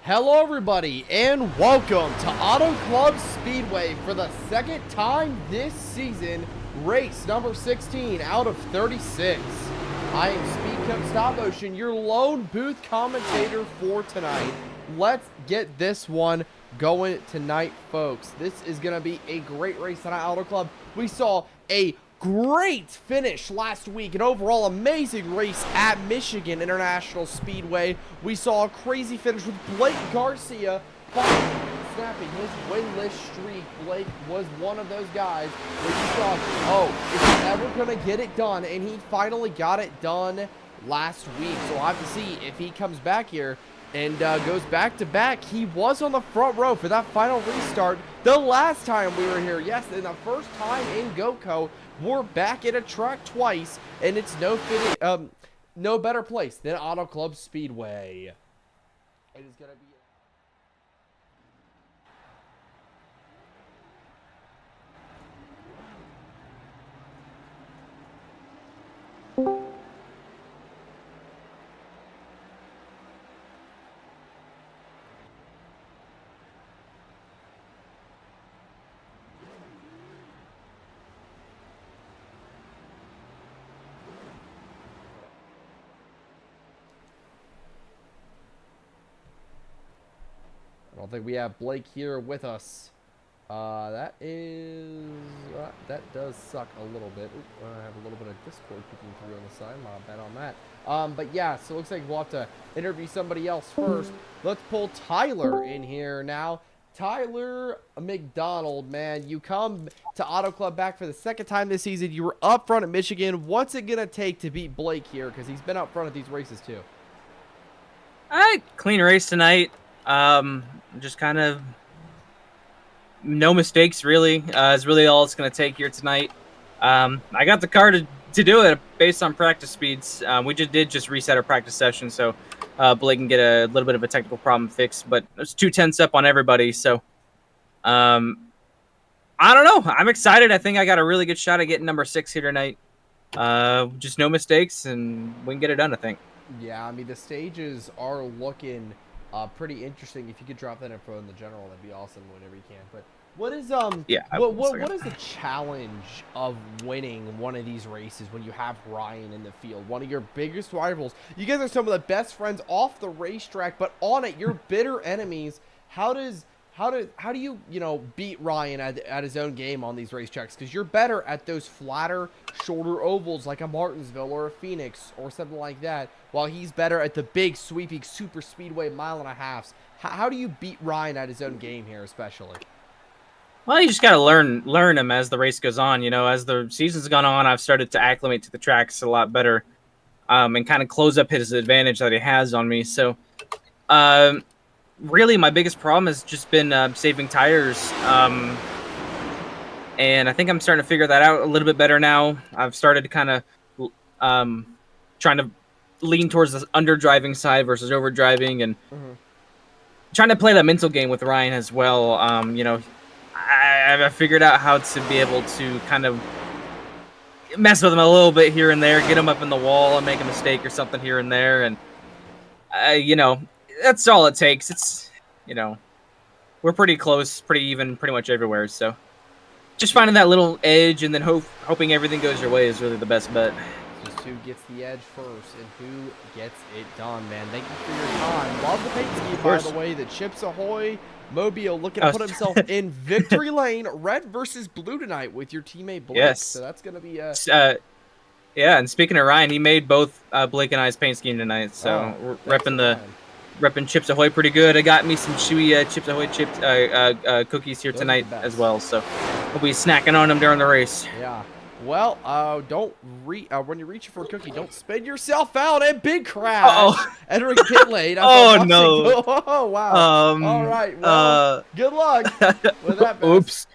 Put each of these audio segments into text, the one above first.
Hello everybody and welcome to Auto Club Speedway for the second time this season, race number 16 out of 36. I am Speed Cup Stop Motion, your lone booth commentator for tonight. Let's get this one going tonight, folks. This is going to be a great race tonight, Auto Club. We saw a great finish last week, an overall amazing race at Michigan International Speedway. We saw a crazy finish with Blake Garcia finally snapping his winless streak. Blake was one of those guys where you thought, oh, is he ever going to get it done? And he finally got it done last week. So we'll have to see if he comes back here and goes back to back. He was on the front row for that final restart the last time we were here. Yes, and the first time in Goatco. We're back at a track twice, and it's no better place than Auto Club Speedway. It is gonna be. I don't think we have Blake here with us. That does suck a little bit. Ooh, I have a little bit of Discord kicking through on the side. My bad on that. But yeah, so it looks like we'll have to interview somebody else first. Let's pull Tyler in here now. Tyler McDonald, man, you come to Auto Club back for the second time this season. You were up front at Michigan. What's it gonna take to beat Blake here? Because he's been up front at these races too. All right, clean race tonight. Just kind of no mistakes, really. Is really all it's going to take here tonight. I got the car to do it based on practice speeds. We did reset our practice session, so Blake can get a little bit of a technical problem fixed. But there's 2 tenths up on everybody, so I don't know. I'm excited. I think I got a really good shot at getting number 6 here tonight. Just no mistakes, and we can get it done, I think. Yeah, I mean, the stages are looking pretty interesting. If you could drop that info in the general, that'd be awesome whenever you can. But what is what is the challenge of winning one of these races when you have Ryan in the field, one of your biggest rivals? You guys are some of the best friends off the racetrack, but on it, you're bitter enemies. How do you beat Ryan at his own game on these racetracks? Because you're better at those flatter, shorter ovals like a Martinsville or a Phoenix or something like that, while he's better at the big, sweeping, super speedway mile-and-a-halves. How do you beat Ryan at his own game here, especially? Well, you just got to learn him as the race goes on. You know, as the season's gone on, I've started to acclimate to the tracks a lot better, and kind of close up his advantage that he has on me. So, really, my biggest problem has just been saving tires. And I think I'm starting to figure that out a little bit better now. I've started to kind of trying to lean towards the underdriving side versus overdriving, and trying to play that mental game with Ryan as well. I figured out how to be able to kind of mess with him a little bit here and there, get him up in the wall and make a mistake or something here and there. And, that's all it takes. It's, we're pretty close, pretty even, pretty much everywhere. So just finding that little edge and then hoping everything goes your way is really the best bet. Just who gets the edge first and who gets it done, man. Thank you for your time. Love the paint scheme, by the way. The Chips Ahoy Mobile looking to put himself in victory lane, red versus blue tonight with your teammate Blake. Yes. So that's going to be yeah, and speaking of Ryan, he made both Blake and I's paint scheme tonight. So we're repping Chips Ahoy pretty good. I got me some chewy Chips Ahoy cookies here tonight as well. So we'll be snacking on them during the race. Yeah. Well, when you're reaching for a cookie, don't spin yourself out. And big crash. Entering pit lane. Oh, no. Oh, wow. All right. Well, good luck with that. Oops.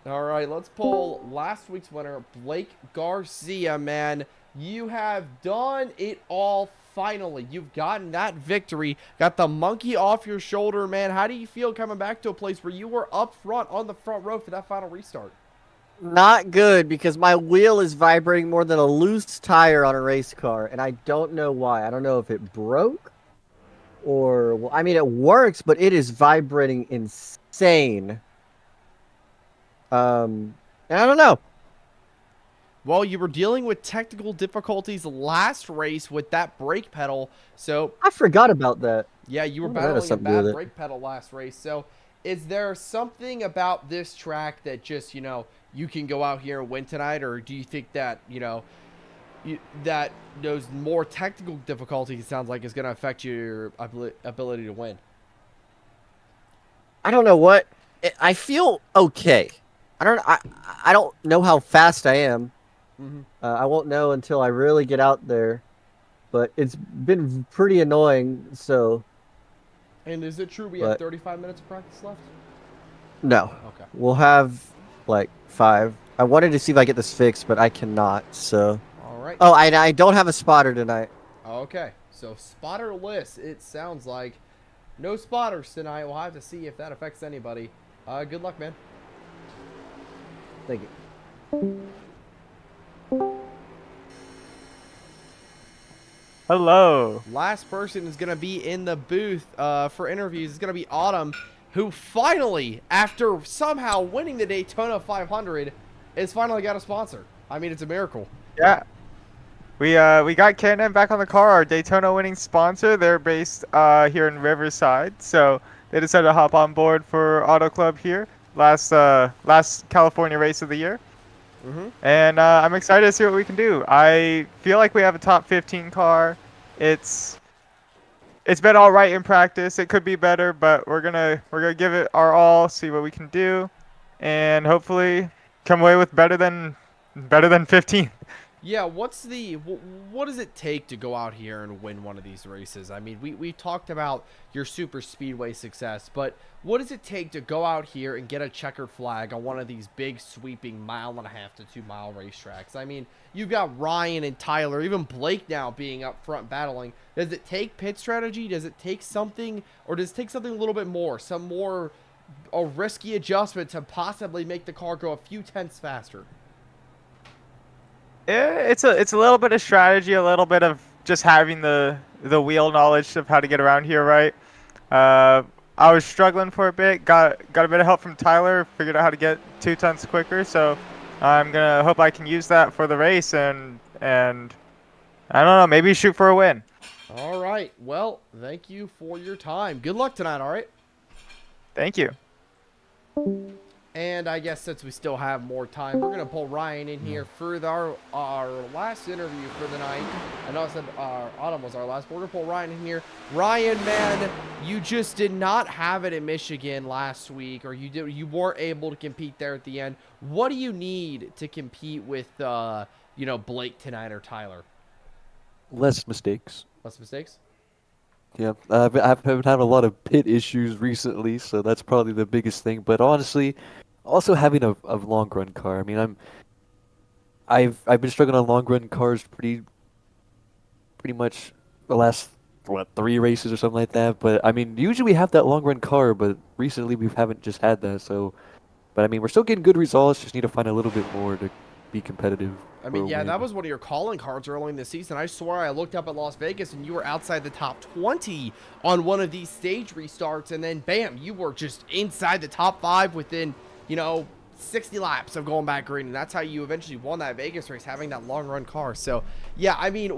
All right, let's pull last week's winner, Blake Garcia, man. You have done it all finally. You've gotten that victory, got the monkey off your shoulder, man. How do you feel coming back to a place where you were up front on the front row for that final restart? Not good, because my wheel is vibrating more than a loose tire on a race car, and I don't know why. I don't know if it broke or well, I mean, it works, but it is vibrating insane. And I don't know. Well, you were dealing with technical difficulties last race with that brake pedal, so I forgot about that. yeah, you were Maybe that has battling a something to do bad with it. brake pedal last race. So, is there something about this track that just, you can go out here and win tonight, or do you think that, that those more technical difficulties, it sounds like, is going to affect your ability to win? I don't know what. I feel okay. I don't know how fast I am. Mm-hmm. I won't know until I really get out there. But it's been pretty annoying. So, And is it true we have but 35 minutes of practice left? no, Okay. we'll have like 5. I wanted to see if I get this fixed, but I cannot. So, All right. oh, I don't have a spotter tonight. Okay. So, spotterless, it sounds like. No spotters tonight. We'll have to see if that affects anybody. Good luck, man. Thank you. Hello. Last person is going to be in the booth for interviews is going to be Autumn, who finally, after somehow winning the Daytona 500, has finally got a sponsor. I mean, it's a miracle. Yeah. We got K&M back on the car, our Daytona winning sponsor. They're based here in Riverside, so they decided to hop on board for Auto Club here last California race of the year. Mm-hmm. And I'm excited to see what we can do. I feel like we have a top 15 car. It's been all right in practice. It could be better, but we're gonna give it our all, see what we can do, and hopefully come away with better than 15. Yeah, what does it take to go out here and win one of these races? I mean, we talked about your super speedway success, but what does it take to go out here and get a checkered flag on one of these big sweeping 1.5 to 2 mile racetracks? I mean, you've got Ryan and Tyler, even Blake now being up front battling. Does it take pit strategy? Does it take something, or does it take something a little bit more, a risky adjustment to possibly make the car go a few tenths faster? It's a little bit of strategy, a little bit of just having the wheel knowledge of how to get around here, right? I was struggling for a bit, got a bit of help from Tyler, figured out how to get 2 tenths quicker, so I'm gonna hope I can use that for the race and I don't know, maybe shoot for a win. All right. Well, thank you for your time. Good luck tonight, all right? Thank you. And I guess since we still have more time, we're going to pull Ryan in here for our last interview for the night. I know I said Autumn was our last, but we're going to pull Ryan in here. Ryan, man, you just did not have it in Michigan last week, or you weren't able to compete there at the end. What do you need to compete with, Blake tonight or Tyler? Less mistakes. Less mistakes? Yeah, I've been having a lot of pit issues recently, so that's probably the biggest thing. But honestly, also having a long run car. I mean, I've been struggling on long run cars pretty much the last 3 races or something like that. But I mean, usually we have that long run car, but recently we haven't just had that. So, but I mean, we're still getting good results. Just need to find a little bit more to be competitive. I mean, for a yeah, win. that was one of your calling cards early in the season. I swear I looked up at Las Vegas and you were outside the top 20 on one of these stage restarts, and then bam, you were just inside the top 5 within, 60 laps of going back green, and that's how you eventually won that Vegas race, having that long run car. So, yeah, I mean,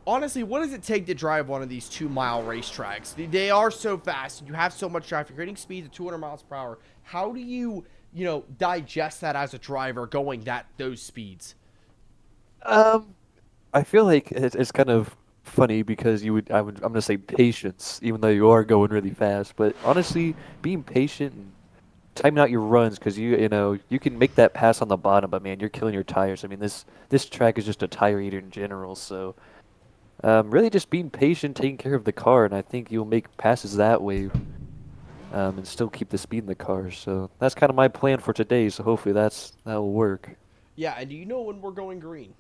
honestly, what does it take to drive one of these 2 mile racetracks? They are so fast, you have so much traffic, you're hitting speeds at 200 miles per hour. How do you digest that as a driver going those speeds? I feel like it's kind of funny because I'm gonna say patience, even though you are going really fast. But honestly, being patient and timing out your runs, because you can make that pass on the bottom, but man, you're killing your tires. I mean, this track is just a tire eater in general. So really just being patient, taking care of the car, and I think you'll make passes that way. And still keep the speed in the car. So that's kind of my plan for today. So hopefully that'll work. Yeah, and do you know when we're going green?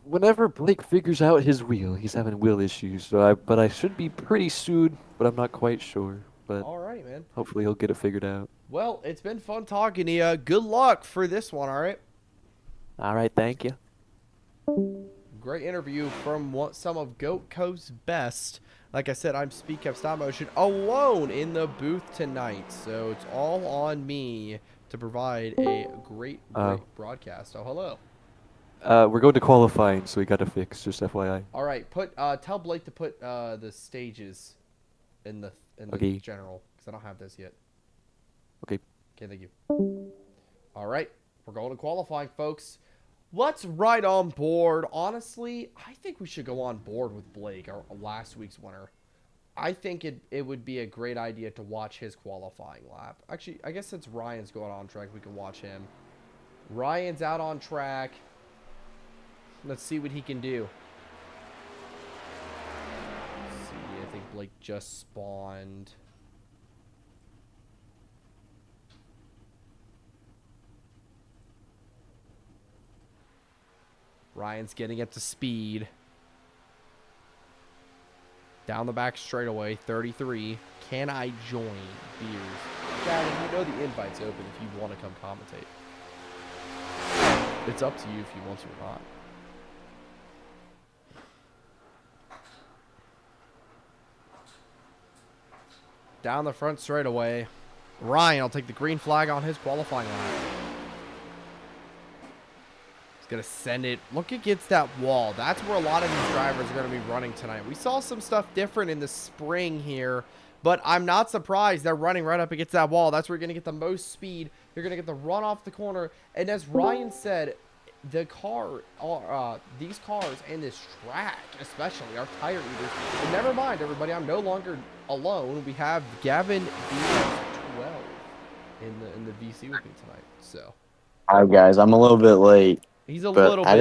Whenever Blake figures out his wheel, he's having wheel issues. But I should be pretty soon, but I'm not quite sure. But All right, man. hopefully he'll get it figured out. Well, it's been fun talking to you. Good luck for this one, all right? All right, thank you. great interview from some of Goatco's best. Like I said, I'm Speed Cup Stop Motion alone in the booth tonight, so it's all on me to provide a great broadcast. Oh, hello. We're going to qualifying, so we got to fix. Just FYI. All right, tell Blake to put the stages in the Okay. general, because I don't have this yet. Okay. Okay, thank you. All right, we're going to qualifying, folks. Let's ride on board. Honestly, I think we should go on board with Blake, our last week's winner. I think it would be a great idea to watch his qualifying lap. Actually, I guess since Ryan's going on track, we can watch him. Ryan's out on track. Let's see what he can do. Let's see, I think Blake just spawned. Ryan's getting it to speed. Down the back straightaway, 33. Can I join Beers? Gavin, you know the invite's open if you want to come commentate. It's up to you if you want to or not. Down the front straightaway. Ryan will take the green flag on his qualifying lap. He's going to send it. Look against that wall. That's where a lot of these drivers are going to be running tonight. We saw some stuff different in the spring here, but I'm not surprised they're running right up against that wall. That's where you're going to get the most speed. You're going to get the run off the corner. And as Ryan said, the these cars and this track especially are tire eaters. And never mind, everybody, I'm no longer alone. We have Gavin B12 in the VC with me tonight. So, all right, guys, I'm a little bit late. He's a little bit.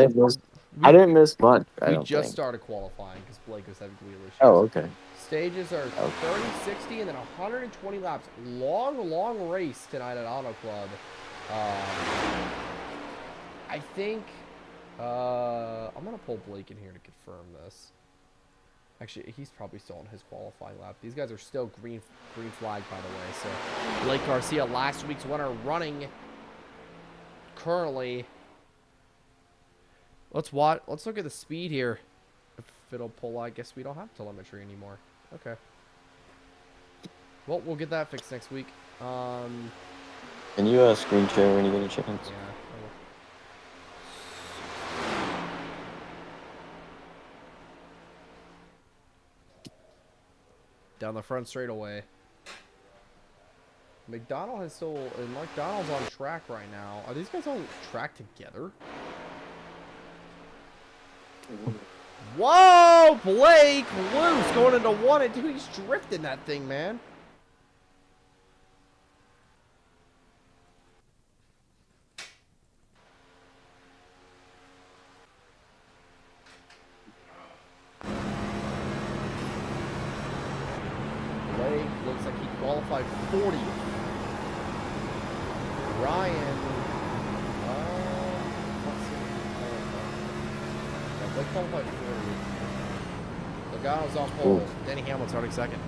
I didn't miss much. We just started qualifying because Blake was having wheel issues. Oh, okay. Stages are 30, 60, and then 120 laps. Long race tonight at Auto Club. I think I'm going to pull Blake in here to confirm this. Actually, he's probably still on his qualifying lap. These guys are still green flag, by the way. So, Blake Garcia, last week's winner, running currently. Let's look at the speed here. If it'll pull, I guess we don't have telemetry anymore. Okay. Well, we'll get that fixed next week. Can you screen share when you get a chance? Yeah. Down the front straightaway. McDonald's on track right now. Are these guys on track together? Whoa, Blake loose going into one and two. He's drifting that thing, man. Blake looks like he qualified 40th. Ryan, let's see. Blake qualified 40th. Logano's on pole. Denny Hamlin's starting second.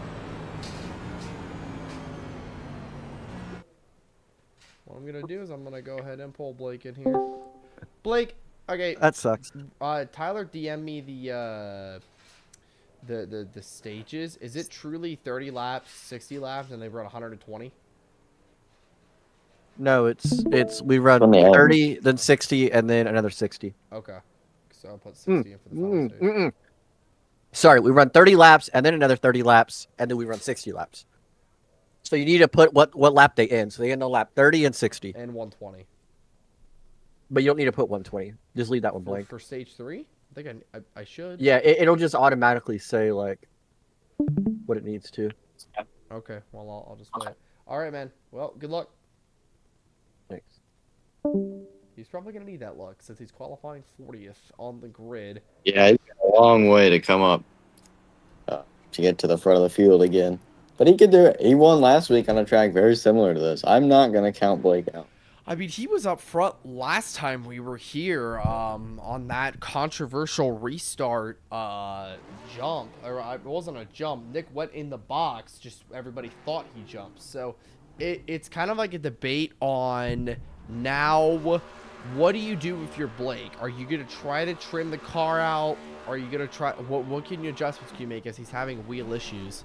What I'm gonna do is I'm gonna go ahead and pull Blake in here. Blake, okay. That sucks. Tyler DM'd me the stages. Is it truly 30 laps, 60 laps, and they run 120? No, it's we run 30, then 60, and then another 60. Okay, so I'll put 60 in for the final stage. Sorry, we run 30 laps, and then another 30 laps, and then we run 60 laps. So you need to put what lap they end. So they end on lap 30 and 60. And 120. But you don't need to put 120. Just leave that one blank. For stage 3? I think I should. Yeah, it'll just automatically say, like, what it needs to. Okay, well, I'll just wait. All right, man. Well, good luck. Thanks. He's probably going to need that luck since he's qualifying 40th on the grid. Yeah, he's got a long way to come up to get to the front of the field again. But he could do it. He won last week on a track very similar to this. I'm not going to count Blake out. I mean, he was up front last time we were here on that controversial restart jump. Or it wasn't a jump. Nick went in the box. Just everybody thought he jumped. So it's kind of like a debate on now What do you do if you're Blake? Are you going to try to trim the car out? Are you going to try... What can you adjustments can you make as he's having wheel issues?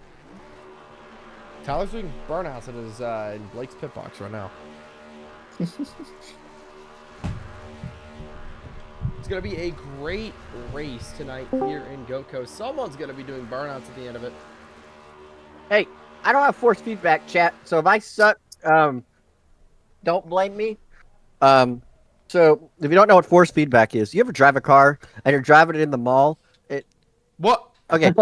Tyler's doing burnouts in Blake's pit box right now. It's going to be a great race tonight here in Goatco. Someone's going to be doing burnouts at the end of it. Hey, I don't have force feedback, chat. So if I suck, don't blame me. So if you don't know what force feedback is, you ever drive a car and you're driving it in the mall? What? Okay.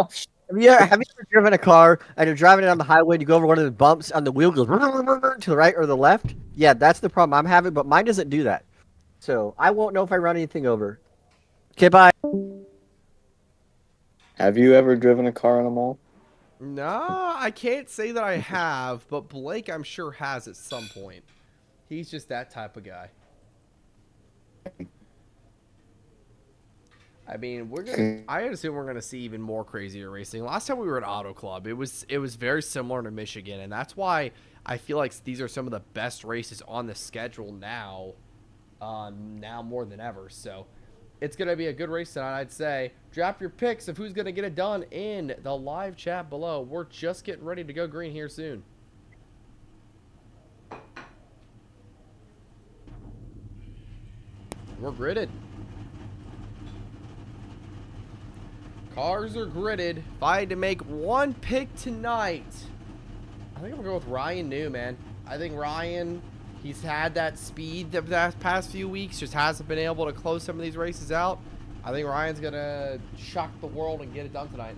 Have you ever driven a car and you're driving it on the highway and you go over one of the bumps and the wheel goes to the right or the left? Yeah, that's the problem I'm having, but mine doesn't do that. So I won't know if I run anything over. Okay, bye. Have you ever driven a car in a mall? No, I can't say that I have, but Blake I'm sure has at some point. He's just that type of guy. I mean, I assume we're gonna see even more crazier racing. Last time we were at Auto Club, it was very similar to Michigan, and that's why I feel like these are some of the best races on the schedule now, now more than ever. So it's gonna be a good race tonight, I'd say. Drop your picks of who's gonna get it done in the live chat below. We're just getting ready to go green here soon. We're gridded. Cars are gridded. If I had to make one pick tonight, I think I'm gonna go with Ryan New, man. I think Ryan, he's had that speed the past few weeks, just hasn't been able to close some of these races out. I think Ryan's gonna shock the world and get it done tonight.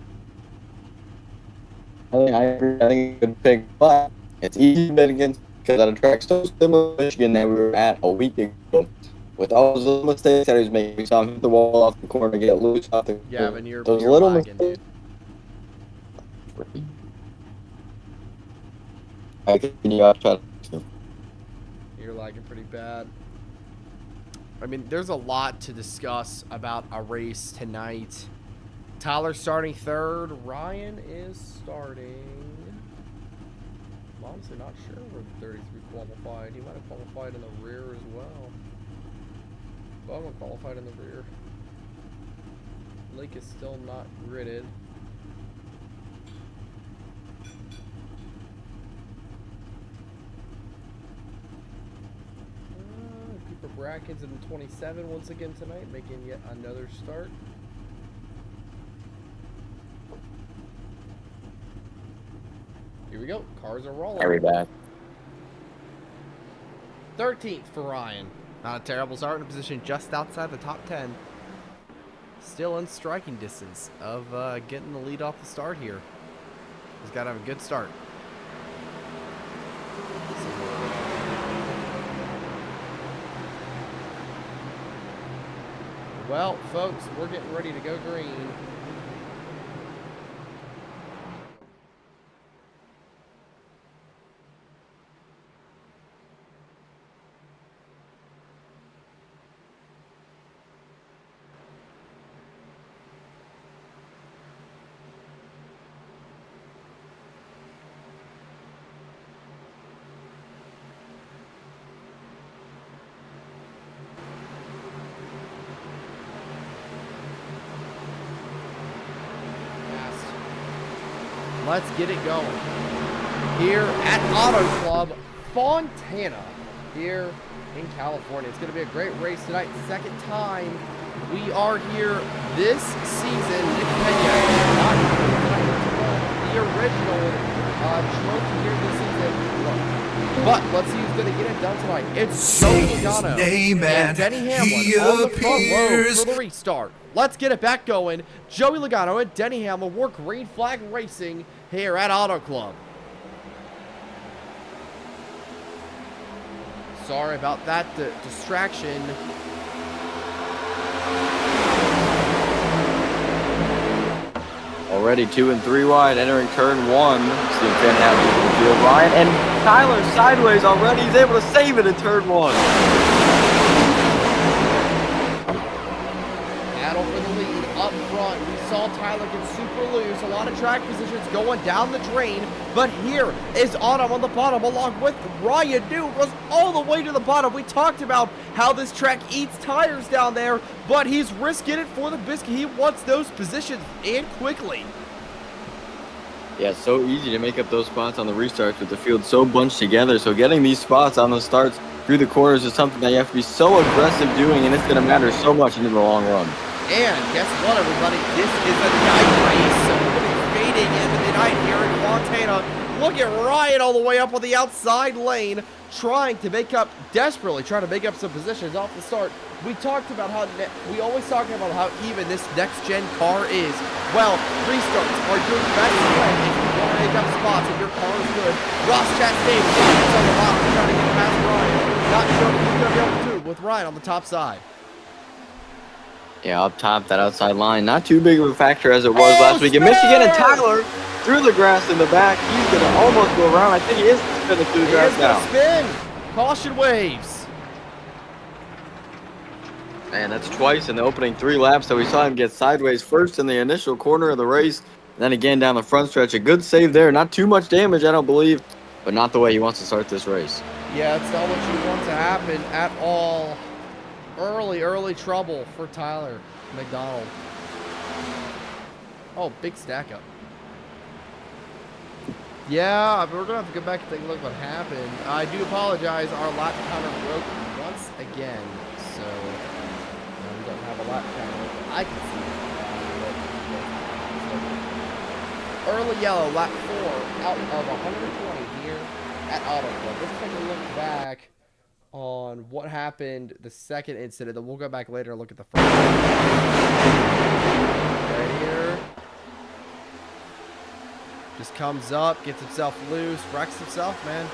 I think it's a good pick, but it's easy to bet against because at a track so similar to Michigan that we were at a week ago, with all those little mistakes that he was making, we saw him hit the wall off the corner, get loose off the corner. Yeah, but you're little lagging, dude. I continue out try to. You're lagging pretty bad. I mean, there's a lot to discuss about a race tonight. Tyler starting third. Ryan is starting. I'm honestly not sure where the 33 qualified. He might have qualified in the rear as well. Bowman qualified in the rear. Lake is still not gridded. Cooper Bracken's in 27 once again tonight, making yet another start. Here we go. Cars are rolling. Very bad. 13th for Ryan. Not a terrible start, in a position just outside the top 10. Still in striking distance of getting the lead off the start here. He's got to have a good start. Well, folks, we're getting ready to go green. Let's get it going here at Auto Club Fontana here in California. It's going to be a great race tonight. Second time we are here this season. Nick Pena, not the original trophy here this season. But let's see who's going to get it done tonight. It's Joey Logano and Denny Hamlin on the front row for the restart. Let's get it back going. Joey Logano and Denny Hamlin work green flag racing here at Auto Club. Sorry about that distraction. Already 2 and 3 wide, entering turn 1. Seeing Finn Hamlin in the field. Ryan and Tyler sideways already. He's able to save it in turn 1. Battle for the lead up front front. We saw Tyler get super loose. A lot of track positions going down the drain. But here is Autumn on the bottom along with Ryan New. Goes all the way to the bottom. We talked about how this track eats tires down there, but he's risking it for the biscuit. He wants those positions and quickly. Yeah, so easy to make up those spots on the restarts with the field so bunched together. So getting these spots on the starts through the corners is something that you have to be so aggressive doing, and it's going to matter so much into the long run. And guess what, everybody? This is a night race, so we're going to be fading into the night here in Fontana. Look at Ryan all the way up on the outside lane, desperately trying to make up some positions off the start. We talked about we always talk about how even this next-gen car is. Well, restarts are your best way if you want to make up spots if your car is good. Ross Chastain is on the bottom trying to get past Ryan. Not sure if he's going to be able to with Ryan on the top side. Yeah, up top, that outside line, not too big of a factor as it was last week in Michigan. And Tyler through the grass in the back. He's going to almost go around. I think he is spinning through the grass now. Spin. Caution waves. Man, that's twice in the opening 3 laps that we saw him get sideways. First in the initial corner of the race, then again down the front stretch. A good save there. Not too much damage, I don't believe, but not the way he wants to start this race. Yeah, it's not what you want to happen at all. Early trouble for Tyler McDonald. Oh, big stack up. Yeah, we're going to have to go back and take a look at what happened. I do apologize. Our lap counter broke once again. So, we don't have a lap counter. I can see it. Early yellow, lap 4, out of 120 here at Auto Club. Let's take a look back on what happened the second incident. Then we'll go back later and look at the first. Right here. Just comes up, gets himself loose, wrecks himself, man.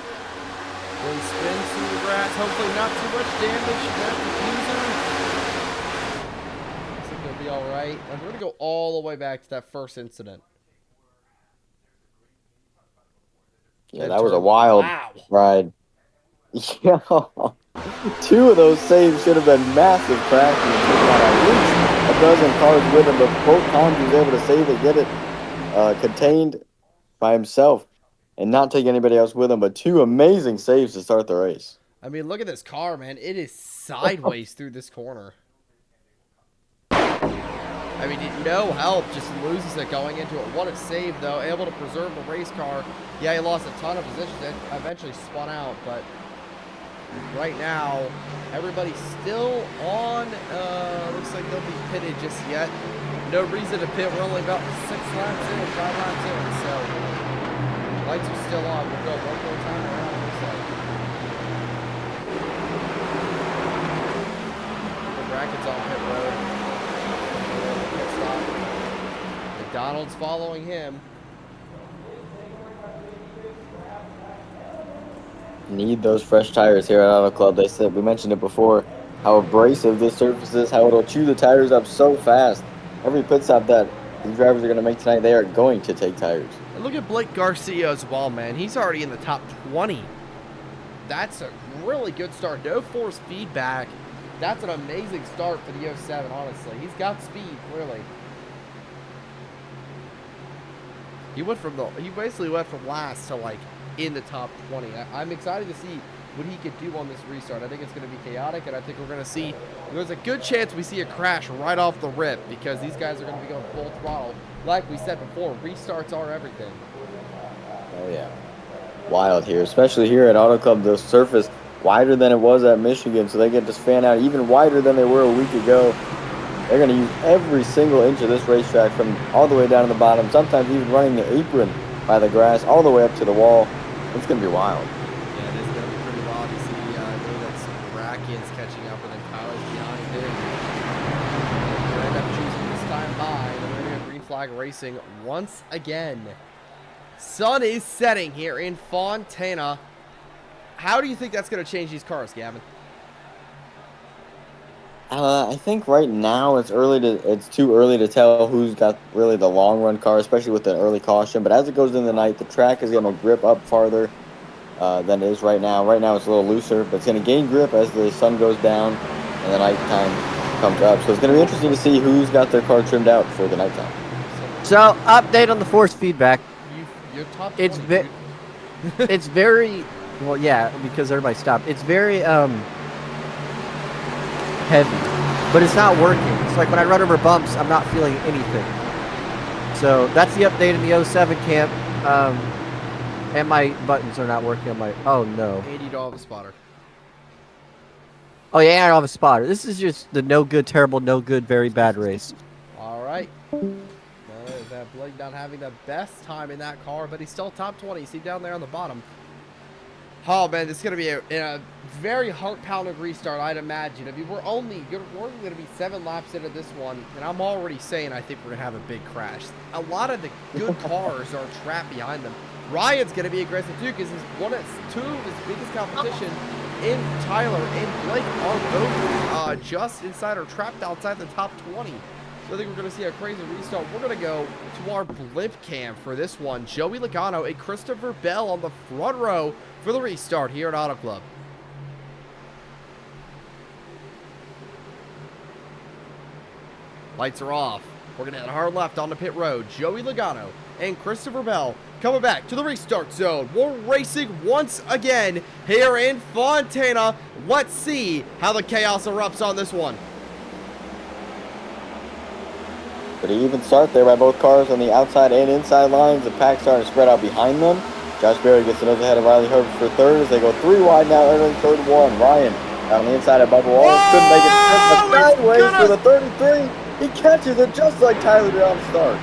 Then spins through the grass. Hopefully not too much damage. Looks like it'll be all right. And we're going to go all the way back to that first incident. Yeah, that was a wild ride. Yeah, 2 of those saves should have been massive crashes. At least a dozen cars with him, but both times he was able to save it, get it contained by himself and not take anybody else with him, but 2 amazing saves to start the race. I mean, look at this car, man. It is sideways through this corner. I mean, no help, just loses it going into it. What a save, though. Able to preserve the race car. Yeah, he lost a ton of positions and eventually spun out, but right now, everybody's still on. Looks like they'll be pitted just yet. No reason to pit. We're only about 6 laps in, 5 laps in, so lights are still on. We'll go one more time around, it looks like. The bracket's on pit road. Pit stop. McDonald's following him. Need those fresh tires here at Auto Club. They said, we mentioned it before, how abrasive this surface is, how it'll chew the tires up so fast. Every pit stop that the drivers are going to make tonight, they are going to take tires. And look at Blake Garcia as well, man. He's already in the top 20. That's a really good start. No force feedback. That's an amazing start for the 07, honestly. He's got speed, clearly. He basically went from last to like in the top 20. I'm excited to see what he could do on this restart. I think it's going to be chaotic, and I think we're going to see, there's a good chance we see a crash right off the rip because these guys are going to be going full throttle. Like we said before, restarts are everything. Oh, yeah. Wild here, especially here at Auto Club. The surface wider than it was at Michigan, so they get this fan out even wider than they were a week ago. They're going to use every single inch of this racetrack from all the way down to the bottom, sometimes even running the apron by the grass all the way up to the wall. It's going to be wild. Yeah, it is going to be pretty wild. You see that's Brackens catching up, and then Tyler's behind him. They end up choosing this time by the winner of Green Flag Racing once again. Sun is setting here in Fontana. How do you think that's going to change these cars, Gavin? I think right now it's too early to tell who's got really the long run car, especially with the early caution. But as it goes into the night, the track is going to grip up farther than it is right now. Right now it's a little looser, but it's going to gain grip as the sun goes down in the nighttime. comes up. So it's going to be interesting to see who's got their car trimmed out for the nighttime. So, update on the force feedback. You're top 20, It's dude. It's very well, yeah, because everybody stopped. It's very heavy, but it's not working. It's like when I run over bumps, I'm not feeling anything. So that's the update in the 07 camp. And my buttons are not working on my. Oh no. And you don't have a spotter. Oh yeah, I don't have a spotter. This is just the no good, terrible, no good, very bad race. All right. That Blake not having the best time in that car, but he's still top 20. See down there on the bottom. Oh man, this is gonna be a very heart-pounding restart, I'd imagine. I mean, we're only gonna be 7 laps into this one, and I'm already saying I think we're gonna have a big crash. A lot of the good cars are trapped behind them. Ryan's gonna be aggressive too, because two of his biggest competition in Tyler and Blake are both just inside or trapped outside the top 20. So I think we're going to see a crazy restart. We're going to go to our blip cam for this one. Joey Logano and Christopher Bell on the front row for the restart here at Auto Club. Lights are off. We're going to head hard left on the pit road. Joey Logano and Christopher Bell coming back to the restart zone. We're racing once again here in Fontana. Let's see how the chaos erupts on this one. Pretty even start there by both cars on the outside and inside lines. The pack starting to spread out behind them. Josh Berry gets the nose ahead of Riley Herbst for third as they go 3 wide now, entering third one. Ryan out on the inside of Bubba Wallace. Couldn't make it sideways for the 33. He catches it just like Tyler did on start.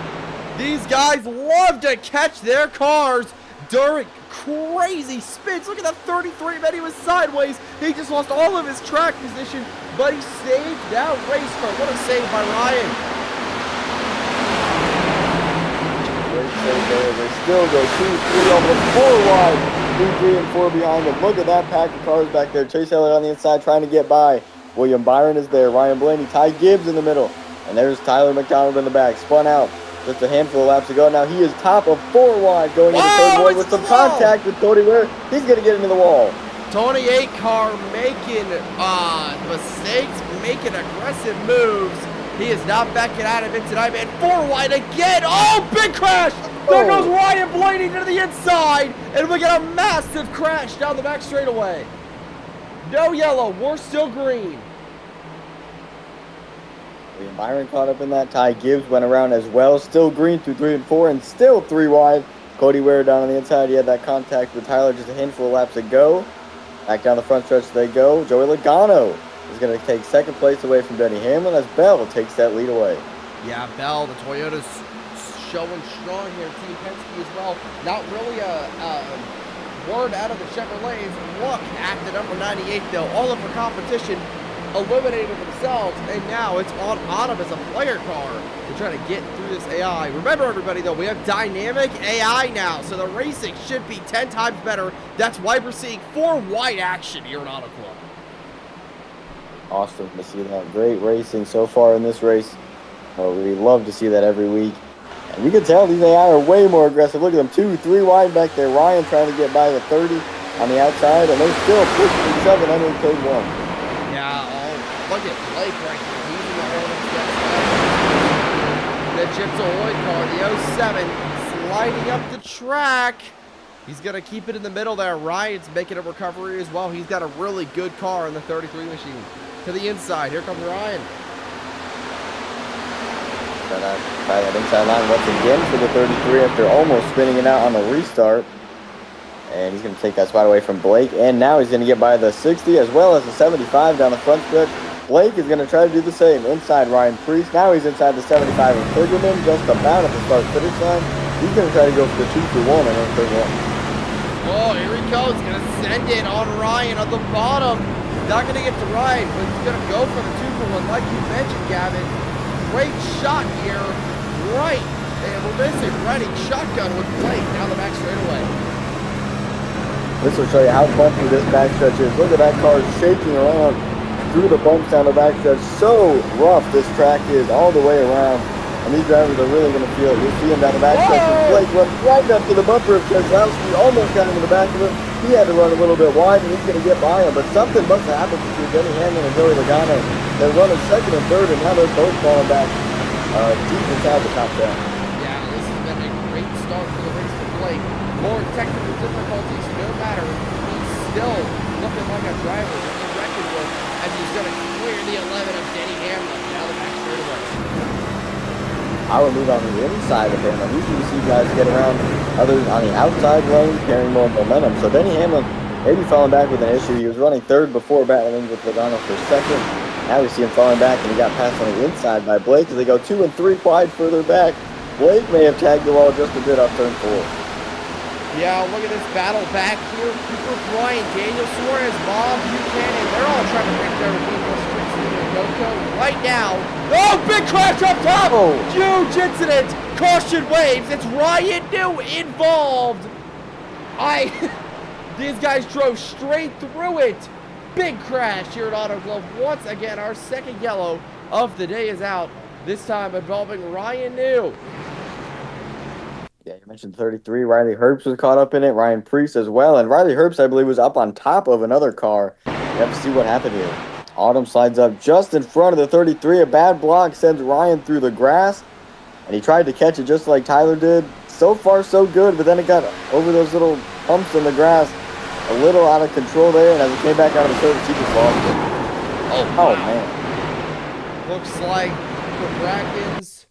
These guys love to catch their cars during crazy spins. Look at that 33, man. He was sideways. He just lost all of his track position, but he saved that race car. What a save by Ryan. They still go 2, 3, almost 4 wide. 3, 3, and 4 behind them. Look at that pack of cars back there. Chase Elliott on the inside trying to get by. William Byron is there. Ryan Blaney, Ty Gibbs in the middle. And there's Tyler McDonald in the back. Spun out. Just a handful of laps to go. Now he is top of 4 wide going into third wide with some contact with Cody Ware. He's going to get into the wall. 28 car making mistakes, making aggressive moves. He is not backing out of it tonight, man. 4 wide again. Oh, big crash. There goes Ryan Blaney to the inside. And we get a massive crash down the back straightaway. No yellow. We're still green. William Byron caught up in that. Ty Gibbs went around as well. Still green through 3 and 4 and still 3 wide. Cody Ware down on the inside. He had that contact with Tyler just a handful of laps to go. Back down the front stretch they go. Joey Logano is going to take second place away from Denny Hamlin as Bell takes that lead away. Yeah, Bell, the Toyota's showing strong here. Team Penske as well. Not really a word out of the Chevrolets. Look at the number 98, though. All of her competition eliminated themselves, and now it's on Autumn as a player car to try to get through this AI. Remember, everybody, though, we have dynamic AI now, so the racing should be 10 times better. That's why we're seeing 4 wide action here at Auto Club. Awesome to see that. Great racing so far in this race. We love to see that every week. And you can tell these AI are way more aggressive. Look at them, 2, 3 wide back there. Ryan trying to get by the 30 on the outside, and they're still pushing each other under the third one. Yeah, look at Blake right here. He's in the early steps. The Chips Ahoy car, the 07, sliding up the track. He's going to keep it in the middle there. Ryan's making a recovery as well. He's got a really good car in the 33 machine. To the inside. Here comes Ryan. Try that inside line once again for the 33 after almost spinning it out on the restart. And he's going to take that spot away from Blake. And now he's going to get by the 60 as well as the 75 down the front stretch. Blake is going to try to do the same inside Ryan Priest. Now he's inside the 75 of Kligerman, just about at the start-finish line. He's going to try to go for the 2 for 1 and then third one. Oh, here he goes. He's going to send it on Ryan on the bottom. Not going to get to Ryan, but he's going to go for the 2 for 1 like you mentioned, Gavin. Great shot here. Right. And we're missing Ready. Shotgun with Blake down the back straightaway. This will show you how bumpy this backstretch is. Look at that car shaking around through the bumps down the backstretch. So rough this track is all the way around. And these drivers are really going to feel it. You'll see him down the back section. Blake runs right up to the bumper of Keselowski, almost got into the back of him. He had to run a little bit wide, and he's going to get by him. But something must have happened between Denny Hamlin and Joey Logano. They're running second and third, and now they're both falling back deep inside the top 10. Yeah, this has been a great start for the race for Blake. More technical difficulties, no matter. He's still looking like a driver to be reckoned with as he's going to clear the 11 of Denny Hamlin down the back straightaway. I would move on the inside of him. I'm usually see guys get around others on the outside lane, carrying more momentum. So Denny Hamlin maybe falling back with an issue. He was running third before battling with Logano for second. Now we see him falling back, and he got passed on the inside by Blake as they go 2 and 3 wide further back. Blake may have tagged the wall just a bit off turn 4. Yeah, look at this battle back here. Cooper Bryant, Daniel Suarez, Bob Buchanan, they're all trying to break their vehicle streaks in the Goatco right now. Oh, big crash up top! Oh. Huge incident! Caution waves, it's Ryan New involved! These guys drove straight through it. Big crash here at Auto Club. Once again, our second yellow of the day is out. This time involving Ryan New. Yeah, you mentioned 33. Riley Herbst was caught up in it. Ryan Preece as well. And Riley Herbst, I believe, was up on top of another car. You have to see what happened here. Autumn slides up just in front of the 33. A bad block sends Ryan through the grass. And he tried to catch it just like Tyler did. So far, so good. But then it got over those little humps in the grass. A little out of control there. And as it came back out of the surface, he just lost it. Wow. Man. Looks like the Brackens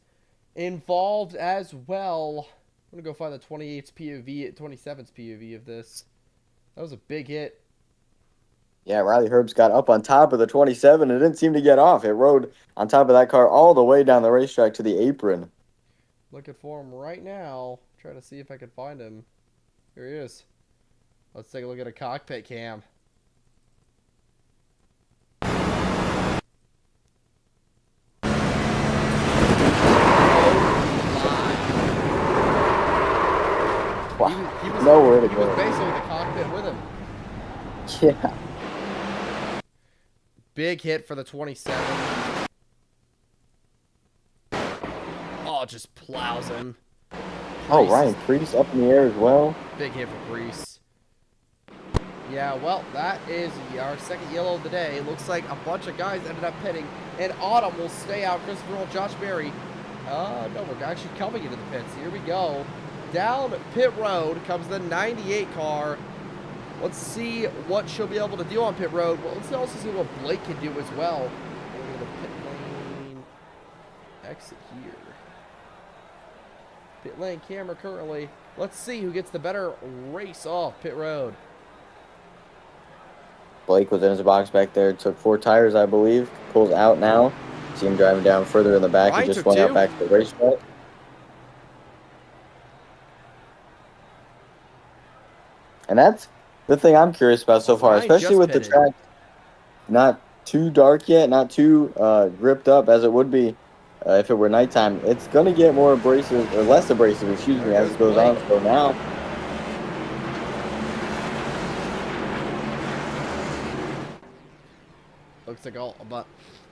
involved as well. I'm going to go find the 28's POV, 27's POV of this. That was a big hit. Yeah, Riley Herbst got up on top of the 27 and didn't seem to get off. It rode on top of that car all the way down the racetrack to the apron. Looking for him right now. Trying to see if I can find him. Here he is. Let's take a look at a cockpit cam. Wow. He was Nowhere to He was go. basically the cockpit with him. Yeah. Big hit for the 27. Oh, just plows him. Oh, Preece Ryan Preece up in the air as well. Big hit for Preece. Yeah, well, that is our second yellow of the day. It looks like a bunch of guys ended up pitting, and Autumn will stay out. Christopher Hall, Josh Berry. No, we're actually coming into the pits. Here we go. Down pit road comes the 98 car. Let's see what she'll be able to do on pit road. Well, let's also see what Blake can do as well. We're going to pit lane exit here. Pit lane camera currently. Let's see who gets the better race off pit road. Blake was in his box back there. Took 4 tires, I believe. Pulls out now. See him driving down further in the back. Ryan He just took went 2. out back to the racetrack. And that's the thing I'm curious about so far, Ryan especially just with the pitted. track not too dark yet, not too ripped up as it would be if it were nighttime. It's going to get more abrasive, or less abrasive, excuse me, as it goes on. So now, looks like but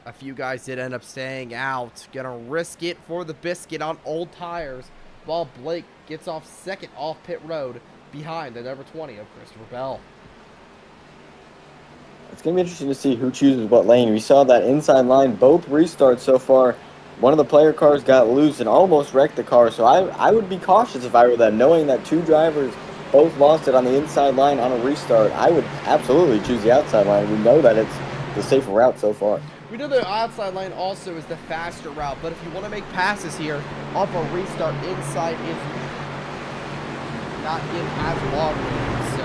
a few guys did end up staying out. Gonna risk it for the biscuit on old tires, while Blake gets off second off pit road behind the number 20 of Christopher Bell. it's going to be interesting to see who chooses what lane. We saw that inside line, both restarts so far. One of the player cars got loose and almost wrecked the car. So I would be cautious if I were them, knowing that 2 drivers both lost it on the inside line on a restart. I would absolutely choose the outside line. We know that it's the safer route so far. We know the outside lane also is the faster route, but if you want to make passes here off a restart, inside is not in as long range, so,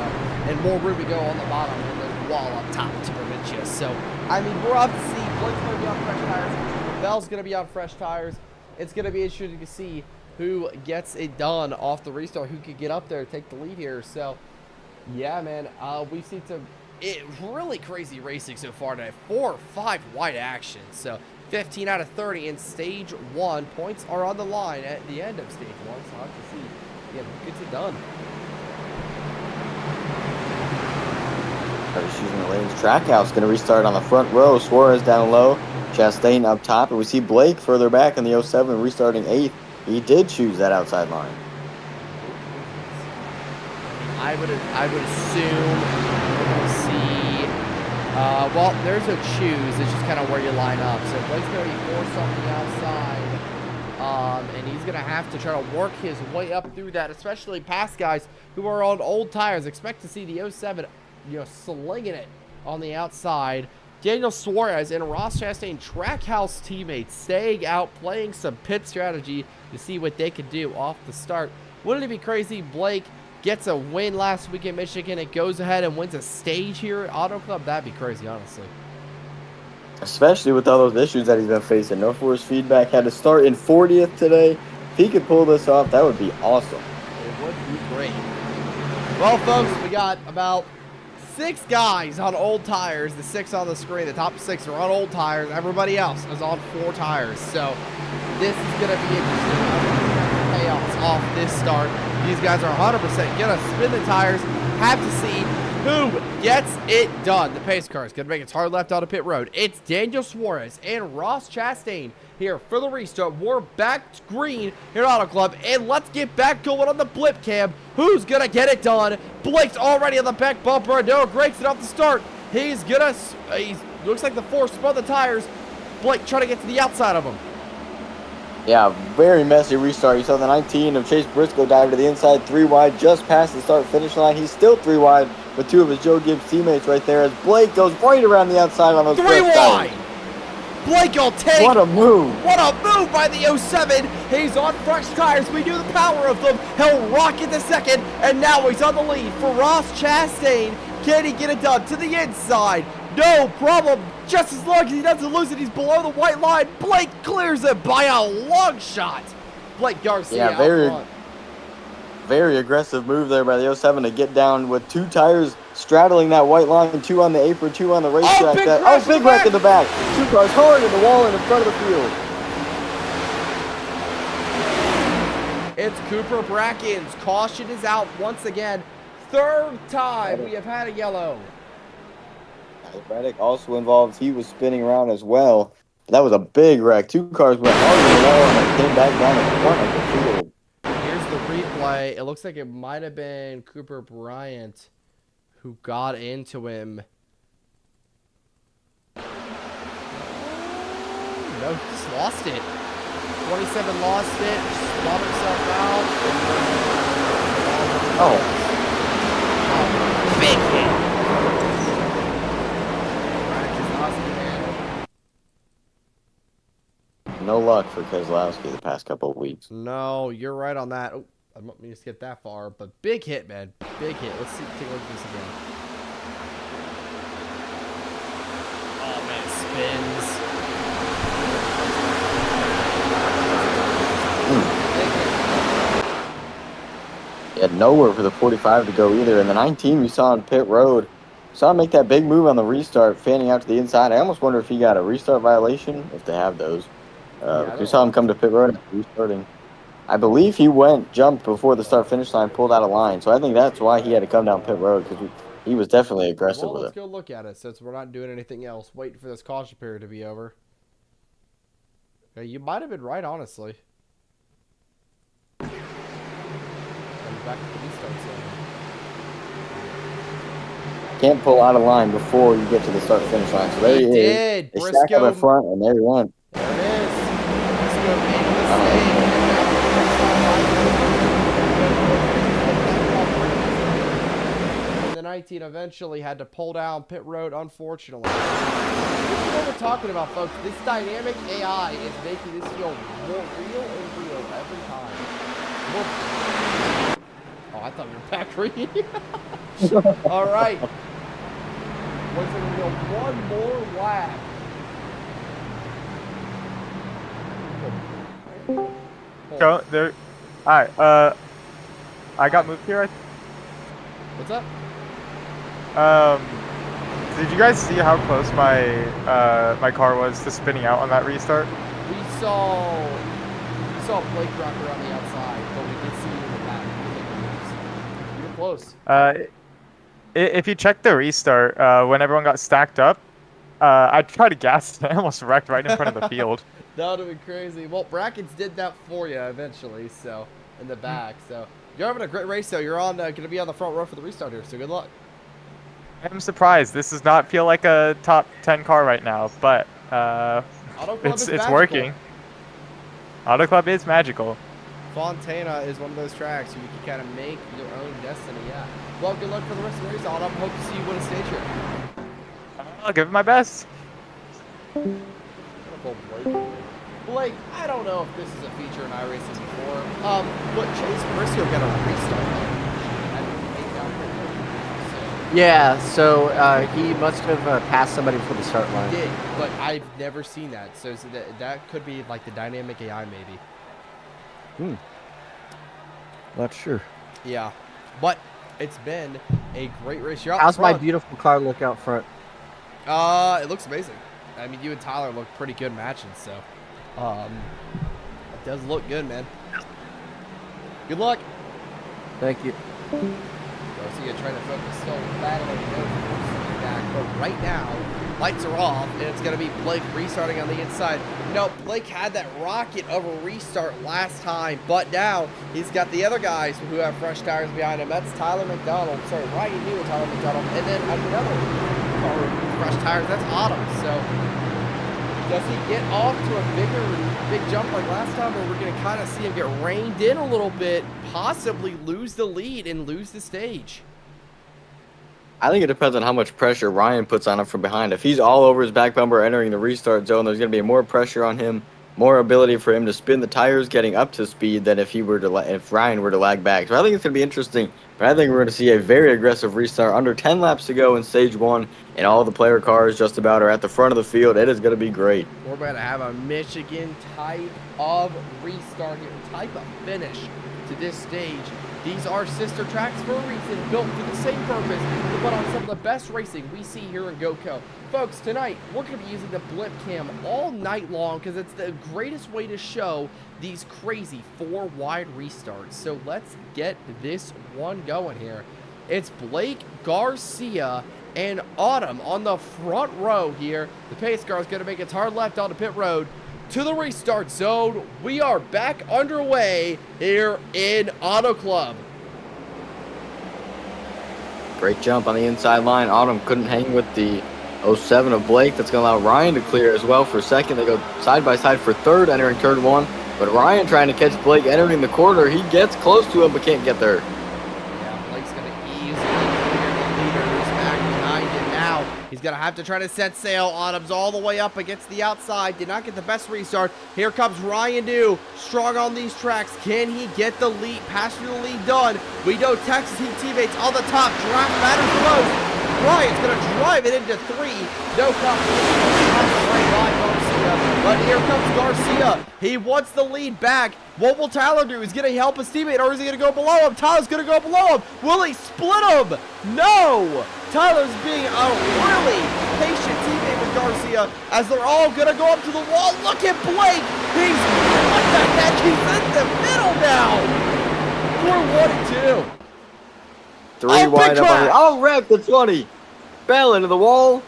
and more room to go on the bottom and the wall up top to prevent you. So, I mean, we're off to see. Blake's going to be on fresh tires. Bell's going to be on fresh tires. It's going to be interesting to see who gets it done off the restart, who could get up there, take the lead here. So, yeah, man, we've seen some really crazy racing so far today. 4 or 5 wide actions. So, 15 out of 30 in stage 1. Points are on the line at the end of stage 1, so I'll have to see who gets it done. She's in the lanes. Trackhouse going to restart on the front row. Suarez down low. Chastain up top, and we see Blake further back in the 07 restarting 8th. He did choose that outside line. I would assume we'll see. Well, there's a choose. It's just kind of where you line up. So Blake's going to be forced on the outside, and he's going to have to try to work his way up through that, especially past guys who are on old tires. Expect to see the 07, slinging it on the outside. Daniel Suarez and Ross Chastain, Trackhouse teammates, staying out, playing some pit strategy to see what they could do off the start. Wouldn't it be crazy? Blake gets a win last week in Michigan. It goes ahead and wins a stage here at Auto Club. That'd be crazy, honestly. Especially with all those issues that he's been facing. No force feedback. Had to start in 40th today. If he could pull this off, that would be awesome. It would be great. Well, folks, we got about 6 guys on old tires. The 6 on the screen, the top 6 are on old tires. Everybody else is on 4 tires. So this is going to be interesting. Chaos off this start. These guys are 100% going to spin the tires. Have to see who gets it done. The pace car is going to make its hard left out of pit road. It's Daniel Suarez and Ross Chastain here for the restart. We're back green here at Auto Club, and let's get back going on the blip cam. Who's going to get it done? Blake's already on the back bumper. Noah breaks it off the start. He looks like the force spun the tires. Blake trying to get to the outside of him. Yeah, very messy restart. You saw the 19 of Chase Briscoe dive to the inside, 3 wide, just past the start-finish line. He's still 3 wide with 2 of his Joe Gibbs teammates right there as Blake goes right around the outside on those 3 wide! Blake will take. What a move. What a move by the 07. He's on fresh tires. We knew the power of them. He'll rock into second, and now he's on the lead for Ross Chastain. Can he get it done to the inside? No problem. Just as long as he doesn't lose it, he's below the white line. Blake clears it by a long shot. Blake Garcia out front. Very aggressive move there by the 07 to get down with 2 tires straddling that white line, 2 on the apron, 2 on the racetrack. Big wreck in the back. 2 cars hard in the wall and in front of the field. It's Cooper Brackens. Caution is out once again. 3rd time we have had a yellow. Reddick also involved. He was spinning around as well. But that was a big wreck. 2 cars went hard in the wall and came back down in front of the field. Here's the replay. It looks like it might have been Cooper Bryant who got into him. No, he just lost it. 27 lost it, spun himself out. Oh, big hit. No luck for Keselowski the past couple of weeks. No, you're right on that. Oh, I don't mean to skip that far, but big hit, man. Big hit. Let's see. Take a look at this again. Oh, man, it spins. He had nowhere for the 45 to go either. And the 19 we saw on pit road, saw him make that big move on the restart, fanning out to the inside. I almost wonder if he got a restart violation, if they have those. We saw him come to pit road after restarting. I believe he jumped before the start-finish line, pulled out of line. So I think that's why he had to come down pit road, because he was definitely aggressive with it. Let's go look at it since we're not doing anything else. Waiting for this caution period to be over. Okay, you might have been right, honestly. Back to the restart zone. Can't pull out of line before you get to the start-finish line. So there he did. They stacked up in front, and there he went. There it is. Briscoe made a mistake. And the 19 eventually had to pull down pit road, unfortunately. This is what we're talking about, folks. This dynamic AI is making this feel more real and real every time. Oh, I thought we were back green. All right. What's it going to go? One more lap. Go there. All right. I got moved here. What's up? Did you guys see how close my car was to spinning out on that restart? We saw Blake Rocker on the outside, but we did see you in the back. You were close. If you check the restart, when everyone got stacked up, I tried to gas it. I almost wrecked right in front of the field. That would have been crazy. Well, Brackets did that for you eventually, so in the back. So you're having a great race, though. You're on going to be on the front row for the restart here, so good luck. I'm surprised. This does not feel like a top 10 car right now, but Auto Club is it's magical. working. Auto Club is magical. Fontana is one of those tracks where you can kind of make your own destiny. Yeah. Well, good luck for the rest of the race, Autumn. Hope to see you win a stage here. I'll give it my best. Blake, I don't know if this is a feature in iRacing before, but Chase Briscoe got a restart. Yeah, so he must have passed somebody before the start line. He did, but I've never seen that. So that could be like the dynamic AI, maybe. Not sure. Yeah, but it's been a great race. You're out How's my front. beautiful car look out front? It looks amazing. I mean, you and Tyler look pretty good matching, so it does look good, man. Good luck. Thank you. Garcia trying to focus, still battling back, but right now, lights are off, and it's going to be Blake restarting on the inside. You know, Blake had that rocket of a restart last time, but now he's got the other guys who have fresh tires behind him. That's Tyler McDonald, sorry, Ryan New and Tyler McDonald, and then another car with fresh tires, that's Autumn. So, does he get off to a big jump like last time, or we're going to kind of see him get reined in a little bit, possibly lose the lead and lose the stage? I think it depends on how much pressure Ryan puts on him from behind. If he's all over his back bumper entering the restart zone, there's going to be more pressure on him, more ability for him to spin the tires getting up to speed than if Ryan were to lag back. So I think it's going to be interesting, but I think we're going to see a very aggressive restart. Under 10 laps to go in stage 1, and all the player cars just about are at the front of the field. It is going to be great. We're going to have a Michigan type of restart here, type of finish to this stage. These are sister tracks for a reason, built for the same purpose, to put on some of the best racing we see here in Goatco. Folks, tonight, we're going to be using the blip cam all night long because it's the greatest way to show these crazy 4-wide restarts. So let's get this one going here. It's Blake, Garcia, and Autumn on the front row here. The pace car is going to make its hard left onto pit road to the restart zone. We are back underway here in Auto Club. Great jump on the inside line. Autumn couldn't hang with the 07 of Blake. That's going to allow Ryan to clear as well for second. They go side by side for third, entering turn 1. But Ryan trying to catch Blake entering the corner. He gets close to him but can't get there. Yeah, Blake's going to easily clear the leaders back behind him now. He's going to have to try to set sail. Autumn's all the way up against the outside. Did not get the best restart. Here comes Ryan New, strong on these tracks. Can he get the lead, pass through the lead done? We know Texas Heat teammates on the top. Draft matters the most. Ryan's going to drive it into 3. No competition. But here comes Garcia. He wants the lead back. What will Tyler do? He's going to help his teammate, or is he going to go below him? Tyler's going to go below him. Will he split him? No! Tyler's being a really patient teammate with Garcia as they're all going to go up to the wall. Look at Blake. He's, what the heck? He's in the middle now. We're 1 and 2. 3 wide up on the, oh, wreck the 20. Fell into the wall,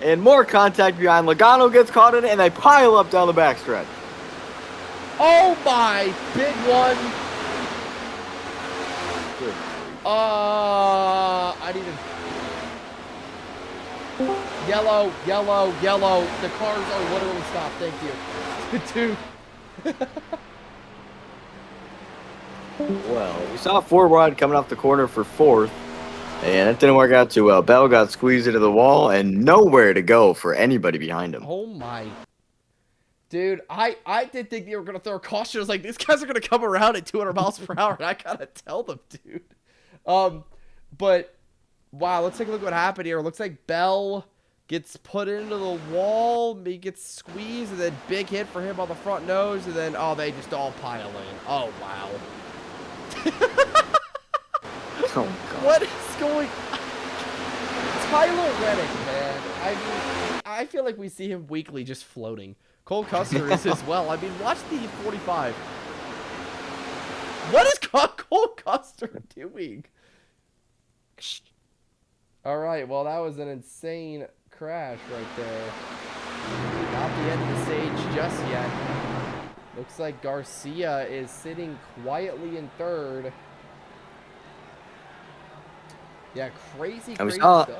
and more contact behind. Logano gets caught in it, and they pile up down the backstretch. Oh my, big one. I need to. Yellow, yellow, yellow. The cars are literally stopped. Thank you. Dude. Well, we saw 4 wide coming off the corner for 4th, and it didn't work out too well. Bell got squeezed into the wall and nowhere to go for anybody behind him. Oh my. Dude, I did think they were going to throw a caution. I was like, these guys are going to come around at 200 miles per hour, and I got to tell them, dude. But, wow, let's take a look at what happened here. It looks like Bell gets put into the wall. He gets squeezed, and then big hit for him on the front nose, and then, oh, they just all pile in. Oh, wow. Oh, God. What is going Tyler Reddick, man. I mean, I feel like we see him weekly just floating. Cole Custer is as well. I mean, watch the 45. What is Cole Custer doing? All right, well, that was an insane crash right there. Not the end of the stage just yet. Looks like Garcia is sitting quietly in third. Yeah, crazy stuff.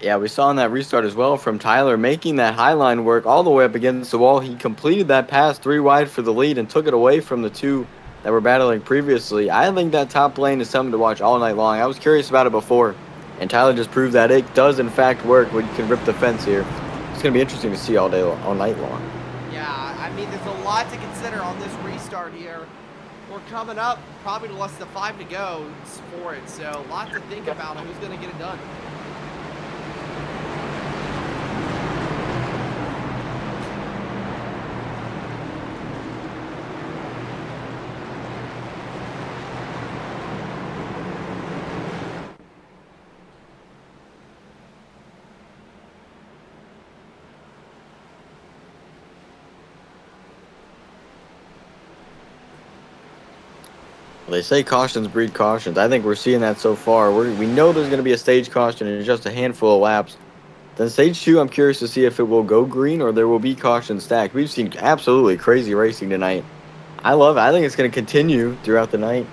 Yeah, we saw in that restart as well from Tyler making that high line work all the way up against the wall. He completed that pass 3 wide for the lead and took it away from the 2 that were battling previously. I think that top lane is something to watch all night long. I was curious about it before, and Tyler just proved that it does in fact work when you can rip the fence here. It's going to be interesting to see all night long. Yeah, I mean, there's a lot to consider on this restart here. We're coming up probably to less than 5 to go for it, so a lot to think about on who's going to get it done. They say cautions breed cautions. I think we're seeing that so far. We know there's going to be a stage caution in just a handful of laps. Then stage 2, I'm curious to see if it will go green or there will be caution stacked. We've seen absolutely crazy racing tonight. I love it. I think it's going to continue throughout the night.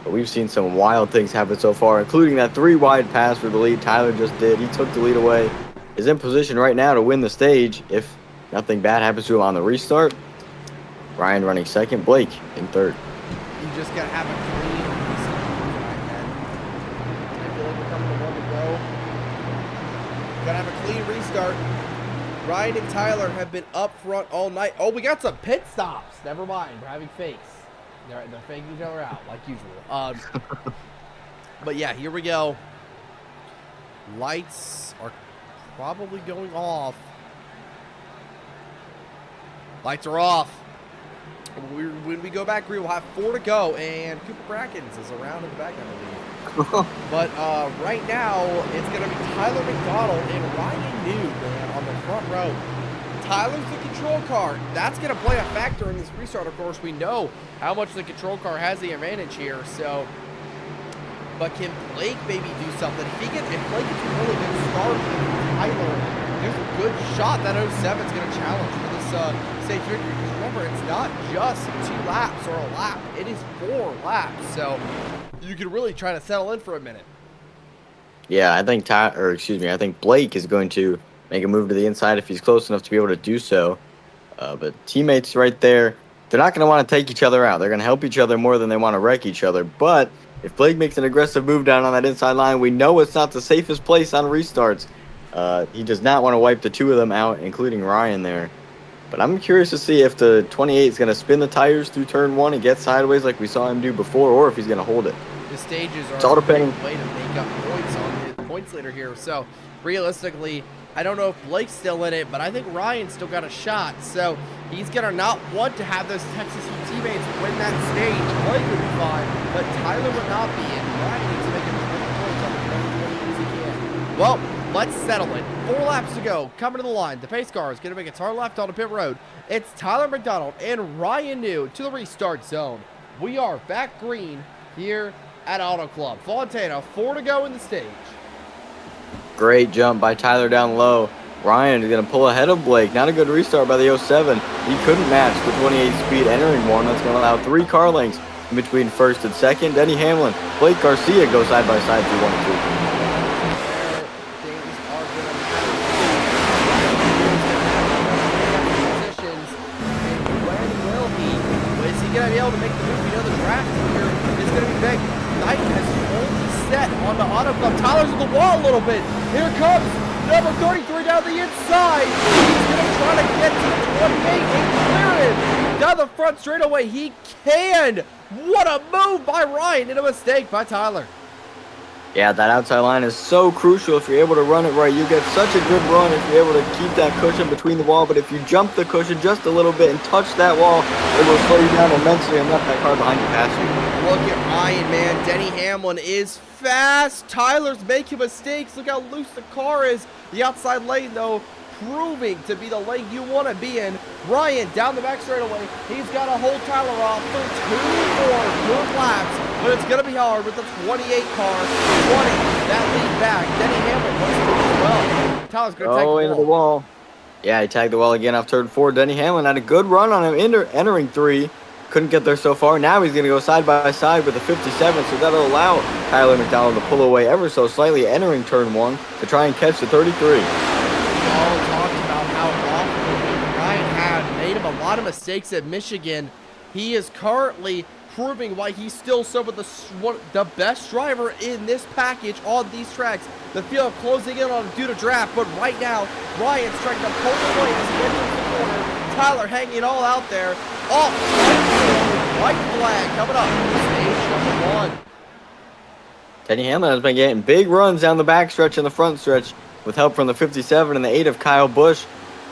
But we've seen some wild things happen so far, including that 3 wide pass for the lead Tyler just did. He took the lead away. Is in position right now to win the stage if nothing bad happens to him on the restart. Ryan running second, Blake in third. You just gotta have a clean restart. I feel like we're coming to 1 to go. Gotta have a clean restart. Ryan and Tyler have been up front all night. Oh, we got some pit stops. Never mind. We're having fakes. They're faking each other out like usual. But yeah, here we go. Lights are probably going off. Lights are off. When we go back, we'll have 4 to go, and Cooper Brackens is around in the back, I believe. But right now, it's going to be Tyler McDonald and Ryan New, man, on the front row. Tyler's the control car. That's going to play a factor in this restart, of course. We know how much the control car has the advantage here, so... But can Blake maybe do something? If Blake gets a really good start with Tyler, there's a good shot that 07 is going to challenge for this stage victory. Because remember, it's not just 2 laps or a lap. It is 4 laps. So you can really try to settle in for a minute. Yeah, I think Blake is going to make a move to the inside if he's close enough to be able to do so. But teammates right there, they're not going to want to take each other out. They're going to help each other more than they want to wreck each other. But if Blake makes an aggressive move down on that inside line, we know it's not the safest place on restarts. He does not want to wipe the 2 of them out, including Ryan there. But I'm curious to see if the 28 is going to spin the tires through turn 1 and get sideways like we saw him do before, or if he's going to hold it. The stages are all a depending. great way to make up points on the points leader here. So realistically, I don't know if Blake's still in it, but I think Ryan's still got a shot. So he's going to not want to have those Texas Heat teammates win that stage. Blake would be fine, but Tyler would not be. And Ryan needs to make as many points on the as he can. Well, let's settle it. 4 laps to go. Coming to the line. The pace car is going to make a turn left on the pit road. It's Tyler McDonald and Ryan New to the restart zone. We are back green here at Auto Club. Fontana, 4 to go in the stage. Great jump by Tyler down low. Ryan is going to pull ahead of Blake. Not a good restart by the 07. He couldn't match the 28 speed entering one. That's going to allow 3 car lengths in between first and second. Denny Hamlin, Blake Garcia go side by side through 1 and 2. Going to be able to make the move. You know, the draft here is going to be big. Knight has only set on the Auto Club. Tyler's at the wall a little bit. Here comes number 33 down the inside. He's going to try to get to 28 and clear it down the front straightaway. He can. What a move by Ryan and a mistake by Tyler. Yeah, that outside line is so crucial. If you're able to run it right, you get such a good run if you're able to keep that cushion between the wall. But if you jump the cushion just a little bit and touch that wall, it will slow you down immensely and let that car behind you pass you. Look at Ryan, man. Denny Hamlin is fast. Tyler's making mistakes. Look how loose the car is. The outside lane, though, proving to be the lane you want to be in. Ryan down the back straightaway. He's got to hold Tyler off for 2 more good laps but it's going to be hard with the 28 car, 20, that lead back. Denny Hamlin wants to do well. Tyler's going to take Into the wall. Yeah, he tagged the wall again off turn 4. Denny Hamlin had a good run on him entering 3. Couldn't get there so far. Now he's going to go side by side with the 57, so that'll allow Tyler McDonald to pull away ever so slightly entering turn 1 to try and catch the 33. We all talked about how awful Ryan had made him a lot of mistakes at Michigan. He is currently proving why he's still some of the best driver in this package on these tracks. The field closing in on him due to draft, but right now, Ryan's trying to pull away as he enters the corner. Tyler hanging all out there. Off, white flag coming up. Stage number 1. Denny Hamlin has been getting big runs down the backstretch and the front stretch with help from the 57 and the 8 of Kyle Busch.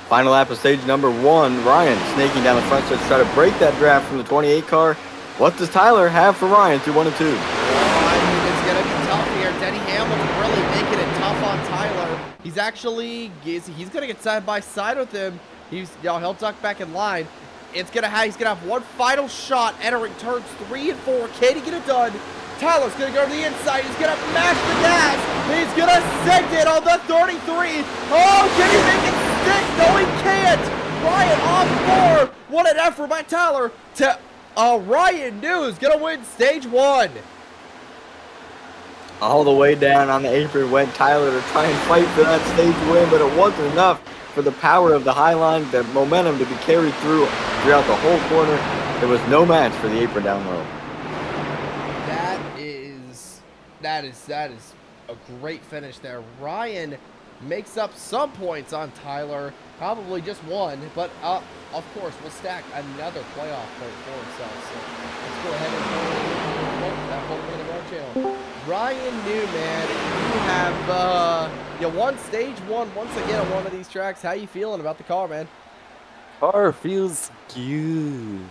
Final lap of stage number 1. Ryan snaking down the front stretch to try to break that draft from the 28 car. What does Tyler have for Ryan through 1 and 2? I think it's going to be tough here. Denny Hamlin's really making it tough on Tyler. He's going to get side by side with him. He'll duck back in line. He's gonna have one final shot entering turns 3 and 4. Can he get it done? Tyler's gonna go to the inside. He's gonna mash the gas. He's gonna send it on the 33. Oh, can he make it stick? No, he can't. Ryan on 4. What an effort by Tyler to Ryan News gonna win stage 1. All the way down on the apron went Tyler to try and fight for that stage win, but it wasn't enough for the power of the high line, the momentum to be carried throughout the whole corner. There was no match for the apron down low. That is a great finish there. Ryan makes up some points on Tyler, probably just 1, but of course we'll stack another playoff point for himself. So let's go ahead and that whole minute of our channel. Ryan Newman, you have won stage 1 once again on one of these tracks. How you feeling about the car, man? Car feels good.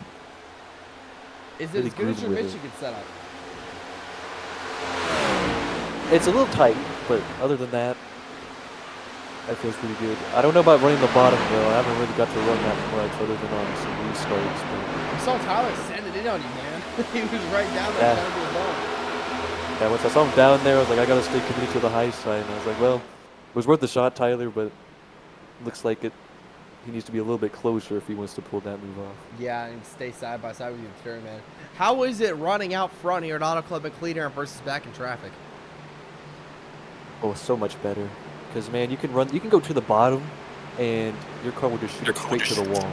Is it as good as your Michigan setup? It's a little tight, but other than that, that feels pretty good. I don't know about running the bottom though. I haven't really got to run that much other than on some restarts. I saw Tyler send it in on you, man. He was right down there trying to do the ball. Yeah, once I saw him down there, I was like, I gotta stay committed to the high side. And I was like, well, it was worth the shot, Tyler, but looks like he needs to be a little bit closer if he wants to pull that move off. Yeah, and stay side by side with you, Terry, man. How is it running out front here at Auto Club at Clean Air versus back in traffic? Oh, so much better. Because, man, you can go to the bottom, and your car will just shoot straight to the wall.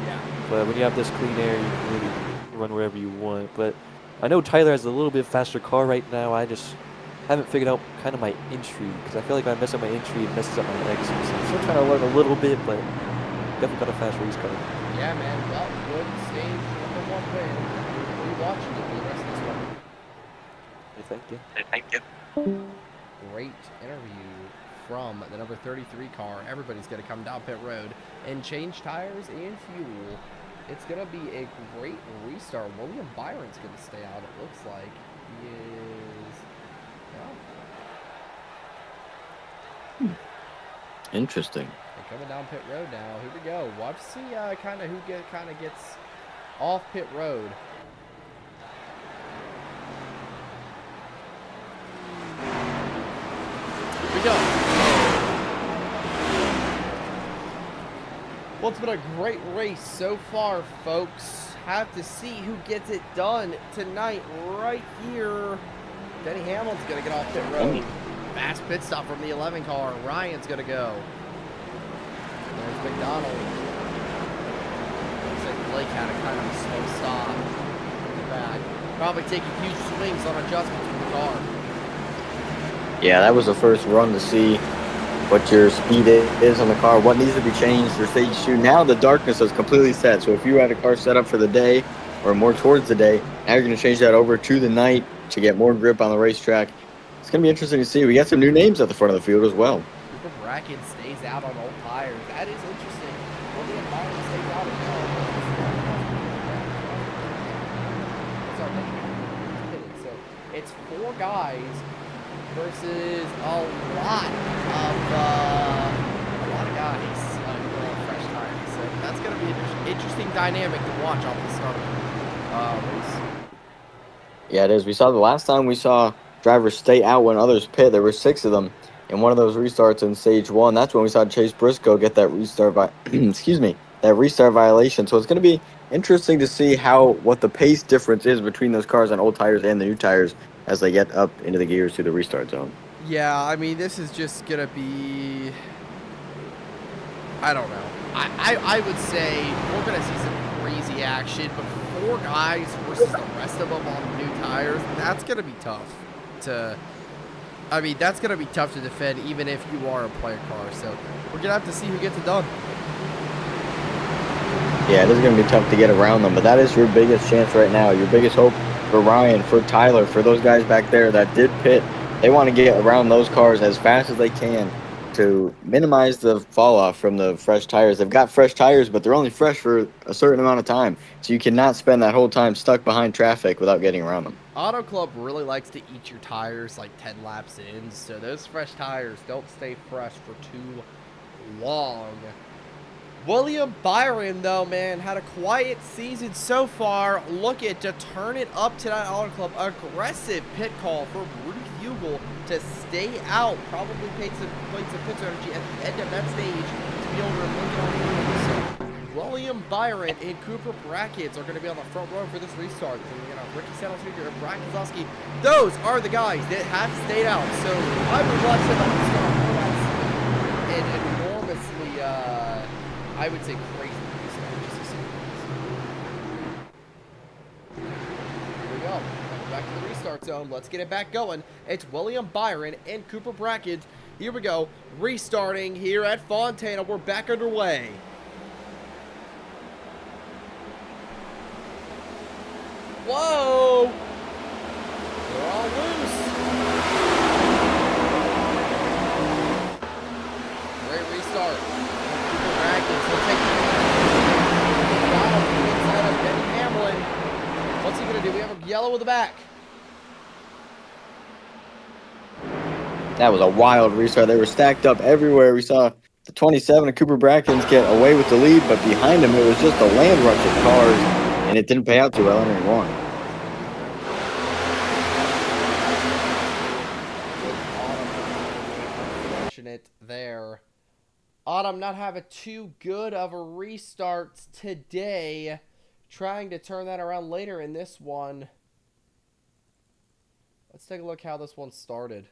Yeah. But when you have this Clean Air, you can really run wherever you want. But I know Tyler has a little bit faster car right now. I just haven't figured out kind of my entry, because I feel like if I mess up my entry, it messes up my exit. So I'm still trying to learn a little bit, but definitely got a fast race car. Yeah, man. Well, good stage number 1 win. We'll be watching you for the rest of this one. Thank you. Great interview from the number 33 car. Everybody's going to come down pit road and change tires and fuel. It's going to be a great restart. William Byron's going to stay out, it looks like. He is... Interesting. They're coming down pit road now. Here we go. Watch see kind of who gets off pit road. Here we go. Well, it's been a great race so far, folks. Have to see who gets it done tonight right here. Denny Hamlin's going to get off pit road. Fast pit stop from the 11 car. Ryan's going to go. There's McDonald. Looks like Blake had a kind of a slow stop in the back. Probably taking huge swings on adjustments with the car. Yeah, that was the first run to see what your speed is on the car, what needs to be changed, your stage 2. Now the darkness is completely set, so if you had a car set up for the day or more towards the day, now you're going to change that over to the night to get more grip on the racetrack. It's going to be interesting to see. We got some new names at the front of the field as well. Cooper Bracken stays out on old tires. That is interesting. William Byron stays out as well. So it's 4 guys versus a lot of guys who are on fresh tires. So that's going to be an interesting dynamic to watch off the start of the race. Yeah, it is. We saw the last time we saw drivers stay out when others pit. There were 6 of them in one of those restarts in stage 1. That's when we saw Chase Briscoe get that restart excuse me, that restart violation. So it's going to be interesting to see what the pace difference is between those cars on old tires and the new tires as they get up into the gears to the restart zone. Yeah, I mean, this is just going to be, I don't know. I would say we're going to see some crazy action, but 4 guys versus the rest of them on new tires, that's going to be tough that's going to be tough to defend even if you are a player car. So we're going to have to see who gets it done. Yeah, it is going to be tough to get around them, but that is your biggest chance right now. Your biggest hope for Ryan, for Tyler, for those guys back there that did pit. They want to get around those cars as fast as they can to minimize the fall off from the fresh tires. They've got fresh tires, but they're only fresh for a certain amount of time. So you cannot spend that whole time stuck behind traffic without getting around them. Auto Club really likes to eat your tires like 10 laps in, so those fresh tires don't stay fresh for too long. William Byron, though, man, had a quiet season so far. Looking to turn it up tonight, Auto Club. Aggressive pit call for Rudy Fugel to stay out. Probably played some pit strategy at the end of that stage to be able to look it on the so William Byron and Cooper Brackets are going to be on the front row for this restart. Ricky Santos Jr. and Brian Kozlowski. Those are the guys that have stayed out. So I would watch them on the start. And enormously, I would say crazy. Here we go. Back to the restart zone. Let's get it back going. It's William Byron and Cooper Brackett. Here we go. Restarting here at Fontana. We're back underway. Whoa! They're all loose. Great restart. Cooper Brackett. He'll take the inside of Ben Hamlin. What's he going to do? We have a yellow in the back. That was a wild restart. They were stacked up everywhere. We saw the 27 of Cooper Brackens get away with the lead, but behind him it was just a land rush of cars, and it didn't pay out too well entering one. Unfortunate there. Autumn not having too good of a restart today. Trying to turn that around later in this one. Let's take a look how this one started.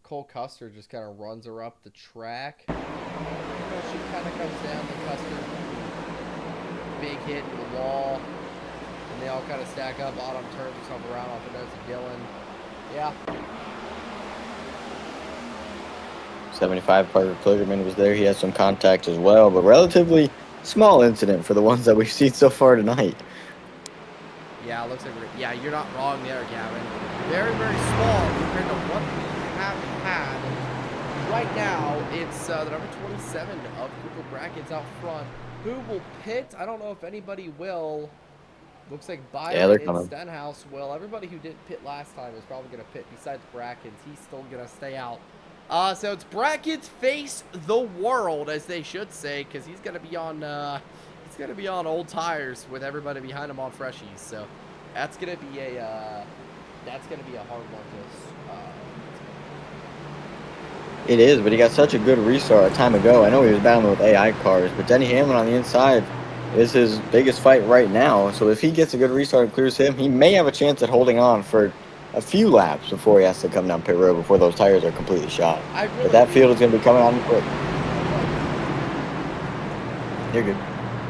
Cole Custer just kind of runs her up the track. She kind of comes down to Custer. Big hit to the wall. And they all kind of stack up. Autumn turns herself around off the nose of Gillen. Yeah. 75 Parker Kligerman was there. He had some contact as well, but relatively small incident for the ones that we've seen so far tonight. Yeah, it looks like yeah, you're not wrong there, Gavin. Very, very small compared to what we have had. Right now, it's the number 27 of Cooper Brackets out front. Who will pit? I don't know if anybody will. Looks like Byron and Stenhouse will. Everybody who didn't pit last time is probably going to pit besides Brackets. He's still going to stay out. So it's Brackets face the world, as they should say, because he's going to be on old tires with everybody behind him on freshies. So that's going to be a hard one to. It is, but he got such a good restart a time ago. I know he was battling with AI cars, but Denny Hamlin on the inside is his biggest fight right now. So if he gets a good restart and clears him, he may have a chance at holding on for a few laps before he has to come down pit road before those tires are completely shot. But that field is going to be coming on quick. You're good.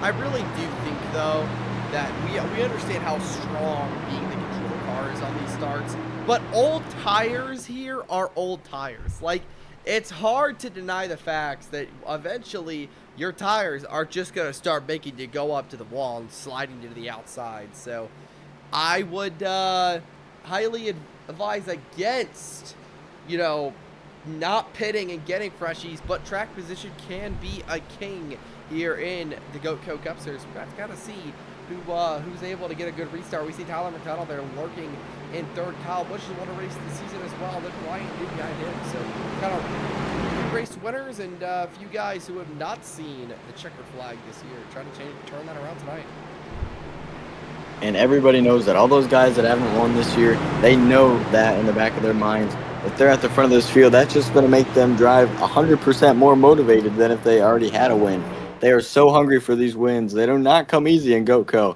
I really do think, though, that we understand how strong being the control car is on these starts, but old tires here are old tires. Like, it's hard to deny the facts that eventually your tires are just going to start making you go up to the wall and sliding to the outside. So I would highly advise against, not pitting and getting freshies, but track position can be a king here in the Goatco Cup Series. We've got to see who's able to get a good restart. We see Tyler McDonald there lurking in third. Kyle Busch has won a race this season as well. Then Ryan New behind him. So kind of race winners and a few guys who have not seen the checkered flag this year. Trying to turn that around tonight. And everybody knows that. All those guys that haven't won this year, they know that in the back of their minds. If they're at the front of this field, that's just going to make them drive 100% more motivated than if they already had a win. They are so hungry for these wins. They do not come easy in Goatco.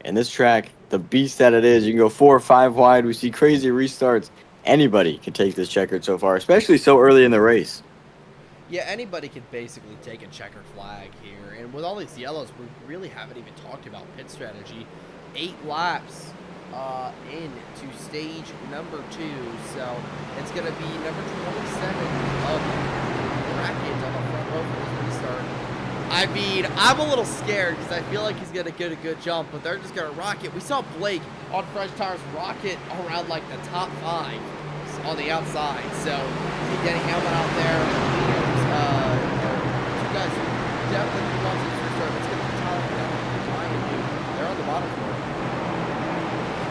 And this track, the beast that it is, you can go 4 or 5 wide. We see crazy restarts. Anybody can take this checkered so far, especially so early in the race. Yeah, anybody could basically take a checkered flag here. And with all these yellows, we really haven't even talked about pit strategy. 8 laps into stage number 2. So it's going to be number 27 of bracket on the front row for this restart. I mean, I'm a little scared because I feel like he's going to get a good jump, but they're just going to rocket. We saw Blake on fresh tires rocket around like the top 5 on the outside. So Denny Hamlin out there. Two guys who definitely want to restart. It's going to be Tyler McDonald. They're on the bottom floor.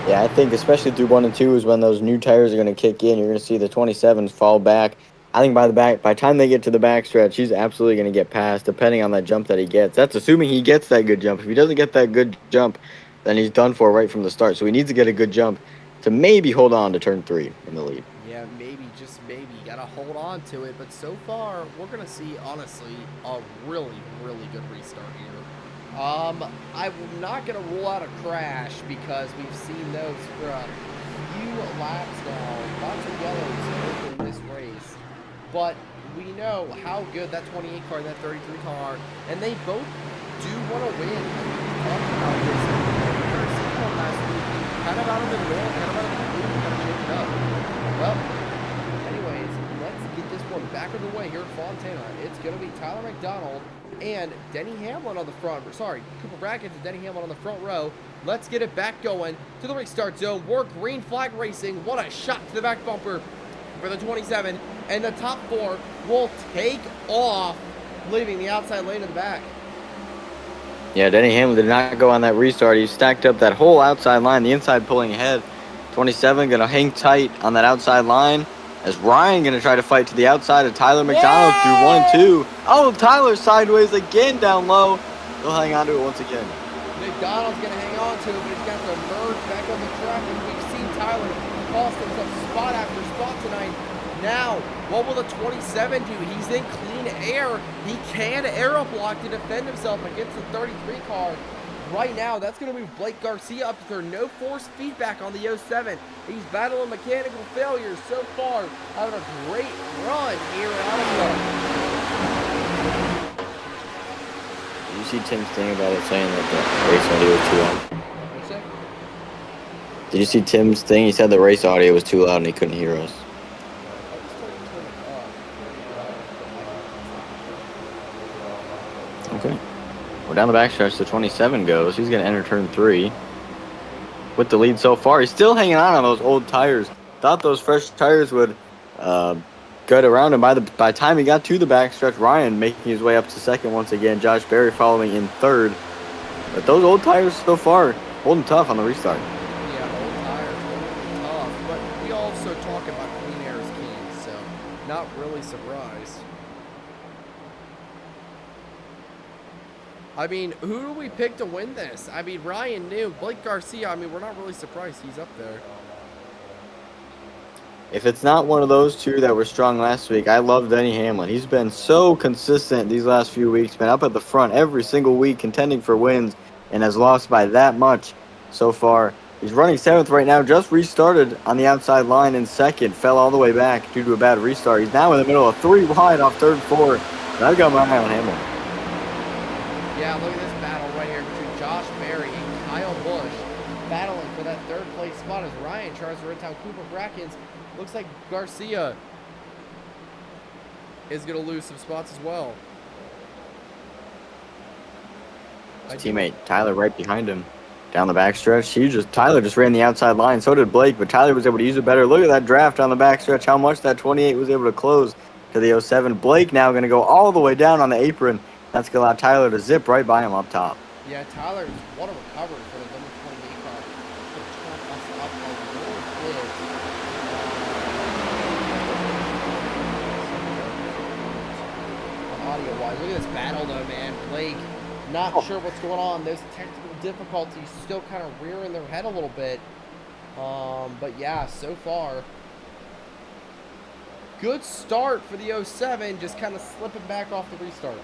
Yeah, I think especially through 1 and 2 is when those new tires are going to kick in. You're going to see the 27s fall back. I think by the time they get to the backstretch, he's absolutely going to get past, depending on that jump that he gets. That's assuming he gets that good jump. If he doesn't get that good jump, then he's done for right from the start. So he needs to get a good jump to maybe hold on to turn 3 in the lead. Yeah, maybe, just maybe. Got to hold on to it. But so far, we're going to see, honestly, a really, really good restart here. I'm not going to rule out a crash because we've seen those for a few laps now. Lots of yellows in this race. But we know how good that 28 car and that 33 car, and they both do want to win. We talked about this. Garcia last week, kind of out of the middle, kind of out of the blue, kind of shaped up. Well, anyways, let's get this one back on the way here at Fontana. It's going to be Tyler McDonald and Denny Hamlin on the front. Sorry, Cooper Brackett and Denny Hamlin on the front row. Let's get it back going to the restart zone. We're green flag racing. What a shot to the back bumper for the 27. And the top 4 will take off, leaving the outside lane in the back. Yeah, Denny Hamlin did not go on that restart. He stacked up that whole outside line, the inside pulling ahead. 27 going to hang tight on that outside line. As Ryan going to try to fight to the outside of Tyler McDonald through 1 and 2. Oh, Tyler sideways again down low. He'll hang on to it once again. McDonald's going to hang on to it, but he's got to merge back on the track. And we've seen Tyler cost himself spot after spot tonight. Now, what will the 27 do? He's in clean air. He can aero block to defend himself against the 33 car. Right now, that's going to move Blake Garcia up to there. No force feedback on the 07. He's battling mechanical failures so far. Having a great run here out of the. Did you see Tim's thing about it saying that the race audio was too loud? What's that? Did you see Tim's thing? He said the race audio was too loud and he couldn't hear us. Okay. Well, down the backstretch, the 27 goes. He's going to enter turn 3 with the lead so far. He's still hanging on those old tires. Thought those fresh tires would gut around him. By the time he got to the backstretch, Ryan making his way up to second once again. Josh Berry following in third. But those old tires so far holding tough on the restart. Yeah, old tires holding tough. But we also talk about clean air as king, so not really surprised. I mean, who do we pick to win this? I mean, Ryan New, Blake Garcia, I mean, we're not really surprised he's up there. If it's not one of those two that were strong last week, I love Denny Hamlin. He's been so consistent these last few weeks, been up at the front every single week, contending for wins, and has lost by that much so far. He's running 7th right now, just restarted on the outside line in 2nd, fell all the way back due to a bad restart. He's now in the middle of 3 wide off 3rd and 4th, and I've got my eye on Hamlin. Yeah, look at this battle right here between Josh Berry and Kyle Busch, battling for that 3rd place spot as Ryan tries to run down Cooper Brackens. Looks like Garcia is going to lose some spots as well. His teammate Tyler right behind him down the backstretch. Tyler just ran the outside line. So did Blake, but Tyler was able to use it better. Look at that draft on the backstretch, how much that 28 was able to close to the 07. Blake now going to go all the way down on the apron. That's going to allow Tyler to zip right by him up top. Yeah, Tyler, what a recovery for the number 28 car. To turn us up a little bit. Audio-wise, look at this battle though, man. Blake, not sure what's going on. Those technical difficulties still kind of rearing their head a little bit. But yeah, so far, good start for the 07, just kind of slipping back off the restart.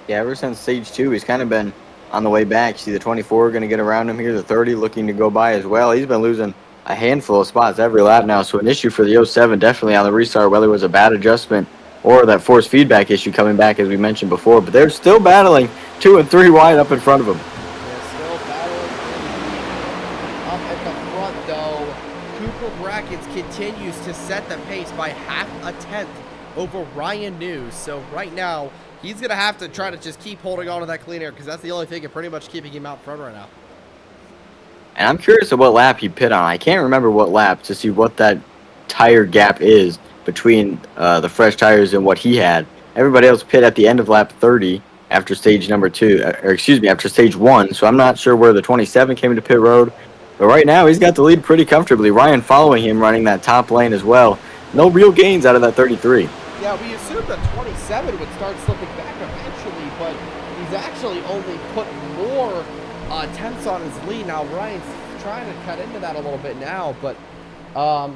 Yeah, ever since stage 2, he's kind of been on the way back. See the 24 going to get around him here. The 30 looking to go by as well. He's been losing a handful of spots every lap now. So an issue for the 07 definitely on the restart, whether it was a bad adjustment or that force feedback issue coming back as we mentioned before. But they're still battling 2 and 3 wide up in front of them. Yeah, still battling up at the front though. Cooper Brackens continues to set the pace by half a tenth over Ryan News. So right now, he's going to have to try to just keep holding on to that clean air because that's the only thing pretty much keeping him out front right now. And I'm curious of what lap he pit on. I can't remember what lap to see what that tire gap is between the fresh tires and what he had. Everybody else pit at the end of lap 30 after stage number 2, or excuse me, after stage 1. So I'm not sure where the 27 came into pit road. But right now, he's got the lead pretty comfortably. Ryan following him, running that top lane as well. No real gains out of that 33. Yeah, we assumed that 27 would start slipping back eventually, but he's actually only put more tenths on his lead. Now, Ryan's trying to cut into that a little bit now, but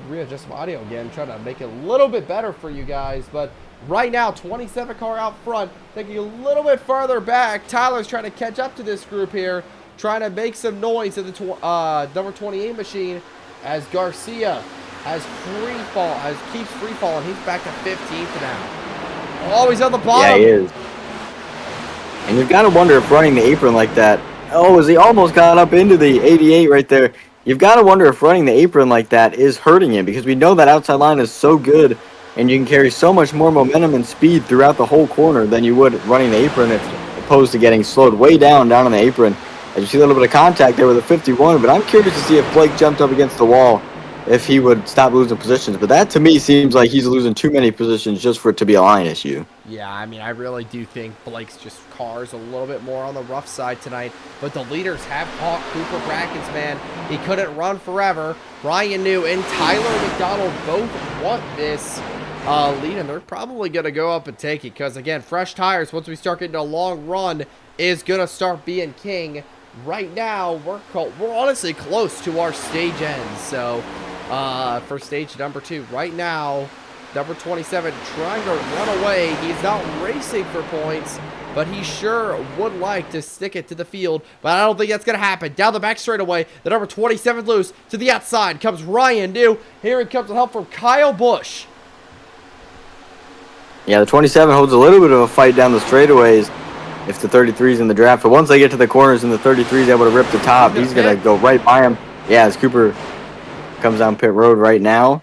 readjust my audio again, trying to make it a little bit better for you guys. But right now, 27 car out front, taking a little bit farther back. Tyler's trying to catch up to this group here, trying to make some noise at the number 28 machine as Garcia keeps free falling. He's back to 15th now. Oh, he's on the bottom. Yeah, he is. And you've got to wonder if running the apron like that. Oh, as he almost got up into the 88 right there. You've got to wonder if running the apron like that is hurting him because we know that outside line is so good and you can carry so much more momentum and speed throughout the whole corner than you would running the apron as opposed to getting slowed way down on the apron. As you see a little bit of contact there with a 51, but I'm curious to see if Blake jumped up against the wall, if he would stop losing positions. But that, to me, seems like he's losing too many positions just for it to be a line issue. Yeah, I mean, I really do think Blake's just car's a little bit more on the rough side tonight. But the leaders have caught Cooper Brackens, man. He couldn't run forever. Ryan New and Tyler McDonald both want this lead, and they're probably going to go up and take it. Because, again, fresh tires, once we start getting a long run, is going to start being king. Right now, we're honestly close to our stage end. So, for stage number 2, right now, number 27 trying to run away. He's not racing for points, but he sure would like to stick it to the field. But I don't think that's going to happen. Down the back straightaway, the number 27 loose. To the outside comes Ryan New. Here he comes with help from Kyle Busch. Yeah, the 27 holds a little bit of a fight down the straightaways if the 33's in the draft. But once they get to the corners and the 33's able to rip the top, he's going to go right by him. Yeah, as Cooper comes down pit road right now.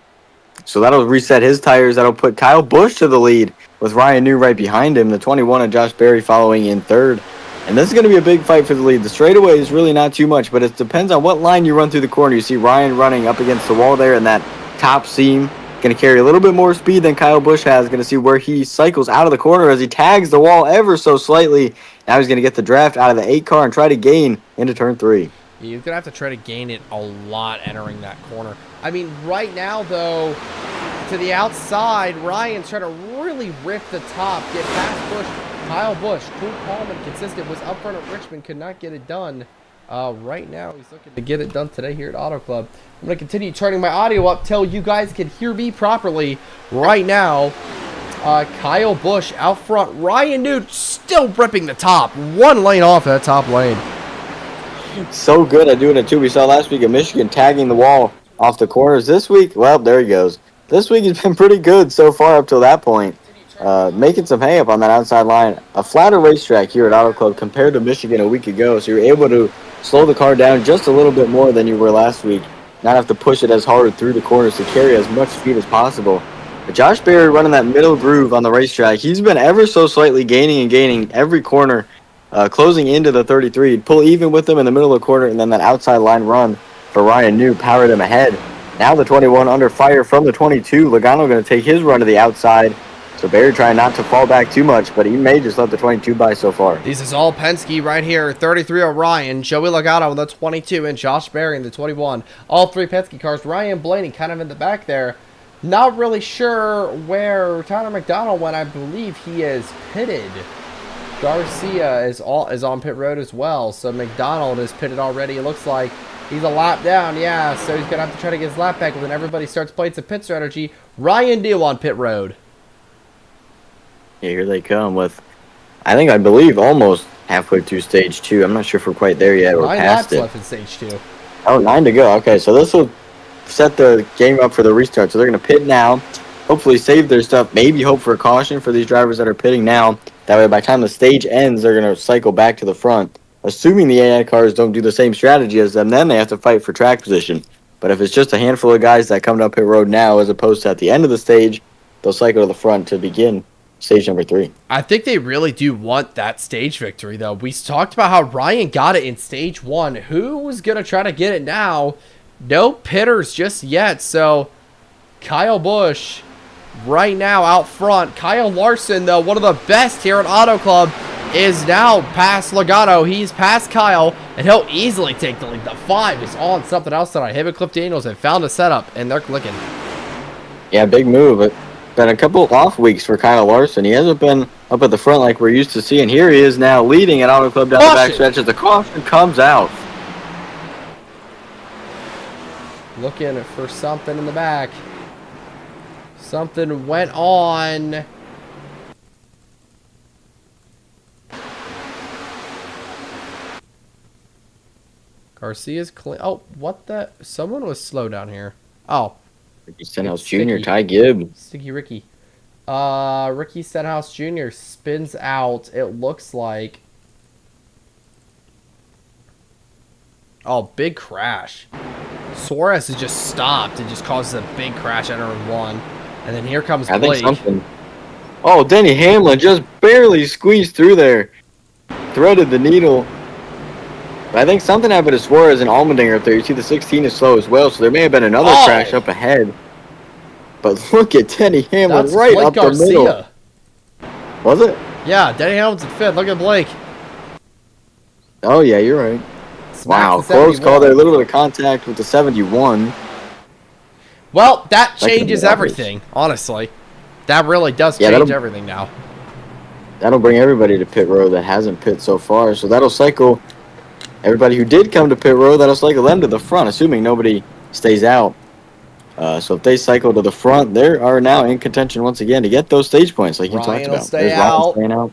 So that'll reset his tires. That'll put Kyle Busch to the lead with Ryan New right behind him. The 21 and Josh Berry following in third. And this is going to be a big fight for the lead. The straightaway is really not too much, but it depends on what line you run through the corner. You see Ryan running up against the wall there in that top seam. Going to carry a little bit more speed than Kyle Busch has. Going to see where he cycles out of the corner as he tags the wall ever so slightly. Now he's going to get the draft out of the 8 car and try to gain into turn 3. You're going to have to try to gain it a lot entering that corner. I mean, right now, though, to the outside, Ryan's trying to really rip the top, get past Busch. Kyle Busch, cool, calm, and consistent, was up front at Richmond, could not get it done. Right now, he's looking to get it done today here at Auto Club. I'm going to continue turning my audio up till you guys can hear me properly. Right now, Kyle Busch out front. Ryan New still ripping the top. 1 lane off that top lane. So good at doing it, too. We saw last week at Michigan tagging the wall off the corners. This week, well, there he goes. This week has been pretty good so far up till that point. Making some hay up on that outside line. A flatter racetrack here at Auto Club compared to Michigan a week ago, so you're able to slow the car down just a little bit more than you were last week. Not have to push it as hard through the corners to carry as much speed as possible. But Josh Berry running that middle groove on the racetrack. He's been ever so slightly gaining every corner, closing into the 33. He'd pull even with him in the middle of the corner, and then that outside line run for Ryan New powered him ahead. Now the 21 under fire from the 22. Logano going to take his run to the outside. So Barry trying not to fall back too much, but he may just let the 22 by so far. This is all Penske right here. 33 Orion, Joey Logano in the 22, and Josh Berry in the 21. All three Penske cars. Ryan Blaney kind of in the back there. Not really sure where Tyler McDonald went. I believe he is pitted. Garcia is on pit road as well. So McDonald is pitted already. It looks like he's a lap down. Yeah, so he's going to have to try to get his lap back when everybody starts playing some pit strategy. Ryan Deal on pit road. Yeah, here they come with, I believe, almost halfway through stage 2. I'm not sure if we're quite there yet. We're 9 past laps it. left in stage 2. Oh, 9 to go. Okay, so this will set the game up for the restart. So they're going to pit now, hopefully save their stuff, maybe hope for a caution for these drivers that are pitting now. That way, by the time the stage ends, they're going to cycle back to the front. Assuming the AI cars don't do the same strategy as them, then they have to fight for track position. But if it's just a handful of guys that come down pit road now, as opposed to at the end of the stage, they'll cycle to the front to begin stage number 3. I think they really do want that stage victory, though. We talked about how Ryan got it in stage 1. Who was going to try to get it now? No pitters just yet. So Kyle Busch right now out front. Kyle Larson, though, one of the best here at Auto Club, is now past Logano. He's past Kyle, and he'll easily take the lead. The 5 is on something else tonight. Him and Cliff Daniels have found a setup, and they're clicking. Yeah, big move. But been a couple of off weeks for Kyle Larson. He hasn't been up at the front like we're used to seeing. Here he is now leading at Auto Club down the back stretch as the caution comes out. Looking for something in the back. Something went on. Garcia's clean. Oh, what the? Someone was slow down here. Oh. Ricky Stenhouse Jr., Ty Gibb. Sticky Ricky. Ricky Stenhouse Jr. spins out. It looks like. Oh, big crash. Suarez has just stopped. It just causes a big crash at turn 1. And then here comes Blake. Oh, Denny Hamlin just barely squeezed through there. Threaded the needle. But I think something happened to Suarez and Allmendinger up there. You see the 16 is slow as well, so there may have been another crash up ahead. But look at Denny Hamlin right up the middle. Was it? Yeah, Denny Hamlin's in 5th. Look at Blake. Oh, yeah, you're right. Wow, close call there. A little bit of contact with the 71. Well, that changes everything, honestly. That really does change everything now. That'll bring everybody to pit road that hasn't pit so far. So that'll cycle everybody who did come to pit road, that'll cycle them to the front, assuming nobody stays out. So if they cycle to the front, they are now in contention once again to get those stage points like you talked about. There's Ryan staying out.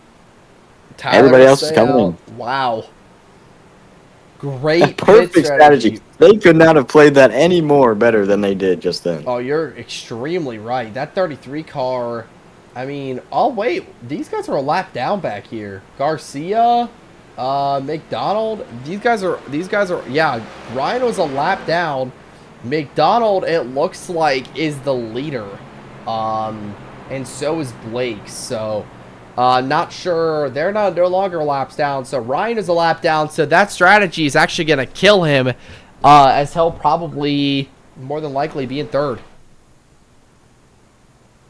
Everybody else is coming in. Wow. Great perfect strategy. They could not have played that any more better than they did just then. Oh, you're extremely right. That 33 car, I mean, oh wait, these guys are a lap down back here. Garcia, McDonald, these guys are, yeah, Ryan was a lap down. McDonald, it looks like, is the leader. And so is Blake. So not sure. They're no longer laps down. So Ryan is a lap down. So that strategy is actually going to kill him, as he'll probably, more than likely, be in 3rd.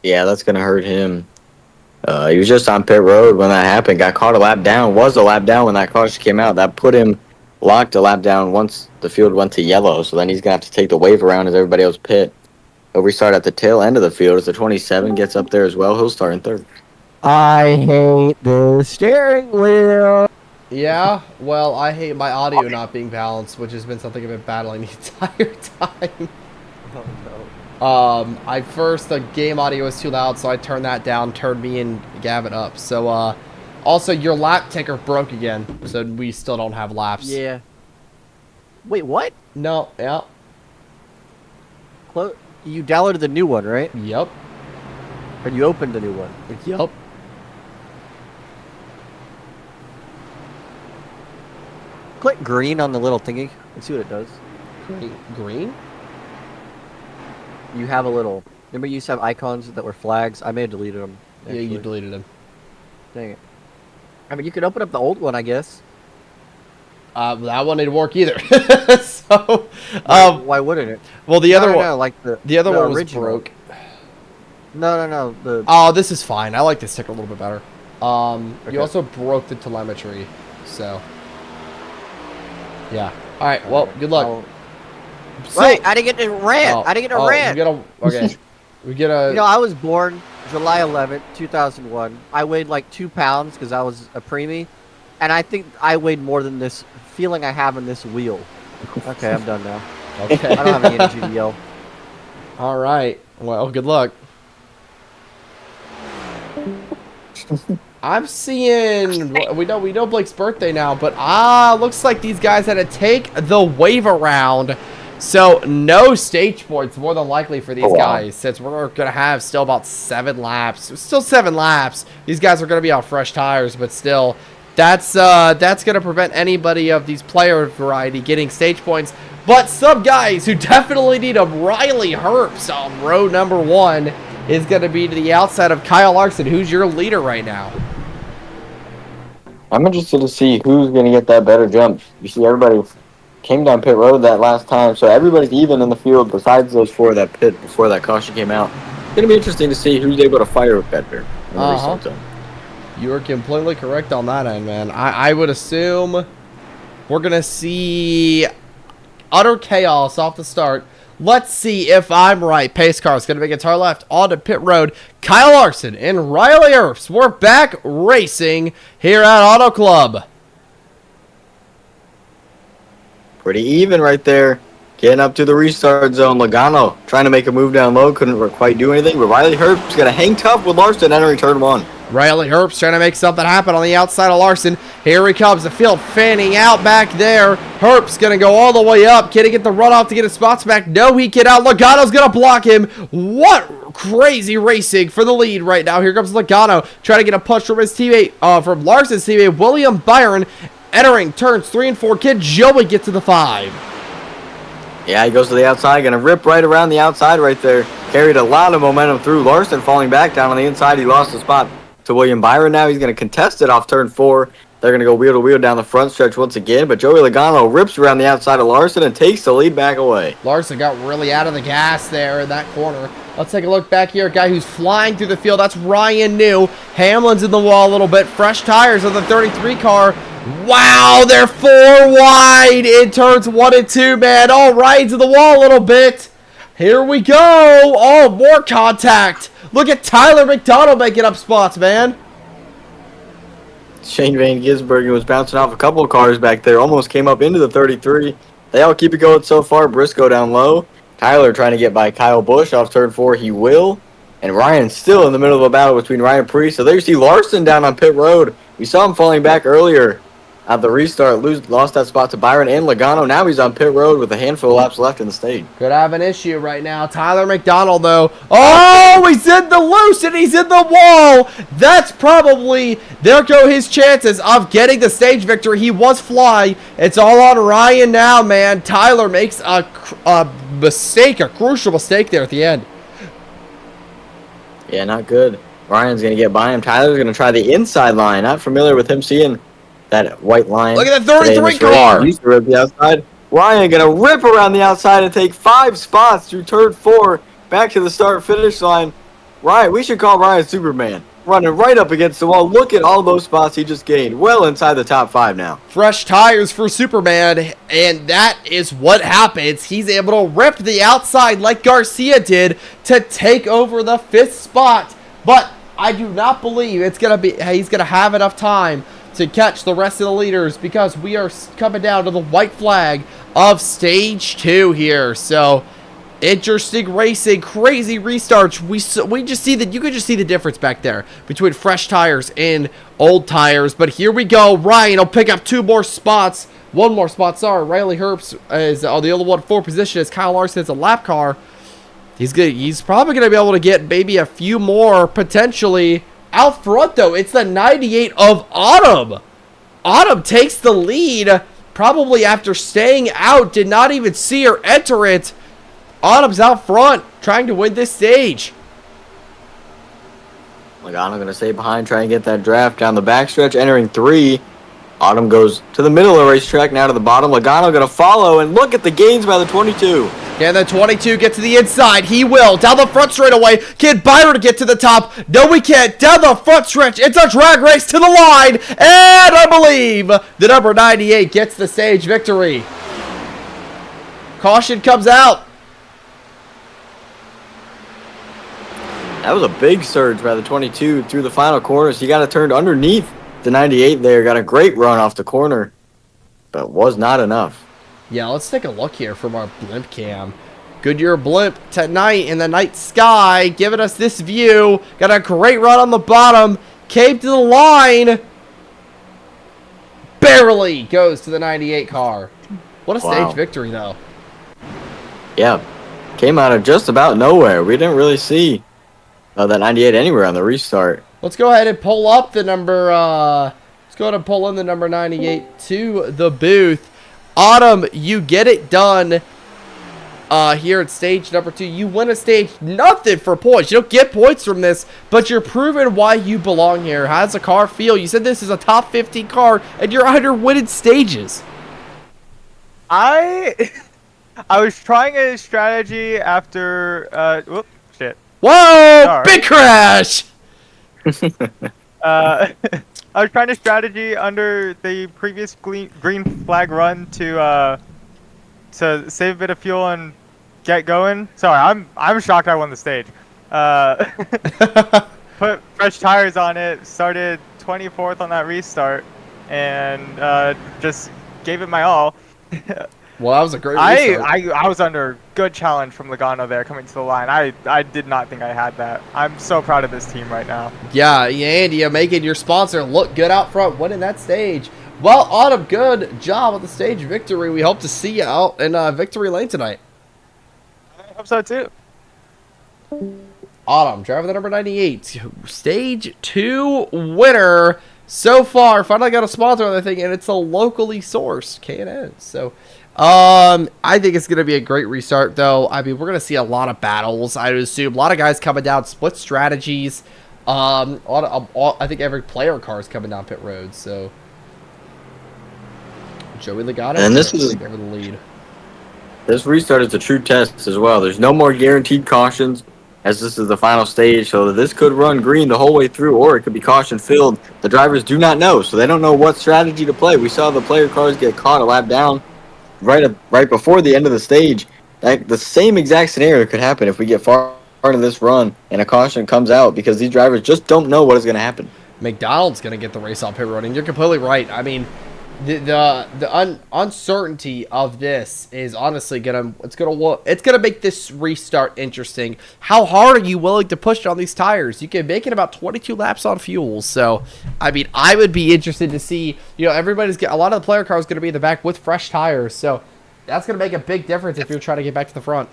Yeah, that's going to hurt him. He was just on pit road when that happened. Got caught a lap down. Was a lap down when that caution came out. That put him locked a lap down once the field went to yellow. So then he's going to have to take the wave around as everybody else pit. He'll restart at the tail end of the field as the 27 gets up there as well. He'll start in 3rd. I hate the steering wheel. Yeah, well, I hate my audio not being balanced, which has been something I've been battling the entire time. Oh, no. The game audio was too loud, so I turned that down, turned me and Gavin up. So, also, your lap ticker broke again, so we still don't have laps. Yeah. Wait, what? No, yeah. You downloaded the new one, right? Yep. Or you opened the new one? Yep. Click green on the little thingy and see what it does. Green? You have a little... Remember you used to have icons that were flags? I may have deleted them. Actually. Yeah, you deleted them. Dang it. I mean, you could open up the old one, I guess. That one didn't work either. So, why wouldn't it? Well, the other one, no, like the other one was original. broke. No. Oh, this is fine. I like this sticker a little bit better. Okay. You also broke the telemetry, so yeah. All right. Well, good luck. So- Wait, I didn't get to rant. Oh, I didn't get to oh, rant. Okay. We get a. You know, I was born July 11th, 2001. I weighed like 2 pounds because I was a preemie, and I think I weighed more than this feeling I have in this wheel. Okay, I'm done now. Okay. I don't have any energy to yell. All right. Well, good luck. I'm seeing. We know Blake's birthday now, but looks like these guys had to take the wave around. So no stage points more than likely for these guys, since we're gonna have still about 7 laps. Still 7 laps. These guys are gonna be on fresh tires, but still, that's gonna prevent anybody of these player variety getting stage points. But some guys who definitely need them, Riley Herbst on road number 1 is gonna be to the outside of Kyle Larson, who's your leader right now. I'm interested to see who's going to get that better jump. You see, everybody came down pit road that last time, so everybody's even in the field besides those 4 that pit before that caution came out. It's going to be interesting to see who's able to fire better in the restart zone. You are completely correct on that end, man. I would assume we're going to see utter chaos off the start. Let's see if I'm right. Pace car is going to be guitar left onto pit road. Kyle Larson and Riley Herbst. We're back racing here at Auto Club. Pretty even right there. Getting up to the restart zone. Logano trying to make a move down low. Couldn't quite do anything. But Riley Herbst's going to hang tough with Larson entering turn 1. Riley Herbst trying to make something happen on the outside of Larson. Here he comes. The field fanning out back there. Herbst going to go all the way up. Can he get the runoff to get his spots back? No, he get out. Logano's going to block him. What crazy racing for the lead right now. Here comes Logano trying to get a push from his teammate, from Larson's teammate, William Byron. Entering turns 3 and 4. Can Joey get to the 5? Yeah, he goes to the outside. Going to rip right around the outside right there. Carried a lot of momentum through. Larson falling back down on the inside. He lost the spot to William Byron. Now he's going to contest it off turn 4. They're going to go wheel to wheel down the front stretch once again, but Joey Logano rips around the outside of Larson and takes the lead back away. Larson got really out of the gas there in that corner. Let's take a look back here. A guy who's flying through the field. That's Ryan New. Hamlin's in the wall a little bit. Fresh tires on the 33 car. Wow, they're 4 wide in turns 1 and 2, man. Oh, Ryan's in the wall a little bit. Here we go. Oh, more contact. Look at Tyler McDonald making up spots, man. Shane Van Gisbergen was bouncing off a couple of cars back there. Almost came up into the 33. They all keep it going so far. Briscoe down low. Tyler trying to get by Kyle Busch off turn 4. He will. And Ryan still in the middle of a battle between Ryan Priest. So there you see Larson down on pit road. We saw him falling back earlier at the restart. Lost that spot to Byron and Logano. Now he's on pit road with a handful of laps left in the stage. Could have an issue right now. Tyler McDonald, though. Oh, he's in the loose and he's in the wall. That's probably, there go his chances of getting the stage victory. He was flying. It's all on Ryan now, man. Tyler makes a mistake, a crucial mistake there at the end. Yeah, not good. Ryan's going to get by him. Tyler's going to try the inside line. Not familiar with him seeing that white line. Look at that 33 car. Used to rip the outside. Ryan going to rip around the outside and take 5 spots through turn 4 back to the start-finish line. Ryan, we should call Ryan Superman. Running right up against the wall. Look at all those spots he just gained. Well inside the top 5 now. Fresh tires for Superman, and that is what happens. He's able to rip the outside like Garcia did to take over the 5th spot. But I do not believe he's gonna have enough time to catch the rest of the leaders, because we are coming down to the white flag of stage 2 here. So interesting racing, crazy restarts. We just see that you could just see the difference back there between fresh tires and old tires. But here we go. Ryan will pick up 2 more spots. 1 more spot, sorry. Riley Herbst is on the other 1-4 position as Kyle Larson is a lap car. He's probably going to be able to get maybe a few more potentially out front, though. It's the 98 of Autumn. Autumn takes the lead probably after staying out. Did not even see her enter it. Autumn's out front trying to win this stage. Logano going to stay behind, try and get that draft down the backstretch, entering 3. Autumn goes to the middle of the racetrack, now to the bottom. Logano going to follow, and look at the gains by the 22. Can the 22 get to the inside? He will. Down the front straightaway. Can Byron get to the top? No, we can't. Down the front stretch. It's a drag race to the line. And I believe the number 98 gets the stage victory. Caution comes out. That was a big surge by the 22 through the final corners. He got it turned underneath the 98 there. Got a great run off the corner, but was not enough. Yeah, let's take a look here from our blimp cam. Goodyear blimp tonight in the night sky, giving us this view. Got a great run on the bottom. Came to the line. Barely goes to the 98 car. What a stage victory, though. Yeah, came out of just about nowhere. We didn't really see that 98 anywhere on the restart. Let's go ahead and pull up the number. Let's go ahead and pull in the number 98 to the booth. Autumn, you get it done here at stage number 2. You win a stage, nothing for points. You don't get points from this, but you're proving why you belong here. How does the car feel? You said this is a top 15 car, and you're under winning stages. I was trying a strategy after. Whoop, shit. Whoa! Sorry. Big crash! I was trying a strategy under the previous green flag run to save a bit of fuel and get going. Sorry, I'm shocked I won the stage. Put fresh tires on it, started 24th on that restart, and just gave it my all. Well, that was a great restart. I was under good challenge from Logano there coming to the line. I did not think I had that. I'm so proud of this team right now. Yeah, and you're making your sponsor look good out front, winning that stage. Well, Autumn, good job with the stage victory. We hope to see you out in victory lane tonight. I hope so too. Autumn, driver the number 98, stage 2 winner so far. Finally got a sponsor on the thing, and it's a locally sourced K&N. So, I think it's going to be a great restart, though. I mean, we're going to see a lot of battles, I would assume. A lot of guys coming down, split strategies. I think every player car is coming down pit road, so. Joey Logano, and this is over the lead. This restart is a true test as well. There's no more guaranteed cautions, as this is the final stage, so this could run green the whole way through, or it could be caution filled. The drivers do not know, so they don't know what strategy to play. We saw the player cars get caught a lap down right before the end of the stage. The same exact scenario could happen if we get far into this run and a caution comes out, because these drivers just don't know what is going to happen. McDonald's going to get the race off pit road, and you're completely right. I mean, the uncertainty of this is honestly it's gonna make this restart interesting. How hard are you willing to push on these tires? You can make it about 22 laps on fuel. So, I mean, I would be interested to see. You know, a lot of the player cars going to be in the back with fresh tires. So, that's going to make a big difference if you're trying to get back to the front.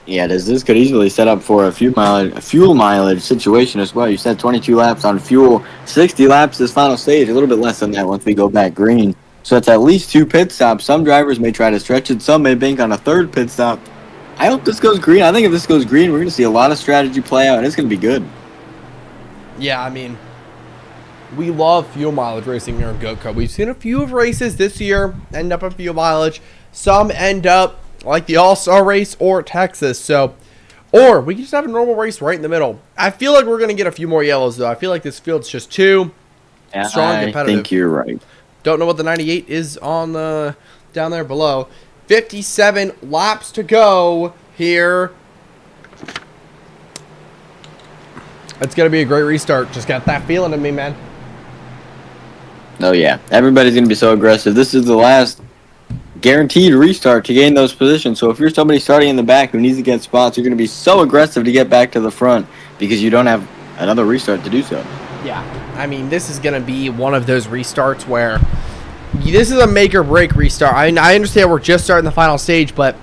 Yeah, this could easily set up for a fuel mileage situation as well. You said 22 laps on fuel, 60 laps this final stage, a little bit less than that once we go back green. So it's at least 2 pit stops. Some drivers may try to stretch it. Some may bank on a 3rd pit stop. I hope this goes green. I think if this goes green, we're going to see a lot of strategy play out, and it's going to be good. Yeah, I mean, we love fuel mileage racing here in Goatco. We've seen a few of races this year end up in fuel mileage. Some end up like the All-Star race or Texas. So, or we can just have a normal race right in the middle. I feel like we're going to get a few more yellows, though. I feel like this field's just too strong and competitive. I think you're right. Don't know what the 98 is on the down there below. 57 laps to go here. It's going to be a great restart. Just got that feeling in me, man. Oh, yeah. Everybody's going to be so aggressive. This is the last guaranteed restart to gain those positions. So if you're somebody starting in the back who needs to get spots, you're going to be so aggressive to get back to the front because you don't have another restart to do so. Yeah. I mean, this is going to be one of those restarts where this is a make or break restart. I understand we're just starting the final stage, but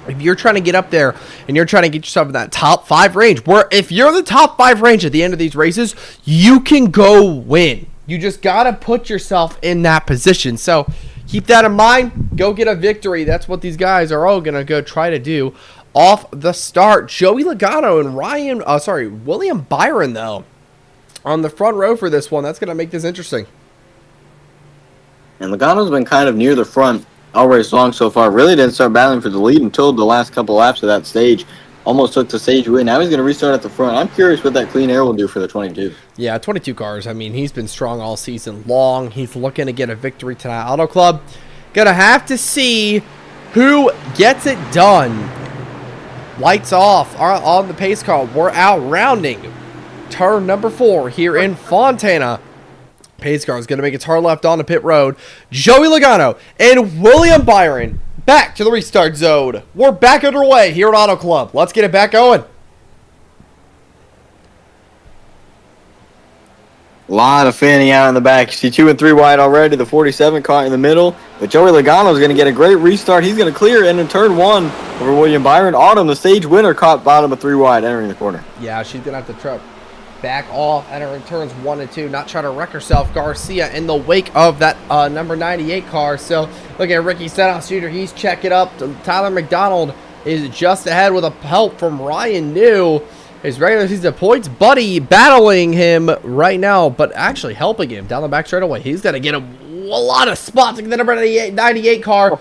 if you're trying to get up there and you're trying to get yourself in that top 5 range, where if you're in the top 5 range at the end of these races, you can go win. You just got to put yourself in that position. So keep that in mind. Go get a victory. That's what these guys are all going to go try to do off the start. Joey Logano and William Byron, though, on the front row for this one. That's going to make this interesting. And Logano's been kind of near the front all race long so far. Really didn't start battling for the lead until the last couple laps of that stage. Almost took the stage win. Now he's going to restart at the front. I'm curious what that clean air will do for the 22. Yeah, 22 cars. I mean, he's been strong all season long. He's looking to get a victory tonight. Auto Club, gonna have to see who gets it done. Lights off on the pace car. We're out rounding turn number 4 here in Fontana. Pace car is going to make its hard left onto pit road. Joey Logano and William Byron back to the restart zone. We're back underway here at Auto Club. Let's get it back going. A lot of fanning out in the back. You see 2 and 3 wide already. The 47 caught in the middle. But Joey Logano is going to get a great restart. He's going to clear in turn 1 over William Byron. Autumn, the stage winner, caught bottom of 3 wide entering the corner. Yeah, she's going to have to truck back off, entering turns 1 and 2, not trying to wreck herself. Garcia in the wake of that number 98 car. So look at Ricky Stenhouse Jr. He's checking up. Tyler McDonald is just ahead with a help from Ryan New. His regular season points buddy battling him right now, but actually helping him down the back straightaway. He's going to get a lot of spots in the number 98 car.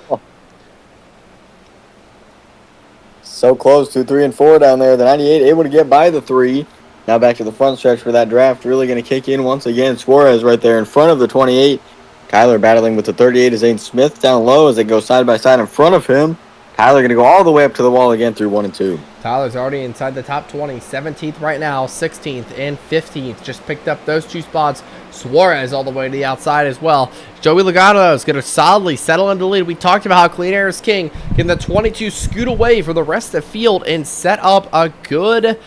So close to 3 and 4 down there. The 98 able to get by the 3. Now back to the front stretch for that draft. Really going to kick in once again. Suarez right there in front of the 28. Tyler battling with the 38 is Zane Smith down low as they go side by side in front of him. Tyler going to go all the way up to the wall again through 1 and 2. Tyler's already inside the top 20. 17th right now, 16th and 15th. Just picked up those 2 spots. Suarez all the way to the outside as well. Joey Logano is going to solidly settle into the lead. We talked about how clean air is king. Can the 22 scoot away from the rest of the field and set up a good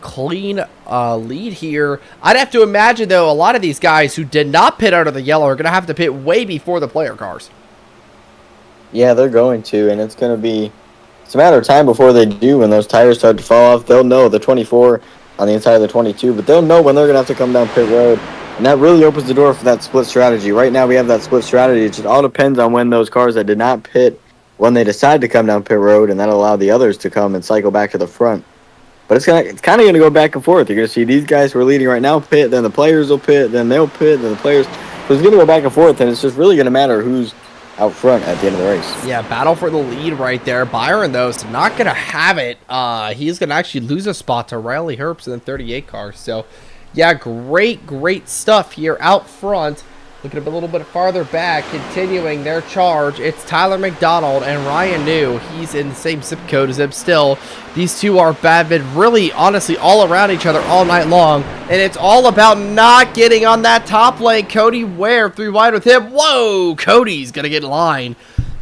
clean lead here. I'd have to imagine, though, a lot of these guys who did not pit out of the yellow are going to have to pit way before the player cars. Yeah, they're going to, and it's going to be... It's a matter of time before they do. When those tires start to fall off, they'll know the 24 on the inside of the 22, but they'll know when they're going to have to come down pit road, and that really opens the door for that split strategy. Right now, we have that split strategy. It just all depends on when those cars that did not pit, when they decide to come down pit road, and that'll allow the others to come and cycle back to the front. But it's kind of going to go back and forth. You're going to see these guys who are leading right now pit, then the players will pit, then they'll pit, then the players. So it's going to go back and forth, and it's just really going to matter who's out front at the end of the race. Yeah, battle for the lead right there. Byron, though, is not going to have it. He's going to actually lose a spot to Riley Herbst in the 38 car. So, yeah, great stuff here out front. Looking a little bit farther back, continuing their charge. It's Tyler McDonald and Ryan New. He's in the same zip code as him still. These two are bad, really, honestly, all around each other all night long. And it's all about not getting on that top lane. Cody Ware 3 wide with him. Whoa, Cody's going to get in line.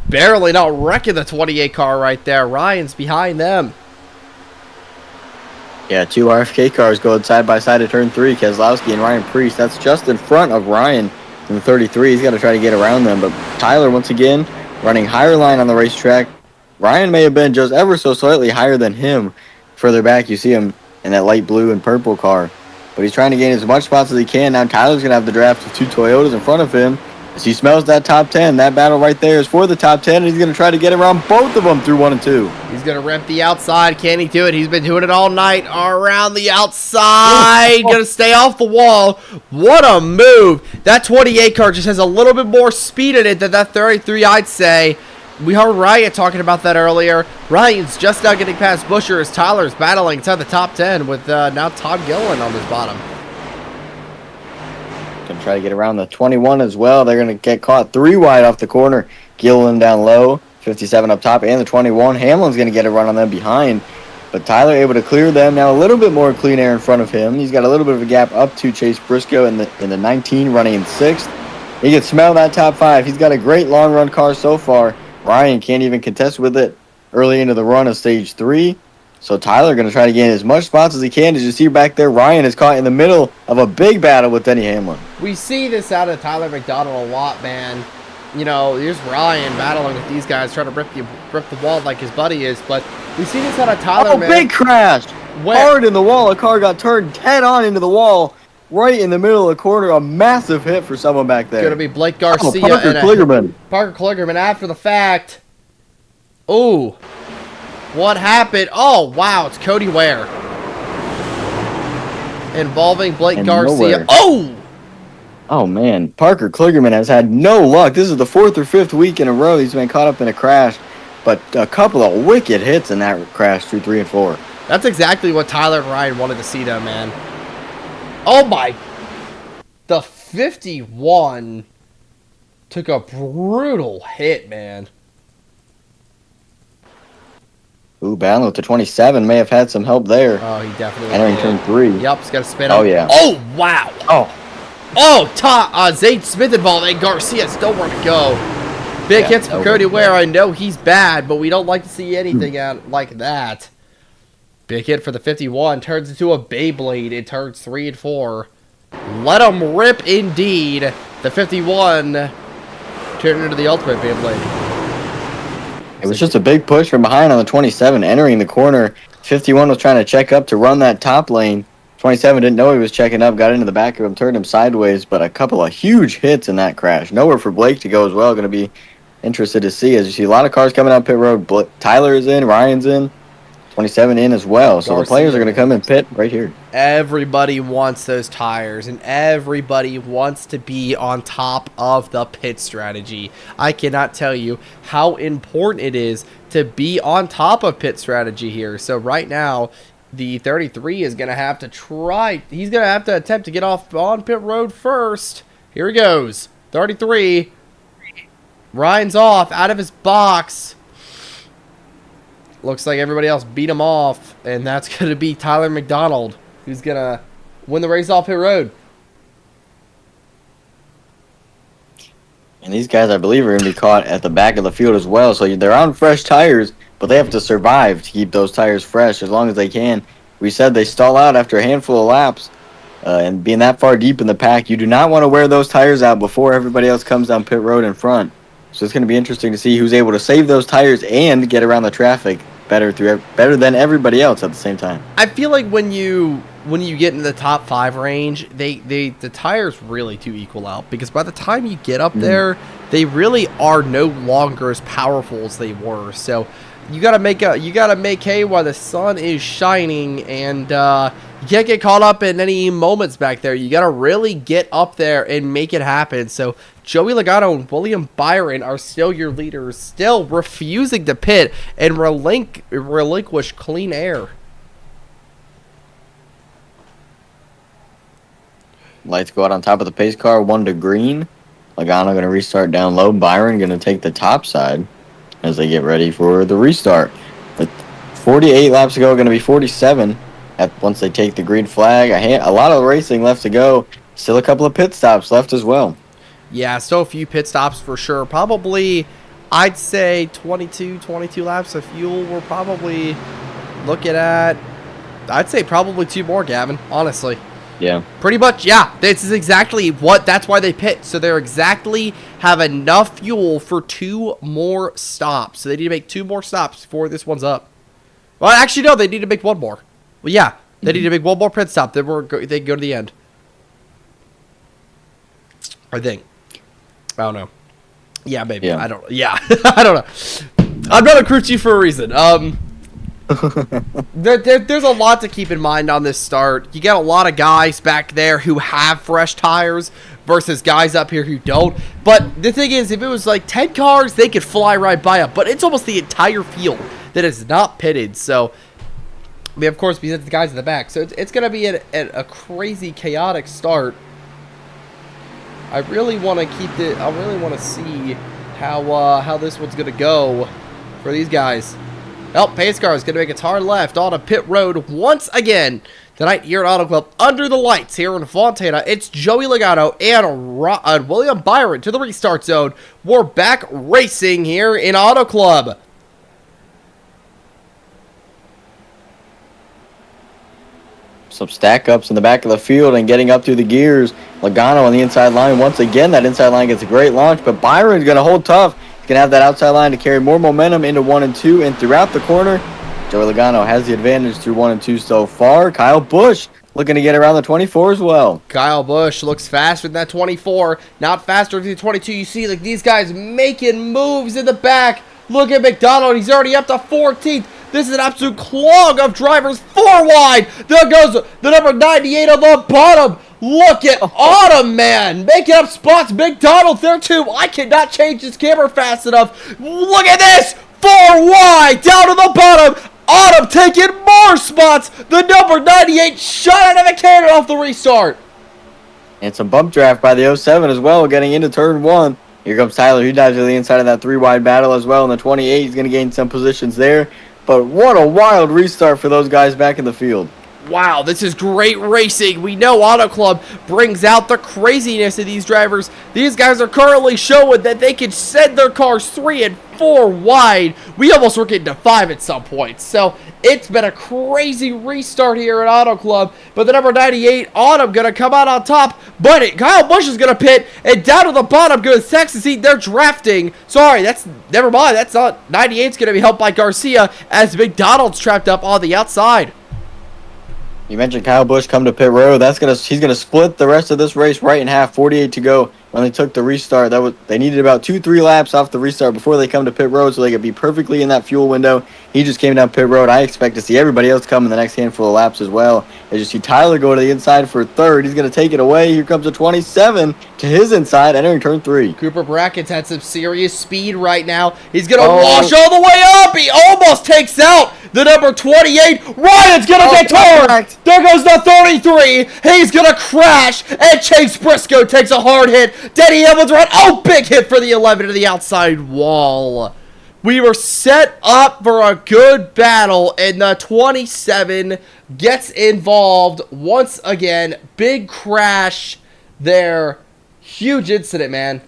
Barely not wrecking the 28 car right there. Ryan's behind them. Yeah, 2 RFK cars going side by side at turn 3. Keselowski and Ryan Preece. That's just in front of Ryan. In the 33, he's got to try to get around them. But Tyler, once again, running higher line on the racetrack. Ryan may have been just ever so slightly higher than him. Further back, you see him in that light blue and purple car. But he's trying to gain as much spots as he can. Now Tyler's going to have the draft of 2 Toyotas in front of him. As he smells that top 10, that battle right there is for the top 10. And he's going to try to get around both of them through 1 and 2. He's going to rip the outside. Can he do it? He's been doing it all night around the outside. Going to stay off the wall. What a move. That 28 car just has a little bit more speed in it than that 33, I'd say. We heard Ryan talking about that earlier. Ryan's just now getting past Buescher as Tyler's battling inside the top 10 with now Todd Gilliland on his bottom. Going to try to get around the 21 as well. They're going to get caught 3 wide off the corner. Gilliland down low, 57 up top, and the 21. Hamlin's going to get a run on them behind. But Tyler able to clear them. Now a little bit more clean air in front of him. He's got a little bit of a gap up to Chase Briscoe in the 19, running in 6th. He can smell that top 5. He's got a great long run car so far. Ryan can't even contest with it early into the run of stage 3. So Tyler going to try to gain as much spots as he can. As you see back there, Ryan is caught in the middle of a big battle with Denny Hamlin. We see this out of Tyler McDonald a lot, man. You know, here's Ryan battling with these guys, trying to rip the wall like his buddy is. But we see this out of Tyler, man. Big crash. Hard in the wall. A car got turned head on into the wall. Right in the middle of the corner. A massive hit for someone back there. It's going to be Blake Garcia. Parker Kligerman. Parker Kligerman after the fact. Ooh. What happened? Oh, wow. It's Cody Ware. Involving Blake Garcia. Nowhere. Oh! Oh, man. Parker Kligerman has had no luck. This is the 4th or 5th week in a row he's been caught up in a crash. But a couple of wicked hits in that crash through 3 and 4. That's exactly what Tyler and Ryan wanted to see, though, man. Oh, my. The 51 took a brutal hit, man. Ooh, battling with the 27. May have had some help there. Oh, he definitely Entering did. turn 3. Yep, he's got to spin Oh, up. yeah. Oh, wow. Oh, Zane Smith involved, and Garcia still where to go. Big Yeah, hits for over. Cody Ware. I know he's bad, but we don't like to see anything out like that. Big hit for the 51. Turns into a Beyblade in turns 3 and 4. Let him rip indeed. The 51 turned into the ultimate Beyblade. it was just a big push from behind on the 27, entering the corner. 51 was trying to check up to run that top lane. 27 didn't know he was checking up, got into the back of him, turned him sideways, but a couple of huge hits in that crash. Nowhere for Blake to go as well. Going to be interested to see as you see a lot of cars coming out pit road. Tyler is in, Ryan's in, 27 in as well. So Garcia. the players are going to come in pit right here. Everybody wants those tires, and everybody wants to be on top of the pit strategy. I cannot tell you how important it is to be on top of pit strategy here. So right now, the 33 is going to have to try. He's going to have to attempt to get off on pit road first. Here he goes. 33. Ryan's off, out of his box. Looks like everybody else beat him off, and that's going to be Tyler McDonald, who's going to win the race off pit road. And these guys, I believe, are going to be caught at the back of the field as well. So they're on fresh tires, but they have to survive to keep those tires fresh as long as they can. We said they stall out after a handful of laps. And being that far deep in the pack, you do not want to wear those tires out before everybody else comes down pit road in front. So it's going to be interesting to see who's able to save those tires and get around the traffic better than everybody else at the same time. I feel like when you get into the top 5 range, the tires really do equal out, because by the time you get up there, they really are no longer as powerful as they were. So you gotta make hay while the sun is shining, and you can't get caught up in any moments back there. You gotta really get up there and make it happen. So Joey Logano and William Byron are still your leaders, still refusing to pit and relinquish clean air. Lights go out on top of the pace car, 1 to green. Logano going to restart down low. Byron going to take the top side as they get ready for the restart. With 48 laps to go, going to be 47 once they take the green flag. A lot of racing left to go. Still a couple of pit stops left as well. Yeah, still a few pit stops for sure. Probably, I'd say 22 laps of fuel. We're probably looking at, I'd say probably 2 more, Gavin, honestly. Yeah. Pretty much, yeah. This is exactly that's why they pit. So they're exactly have enough fuel for 2 more stops. So they need to make 2 more stops before this one's up. Well, actually, no, they need to make 1 more. Well, yeah, they need to make 1 more pit stop. Then they go to the end. I think. I don't know. Yeah, maybe. Yeah. I don't. Yeah, I don't know. I'm not a crew chief for a reason. There's a lot to keep in mind on this start. You got a lot of guys back there who have fresh tires versus guys up here who don't. But the thing is, if it was like 10 cars, they could fly right by up. But it's almost the entire field that is not pitted. So, I mean, of course, because it's the guys in the back. So it's going to be a crazy, chaotic start. I really want to keep it. I really want to see how this one's going to go for these guys. Well, pace car is going to make its hard left on a pit road once again tonight here at Auto Club under the lights here in Fontana. It's Joey Logano and William Byron to the restart zone. We're back racing here in Auto Club. Some stack ups in the back of the field and getting up through the gears. Logano on the inside line. Once again, that inside line gets a great launch, but Byron's going to hold tough. He's going to have that outside line to carry more momentum into 1 and 2 and throughout the corner. Joey Logano has the advantage through 1 and 2 so far. Kyle Busch looking to get around the 24 as well. Kyle Busch looks faster than that 24, not faster than the 22. You see like these guys making moves in the back. Look at McDonald. He's already up to 14th. This is an absolute clog of drivers. 4 wide. There goes the number 98 on the bottom. Look at Autumn, man. Making up spots. McDonald there, too. I cannot change this camera fast enough. Look at this. 4 wide. Down to the bottom. Autumn taking more spots. The number 98 shot out of a cannon off the restart. And some bump draft by the 07 as well, getting into turn 1. Here comes Tyler. He dives to the inside of that 3 wide battle as well. In the 28, he's going to gain some positions there. But what a wild restart for those guys back in the field. Wow, this is great racing. We know Auto Club brings out the craziness of these drivers. These guys are currently showing that they can send their cars 3 and 4 wide. We almost were getting to 5 at some point. So it's been a crazy restart here at Auto Club. But the number 98, Autumn, going to come out on top. But Kyle Busch is going to pit. And down to the bottom goes Texas Heat. They're drafting. Sorry, never mind. That's not 98's going to be helped by Garcia as McDonald's trapped up on the outside. You mentioned Kyle Busch come to pit road. He's gonna split the rest of this race right in half. 48 to go when they took the restart. They needed about 2-3 laps off the restart before they come to pit road so they could be perfectly in that fuel window. He just came down pit road. I expect to see everybody else come in the next handful of laps as well. As you see Tyler go to the inside for third. He's gonna take it away. Here comes a 27 to his inside, entering turn 3. Cooper Brackett's had some serious speed right now. He's going to wash all the way up. He almost takes out the number 28. Ryan's going to get torn. There goes the 33. He's going to crash. And Chase Briscoe takes a hard hit. Denny Hamlin's right. Oh, big hit for the 11 to the outside wall. We were set up for a good battle, and the 27 gets involved once again. Big crash there. Huge incident, man.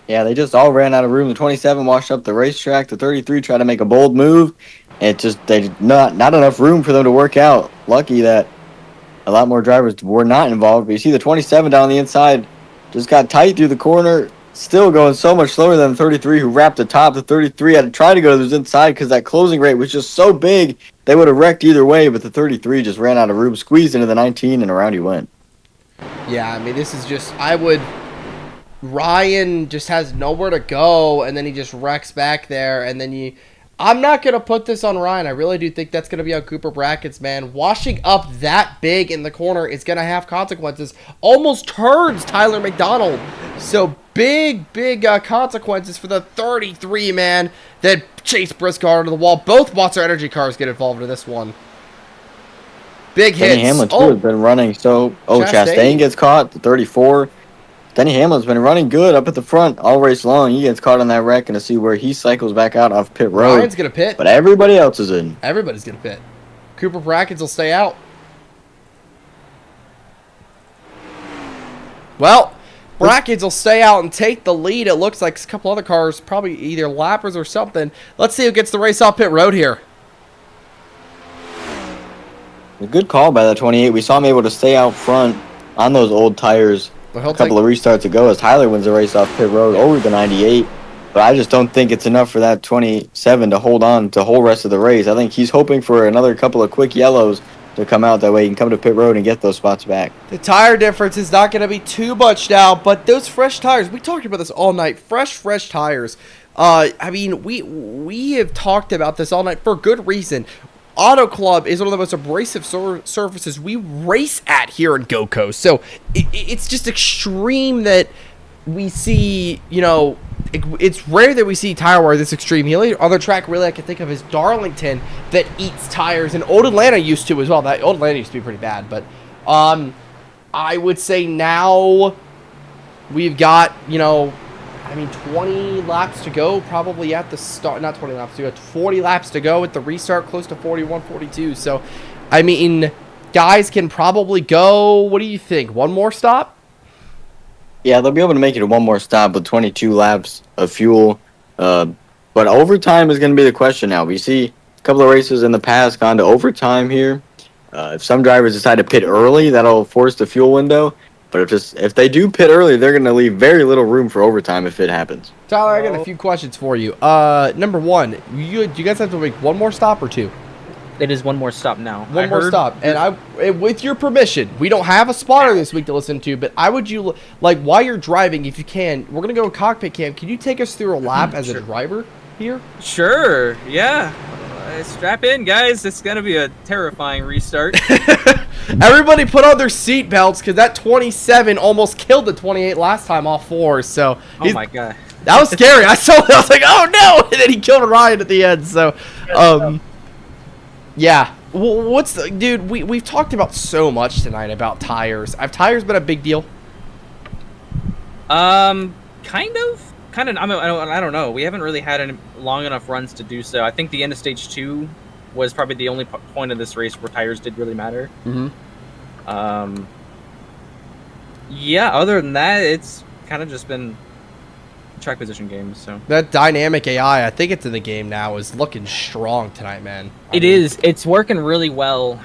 Yeah, they just all ran out of room. The 27 washed up the racetrack. The 33 tried to make a bold move. They did not enough room for them to work out. Lucky that a lot more drivers were not involved. But you see the 27 down the inside just got tight through the corner. Still going so much slower than the 33 who wrapped the top. The 33 had to try to go to the inside because that closing rate was just so big. They would have wrecked either way, but the 33 just ran out of room, squeezed into the 19, and around he went. Yeah, I mean, this is just, Ryan just has nowhere to go, and then he just wrecks back there, and then I'm not going to put this on Ryan. I really do think that's going to be on Cooper Brackett's, man. Washing up that big in the corner is going to have consequences. Almost turns Tyler McDonald. So big consequences for the 33, man, that Chase Briscoe under the wall. Both Monster Energy cars get involved in this one. Big hits. Denny Hamlin, too, has been running so... Chastain gets caught, the 34. Denny Hamlin's been running good up at the front all race long. He gets caught on that wreck, and to see where he cycles back out off pit road. Ryan's going to pit. But everybody else is in. Everybody's going to pit. Cooper Brackett's will stay out. Well, Brackett's will stay out and take the lead. It looks like a couple other cars, probably either lappers or something. Let's see who gets the race off pit road here. A good call by the 28. We saw him able to stay out front on those old tires a couple of restarts ago as Tyler wins the race off pit road over the 98. But I just don't think it's enough for that 27 to hold on to the whole rest of the race. I think he's hoping for another couple of quick yellows to come out. That way he can come to pit road and get those spots back. The tire difference is not going to be too much now, but those fresh tires, we talked about this all night. Fresh tires. I mean, we have talked about this all night for good reason. Auto Club is one of the most abrasive surfaces we race at here in Goatco. So it's just extreme that we see, it's rare that we see tire wear this extreme. The only other track really I can think of is Darlington that eats tires, and Old Atlanta used to as well. That Old Atlanta used to be pretty bad, but I would say now we've got, 20 laps to go probably at the start. Not 20 laps to go, 40 laps to go at the restart, close to 41, 42. So, I mean, guys can probably go, what do you think, one more stop? Yeah, they'll be able to make it one more stop with 22 laps of fuel. But overtime is going to be the question now. We see a couple of races in the past gone to overtime here. If some drivers decide to pit early, that'll force the fuel window. But if they do pit early, they're going to leave very little room for overtime if it happens. Tyler, I got a few questions for you. Number one, do you guys have to make one more stop or two? It is one more stop now. One more stop. And with your permission, we don't have a spotter this week to listen to, but while you're driving, if you can, we're going to go cockpit cam. Can you take us through a lap as a driver here? Sure, yeah. Strap in, guys. It's going to be a terrifying restart. Everybody put on their seat belts because that 27 almost killed the 28 last time off 4. So Oh, my God. that was scary. I saw it. I was like, oh, no. And then he killed Ryan at the end. So, yeah. Well, dude, we've talked about so much tonight about tires. Have tires been a big deal? Kind of. I don't know. We haven't really had any long enough runs to do so. I think the end of stage 2 was probably the only point of this race where tires did really matter. Mm-hmm. Yeah, other than that, it's kind of just been track position games. So That dynamic AI, I think it's in the game now, is looking strong tonight, man. It is. It's working really well.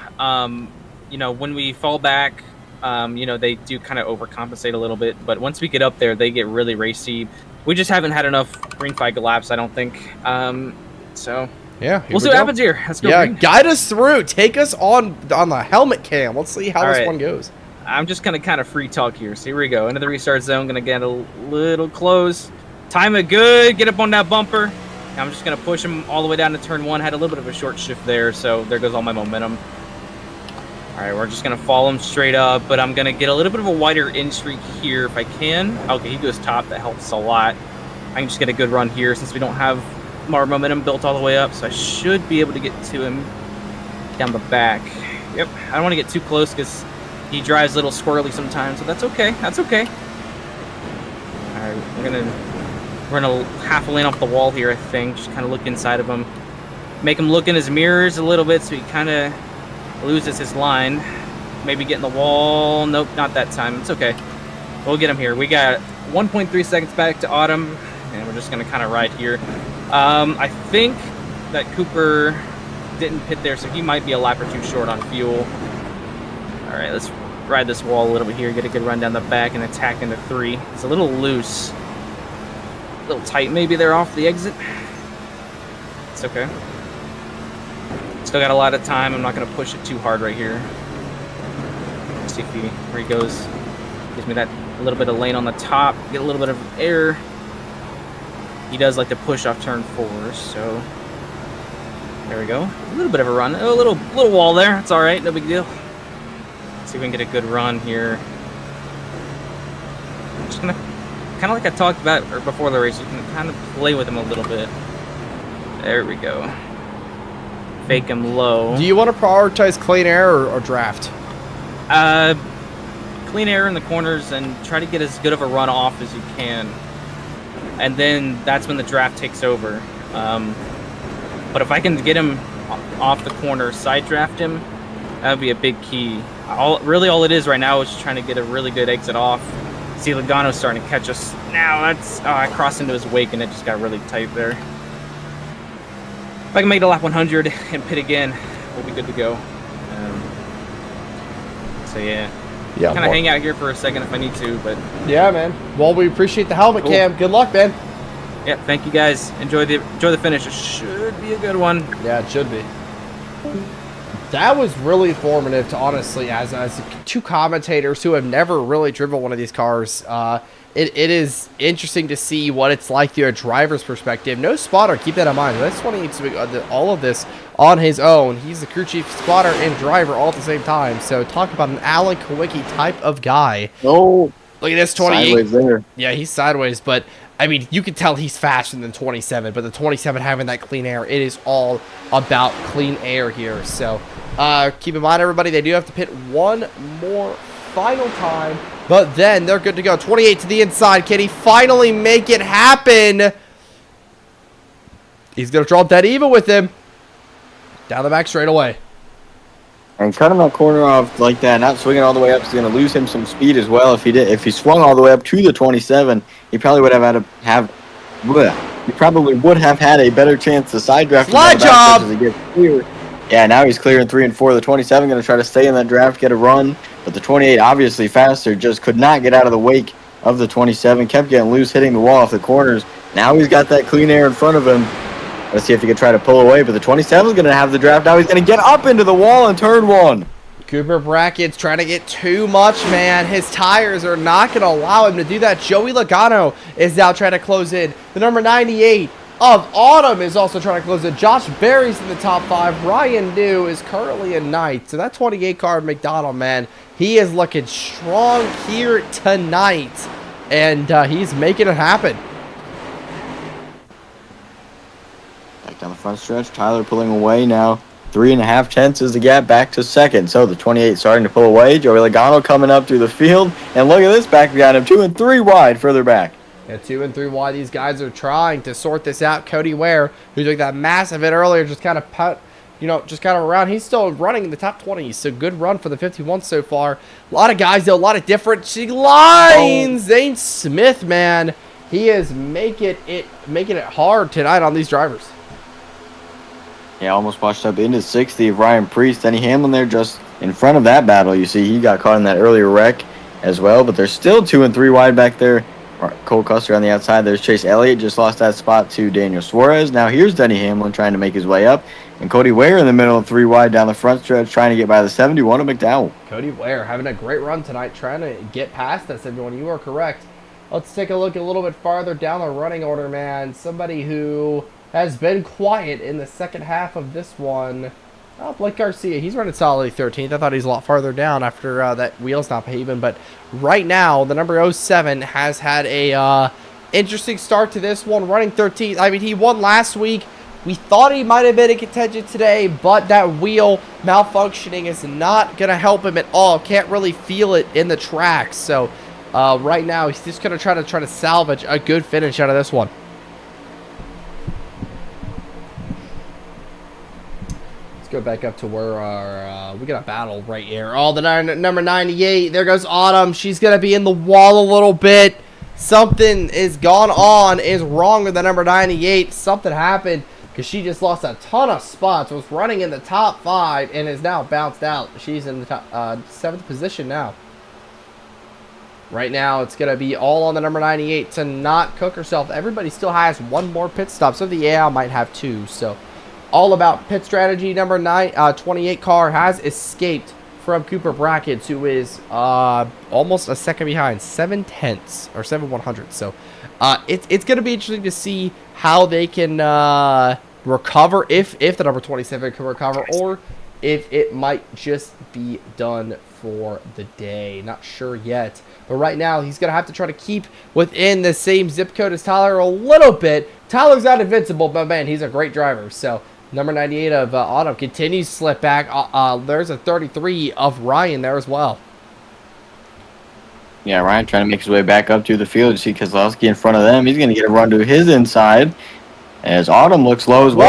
You know, when we fall back, you know, they do kind of overcompensate a little bit. But once we get up there, they get really racy. We just haven't had enough green flag laps, I don't think. So yeah, we'll see what happens here. Let's go. Yeah, green. guide us through. Take us on the helmet cam. Let's see how this one goes. I'm just gonna kind of free talk here. So here we go. Into the restart zone. Gonna get a little close. Time it good. Get up on that bumper. I'm just gonna push him all the way down to turn 1. Had a little bit of a short shift there, so there goes all my momentum. All right, we're just gonna follow him straight up, but I'm gonna get a little bit of a wider in streak here if I can. Okay, he goes top. That helps a lot. I can just get a good run here since we don't have more momentum built all the way up, so I should be able to get to him down the back. Yep, I don't want to get too close because he drives a little squirrely sometimes, so that's okay. That's okay. All right, we're gonna half a lane off the wall here, I think. Just kind of look inside of him, make him look in his mirrors a little bit, so he kind of loses his line. Maybe get in the wall. Nope, not that time. It's okay. We'll get him here. We got 1.3 seconds back to Autumn, and we're just gonna kind of ride here. I think that Cooper didn't pit there, so he might be a lap or 2 short on fuel. All right, let's ride this wall a little bit here, get a good run down the back, and attack into 3. It's a little loose. A little tight maybe there off the exit. It's okay. Still got a lot of time. I'm not going to push it too hard right here. Let's see where he goes. Gives me that little bit of lane on the top. Get a little bit of air. He does like to push off turn 4, so there we go. A little bit of a run. A little wall there. It's all right. No big deal. Let's see if we can get a good run here. I'm just going to, kind of like I talked about before the race, you can kind of play with him a little bit. There we go. Fake him low. Do you want to prioritize clean air or draft? Clean air in the corners and try to get as good of a run off as you can. And then that's when the draft takes over. But if I can get him off the corner, side draft him, that would be a big key. Really all it is right now is just trying to get a really good exit off. See Logano's starting to catch us. Now I crossed into his wake and it just got really tight there. If I can make it to lap 100 and pit again, we'll be good to go. So yeah. Yeah. Kind of hang out here for a second if I need to, but yeah, man. Well, we appreciate the helmet cam. Good luck, man. Yeah, thank you guys. Enjoy the finish. It should be a good one. Yeah, it should be. That was really informative to honestly, as 2 commentators who have never really driven one of these cars. It is interesting to see what it's like through a driver's perspective. No spotter, keep that in mind. This one needs to be all of this on his own. He's the crew chief, spotter, and driver all at the same time. So talk about an Alan Kowicki type of guy. Oh, look at this 28. Sideways there. Yeah, he's sideways, but I mean, you can tell he's faster than 27. But the 27 having that clean air, it is all about clean air here. So keep in mind, everybody, they do have to pit one more final time, but then they're good to go. 28 to the inside. Can he finally make it happen? He's going to drop that even with him. Down the back straight away. And cutting that corner off like that, not swinging all the way up, is going to lose him some speed as well. If he swung all the way up to the 27, he probably would have had a better chance to side draft. Slide job. As he gets clear. Yeah, now he's clearing 3 and 4. The 27 going to try to stay in that draft, get a run, but the 28 obviously faster, just could not get out of the wake of the 27. Kept getting loose, hitting the wall off the corners. Now he's got that clean air in front of him. Let's see if he can try to pull away, but the 27 is going to have the draft. Now he's going to get up into the wall in turn 1. Cooper Brackett's trying to get too much, man. His tires are not going to allow him to do that. Joey Logano is now trying to close in. The number 98 of Autumn is also trying to close it. Josh Berry's in the top 5. Ryan New is currently in ninth. So that 28 car of McDonald, man, he is looking strong here tonight. And he's making it happen. Back down the front stretch, Tyler pulling away now. 3.5 tenths is the gap back to second. So the 28 starting to pull away. Joey Logano coming up through the field. And look at this back behind him. 2 and 3 wide further back. Yeah, 2 and 3 wide. These guys are trying to sort this out. Cody Ware, who took that massive hit earlier, just kind of just kind of around. He's still running in the top 20. So good run for the 51 so far. A lot of guys, though, a lot of different lines. Zane Smith, man, he is making it hard tonight on these drivers. Yeah, almost washed up into 60 of Ryan Priest. Denny Hamlin there just in front of that battle. You see he got caught in that earlier wreck as well, but there's still 2 and 3 wide back there. Cole Custer on the outside. There's Chase Elliott. Just lost that spot to Daniel Suarez. Now here's Denny Hamlin trying to make his way up. And Cody Ware in the middle of 3 wide down the front stretch trying to get by the 71 of McDowell. Cody Ware having a great run tonight, trying to get past that 71. You are correct. Let's take a look a little bit farther down the running order, man. Somebody who has been quiet in the second half of this one. Oh, Blake Garcia, he's running solidly 13th. I thought he's a lot farther down after that wheel stop haven. But right now, the number 07 has had a interesting start to this one, running 13th. I mean, he won last week. We thought he might have been in contention today, but that wheel malfunctioning is not going to help him at all. Can't really feel it in the tracks. So right now, he's just going to try to salvage a good finish out of this one. Go back up to where our we got a battle right here. Oh, the number 98. There goes Autumn. She's gonna be in the wall a little bit. Something is wrong with the number 98. Something happened because she just lost a ton of spots. Was running in the top 5 and is now bounced out. She's in the top 7th position now. Right now, it's gonna be all on the number 98 to not cook herself. Everybody still has one more pit stop, so the AI might have 2. So. All about pit strategy. Number 28 car has escaped from Cooper Brackets, who is almost a second behind, 7 tenths or 7/100. So it's going to be interesting to see how they can recover, if the number 27 can recover, or if it might just be done for the day. Not sure yet. But right now, he's going to have to try to keep within the same zip code as Tyler a little bit. Tyler's not invincible, but man, he's a great driver. So number 98 of Autumn continues to slip back. There's a 33 of Ryan there as well. Yeah, Ryan trying to make his way back up to the field. You see Kozlowski in front of them. He's going to get a run to his inside as Autumn looks low as well.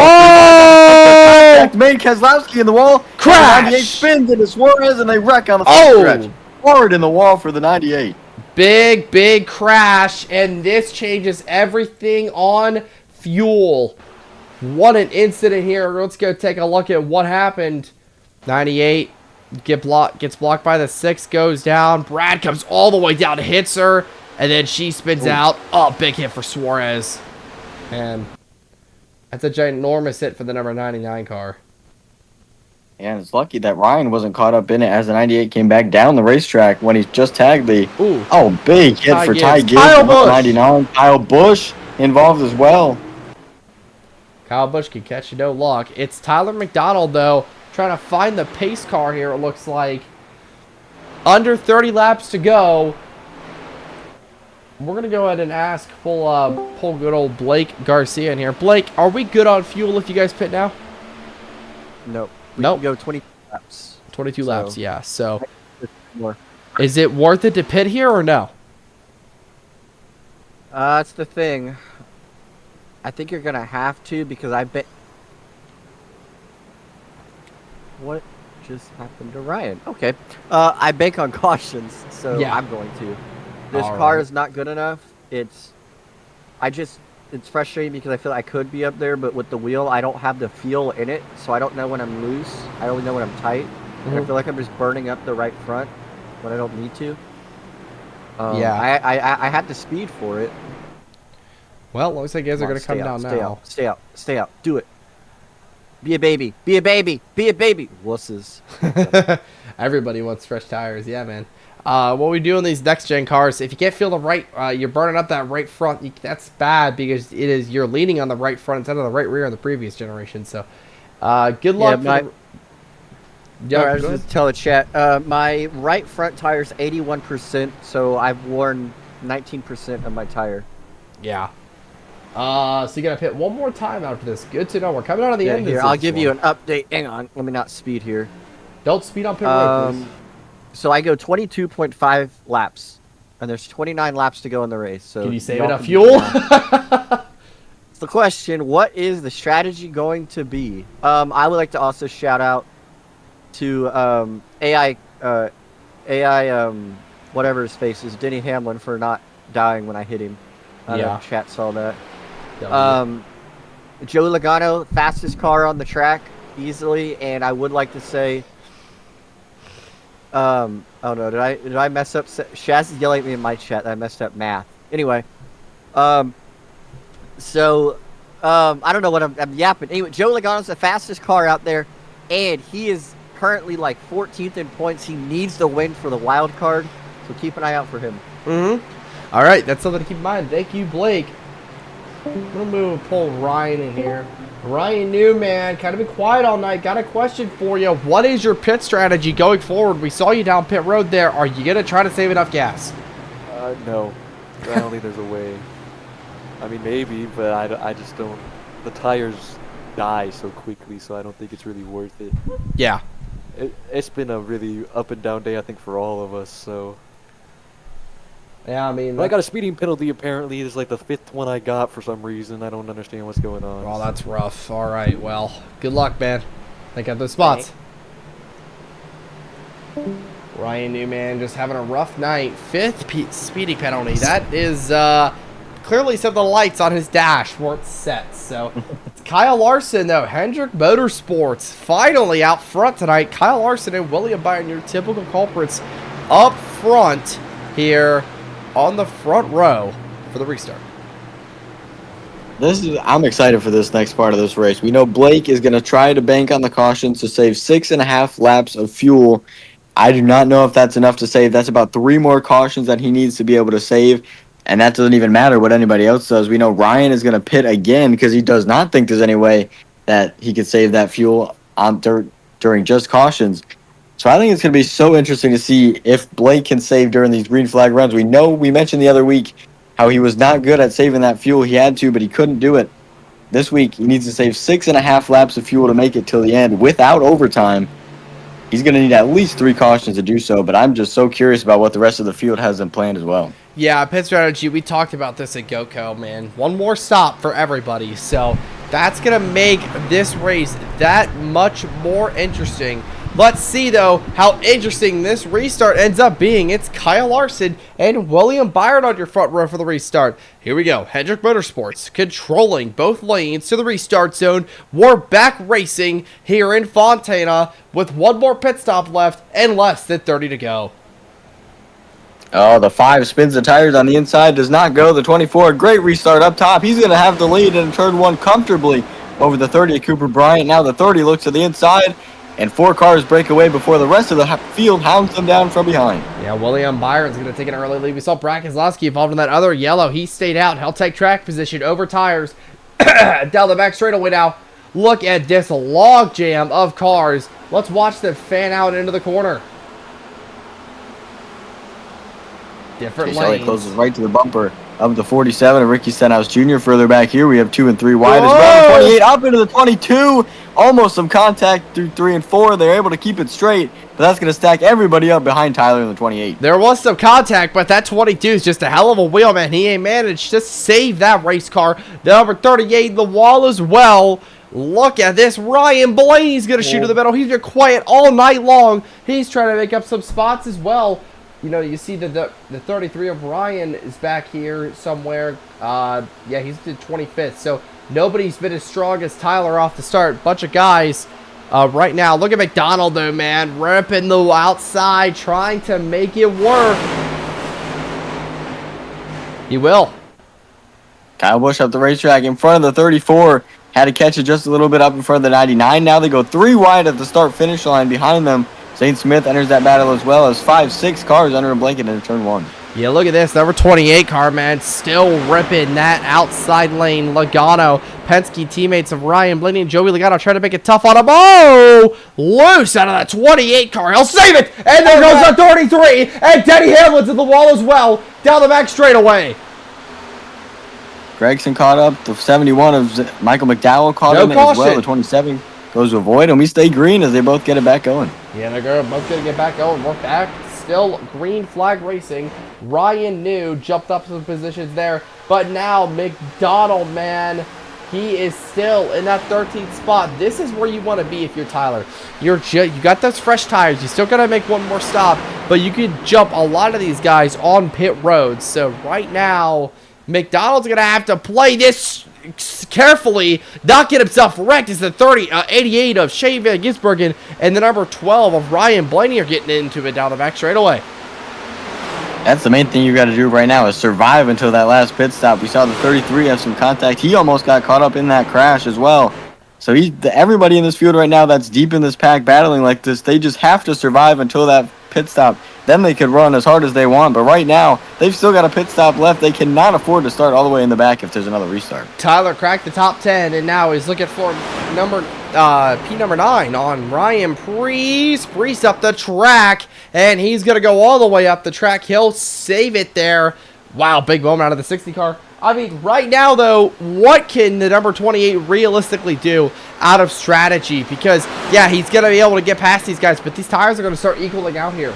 Contact made Kozlowski in the wall. Crash! 98 spins into Suarez and they wreck on the front stretch. Forward in the wall for the 98. Big crash, and this changes everything on fuel. What an incident here. Let's go take a look at what happened. 98 gets blocked by the 6, goes down. Brad comes all the way down, hits her, and then she spins out. Oh, big hit for Suarez. And that's a ginormous hit for the number 99 car. Yeah, and it's lucky that Ryan wasn't caught up in it as the 98 came back down the racetrack when he just tagged the... Ooh. Oh, big hit for Ty Gibbs. Kyle Busch. 99. Kyle Busch involved as well. Kyle Busch can catch you, no luck. It's Tyler McDonald, though, trying to find the pace car here, it looks like. Under 30 laps to go. We're going to go ahead and ask, pull good old Blake Garcia in here. Blake, are we good on fuel if you guys pit now? Nope. Nope. We can go 22 laps. 22 laps, yeah. So, More. is it worth it to pit here or no? That's the thing. I think you're going to have to because I bet... What just happened to Ryan? Okay. I bank on cautions, so Yeah. I'm going to. This All car right. is not good enough. It's frustrating because I feel like I could be up there, but with the wheel, I don't have the feel in it, so I don't know when I'm loose. I only know when I'm tight. And I feel like I'm just burning up the right front when I don't need to. Yeah. I had the speed for it. Well, looks like you guys are going to come down now. Stay out. Do it. Be a baby. Be a baby. Be a baby. Wusses. Everybody wants fresh tires. Yeah, man. What we do in these next gen cars, if you can't feel the right, you're burning up that right front. That's bad because you're leaning on the right front instead of the right rear in the previous generation. So, good luck. I Yeah, was just tell the chat. My right front tire is 81%, so I've worn 19% of my tire. yeah. So you gotta hit one more time after this. Good to know. We're coming out of the end. Here, of I'll this give one. you an update. Hang on, let me not speed here. Don't speed on pit road, please. So I go 22.5 laps, and there's 29 laps to go in the race. So Can you save y'all enough can fuel? do the It's the question. What is the strategy going to be? I would like to also shout out to AI, whatever his face is, Denny Hamlin, for not dying when I hit him. I don't know if chat saw that. Joe Logano, fastest car on the track, easily, and I would like to say, oh no, did I mess up? Shaz is yelling at me in my chat that I messed up math. Anyway, I don't know what I'm yapping. Anyway, Joe Logano's the fastest car out there, and he is currently like 14th in points. He needs the win for the wild card, so keep an eye out for him. All right, that's something to keep in mind. Thank you, Blake. I'm gonna pull Ryan in here. Ryan Newman, kind of been quiet all night. Got a question for you. What is your pit strategy going forward? We saw you down pit road there. Are you gonna try to save enough gas? No. I don't think there's a way. I mean, maybe, but I just don't. The tires die so quickly, so I don't think it's really worth it. Yeah. It's been a really up and down day, I think, for all of us, so. Yeah, I mean, I got a speeding penalty, apparently. It's like the 5th one I got for some reason. I don't understand what's going on. well, that's rough. All right, well, good luck, man. Think of those spots. Ryan Newman just having a rough night. 5th speeding penalty. That is clearly some of the lights on his dash weren't set. So it's Kyle Larson, though. Hendrick Motorsports finally out front tonight. Kyle Larson and William Byron, your typical culprits, up front here on the front row for the restart. I'm excited for this next part of this race. We know Blake is going to try to bank on the cautions to save 6.5 laps of fuel. I do not know if that's enough to save. That's about 3 more cautions that he needs to be able to save, and that doesn't even matter what anybody else does. We know Ryan is going to pit again because he does not think there's any way that he could save that fuel on during just cautions. So I think it's going to be so interesting to see if Blake can save during these green flag runs. We know we mentioned the other week how he was not good at saving that fuel. He had to, but he couldn't do it. This week, he needs to save 6.5 laps of fuel to make it till the end without overtime. He's going to need at least 3 cautions to do so, but I'm just so curious about what the rest of the field has in planned as well. Yeah, pit strategy, we talked about this at Goatco, man. One more stop for everybody. So that's going to make this race that much more interesting. Let's see, though, how interesting this restart ends up being. It's Kyle Larson and William Byron on your front row for the restart. Here we go. Hendrick Motorsports controlling both lanes to the restart zone. We're back racing here in Fontana with one more pit stop left and less than 30 to go. Oh, the 5 spins the tires on the inside, does not go. The 24, great restart up top. He's going to have the lead in turn 1 comfortably over the 30 of Cooper Bryant. Now the 30 looks to the inside, and 4 cars break away before the rest of the field hounds them down from behind. Yeah, William Byron's going to take an early lead. We saw Brad Keselowski involved in that other yellow. He stayed out. He'll take track position over tires. Down the back straightaway now. Look at this log jam of cars. Let's watch them fan out into the corner. Different lanes. Closes right to the bumper of the 47 of Ricky Stenhouse Jr. Further back here, we have 2 and 3 wide as well. The 28 up into the 22. Almost some contact through 3 and 4. They're able to keep it straight, but that's going to stack everybody up behind Tyler in the 28. There was some contact, but that 22 is just a hell of a wheel, man. He ain't managed to save that race car. The number 38, the wall as well. Look at this. Ryan Blaney's going to shoot to the middle. He's been quiet all night long. He's trying to make up some spots as well. You know, you see the 33 of Ryan is back here somewhere. Yeah, he's the 25th. So nobody's been as strong as Tyler off the start. Bunch of guys right now. Look at McDonald, though, man. Ripping the outside, trying to make it work. He will. Kyle Busch up the racetrack in front of the 34. Had to catch it just a little bit up in front of the 99. Now they go 3 wide at the start-finish line behind them. St. Smith enters that battle as well as 5-6 cars under a blanket into turn 1. Yeah, look at this. Number 28 car, man, still ripping that outside lane. Logano, Penske teammates of Ryan Blaney and Joey Logano trying to make it tough on him. Oh, loose out of that 28 car. He'll save it. And there goes the 33. And Denny Hamlin's in the wall as well. Down the back straightaway. Gregson caught up. The 71 of Michael McDowell caught him as well. The 27 goes to avoid, and we stay green as they both get it back going. Yeah, they're both going to get back going. We're back. Still green flag racing. Ryan New jumped up some positions there. But now McDonald, man, he is still in that 13th spot. This is where you want to be if you're Tyler. You got those fresh tires. You still got to make one more stop. But you can jump a lot of these guys on pit roads. So right now, McDonald's going to have to play this carefully, not get himself wrecked. As the 88 of Shea Van Gisbergen and the number 12 of Ryan Blaney are getting into it down the back straightaway. That's the main thing you got to do right now is survive until that last pit stop. We saw the 33 have some contact. He almost got caught up in that crash as well. So everybody in this field right now that's deep in this pack battling like this, they just have to survive until that pit stop. Then they could run as hard as they want. But right now, they've still got a pit stop left. They cannot afford to start all the way in the back if there's another restart. Tyler cracked the top 10, and now he's looking for number 9 on Ryan Priest. Priest up the track, and he's going to go all the way up the track. He'll save it there. Wow, big moment out of the 60 car. I mean, right now, though, what can the number 28 realistically do out of strategy? Because, yeah, he's going to be able to get past these guys, but these tires are going to start equaling out here.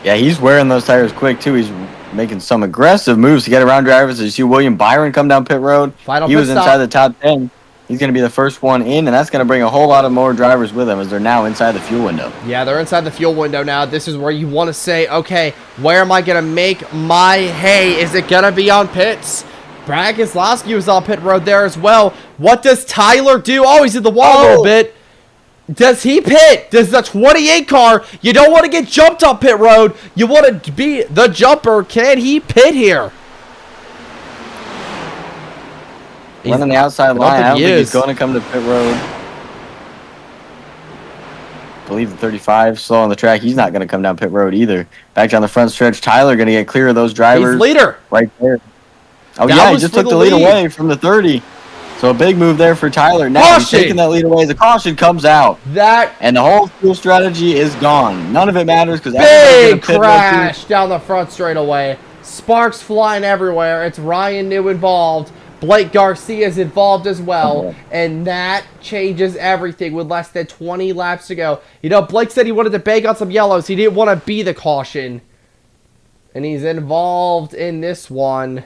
Yeah, he's wearing those tires quick, too. He's making some aggressive moves to get around drivers. As you see William Byron come down pit road. He was inside the top 10. He's going to be the first one in, and that's going to bring a whole lot of more drivers with him as they're now inside the fuel window. Yeah, they're inside the fuel window now. This is where you want to say, okay, where am I going to make my hay? Is it going to be on pits? Brad Keselowski was on pit road there as well. What does Tyler do? Oh, he's in the wall a little bit. Does he pit? Does the 28 car? You don't want to get jumped on pit road. You want to be the jumper. Can he pit here? Running the outside line. I don't think he's going to come to pit road. I believe the 35 slow on the track. He's not going to come down pit road either. Back down the front stretch. Tyler going to get clear of those drivers. He's leader. Right there. Oh, yeah, he just took the lead away from the 30. So a big move there for Tyler. Now he's taking that lead away. The caution comes out. And the whole fuel strategy is gone. None of it matters because big crash down the front straightaway. Sparks flying everywhere. It's Ryan New involved. Blake Garcia is involved as well, and that changes everything with less than 20 laps to go. You know, Blake said he wanted to bank on some yellows. He didn't want to be the caution, and he's involved in this one.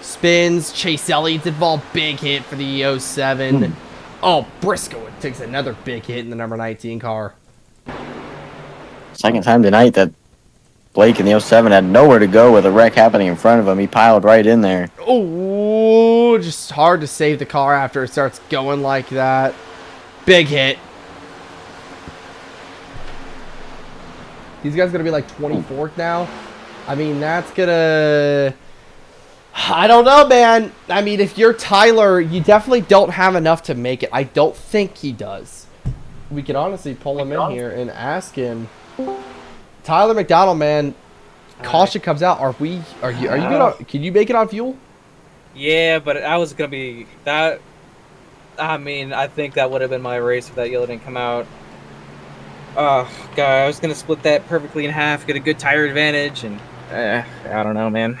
Spins. Chase Elliott's involved. Big hit for the 07. Oh, Briscoe takes another big hit in the number 19 car. Second time tonight that Blake in the 07 had nowhere to go with a wreck happening in front of him. He piled right in there. Oh, just hard to save the car after it starts going like that. Big hit. These guys going to be like 24th now. I mean, that's going to... I don't know, man. I mean, if you're Tyler, you definitely don't have enough to make it. I don't think he does. We could honestly pull him in here and ask him... Tyler McDonald, man, caution comes out. Are you good on, can you make it on fuel? Yeah, but I was gonna be that. I mean, I think that would have been my race if that yellow didn't come out. Oh god, I was gonna split that perfectly in half, get a good tire advantage, and I don't know, man.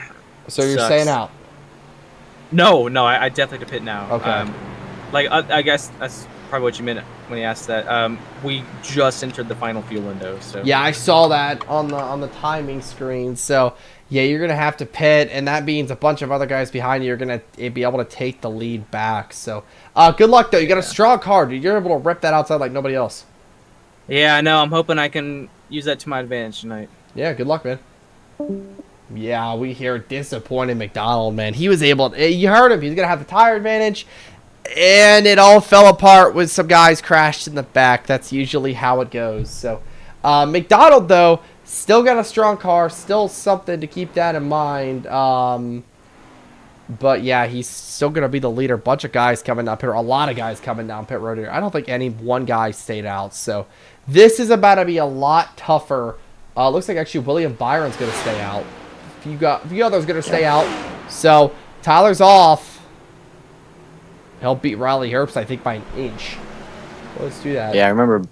So you're saying out? No, I definitely have to pit now. Okay. I guess that's probably what you meant when you asked that. We just entered the final fuel window, so yeah, I saw that on the timing screen. So yeah, you're gonna have to pit, and that means a bunch of other guys behind you are gonna be able to take the lead back. So good luck though. You got a strong car, dude. You're able to rip that outside like nobody else. Yeah, I know. I'm hoping I can use that to my advantage tonight. Yeah, good luck, man. Yeah, we hear disappointed McDonald, man. He was able to, you heard him. He's gonna have the tire advantage. And it all fell apart with some guys crashed in the back. That's usually how it goes. So, McDonald, though, still got a strong car. Still something to keep that in mind. But yeah, he's still going to be the leader. Bunch of guys coming down pit road. A lot of guys coming down pit road here. I don't think any one guy stayed out. So this is about to be a lot tougher. Looks like actually William Byron's going to stay out. A few others going to stay out. So Tyler's off. He'll beat Riley Herbst, I think, by an inch. Let's do that. Yeah, I remember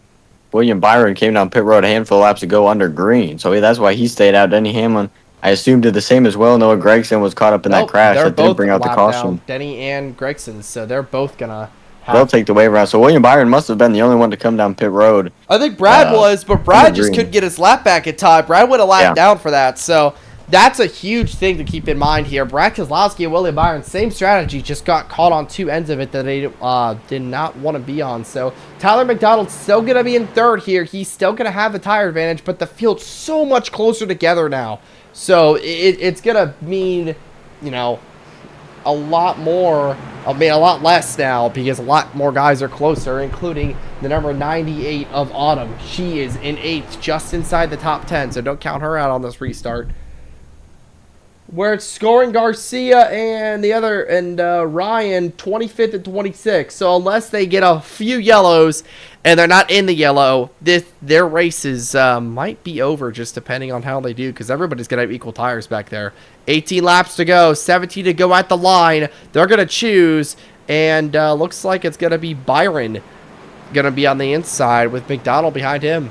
William Byron came down pit road a handful of laps ago under green. So that's why he stayed out. Denny Hamlin, I assume, did the same as well. Noah Gragson was caught up in that crash. They're That didn't both bring out the lapped caution. down, Denny and Gregson, so they're both going to They'll take the wave around. So William Byron must have been the only one to come down pit road. I think Brad was, but Brad just green. couldn't get his lap back in time. Brad would have lapped down for that, so that's a huge thing to keep in mind here. Brad Keselowski and William Byron, same strategy, just got caught on two ends of it that they did not want to be on. So Tyler McDonald's still going to be in third here. He's still going to have the tire advantage, but the field's so much closer together now. So it's going to mean, you know, a lot less now because a lot more guys are closer, including the number 98 of Autumn. She is in 8th, just inside the top 10, so don't count her out on this restart. Where it's scoring Garcia and Ryan 25th and 26th. So unless they get a few yellows and they're not in the yellow, their races might be over just depending on how they do because everybody's going to have equal tires back there. 18 laps to go, 17 to go at the line. They're going to choose, and looks like it's going to be Byron going to be on the inside with McDonald behind him.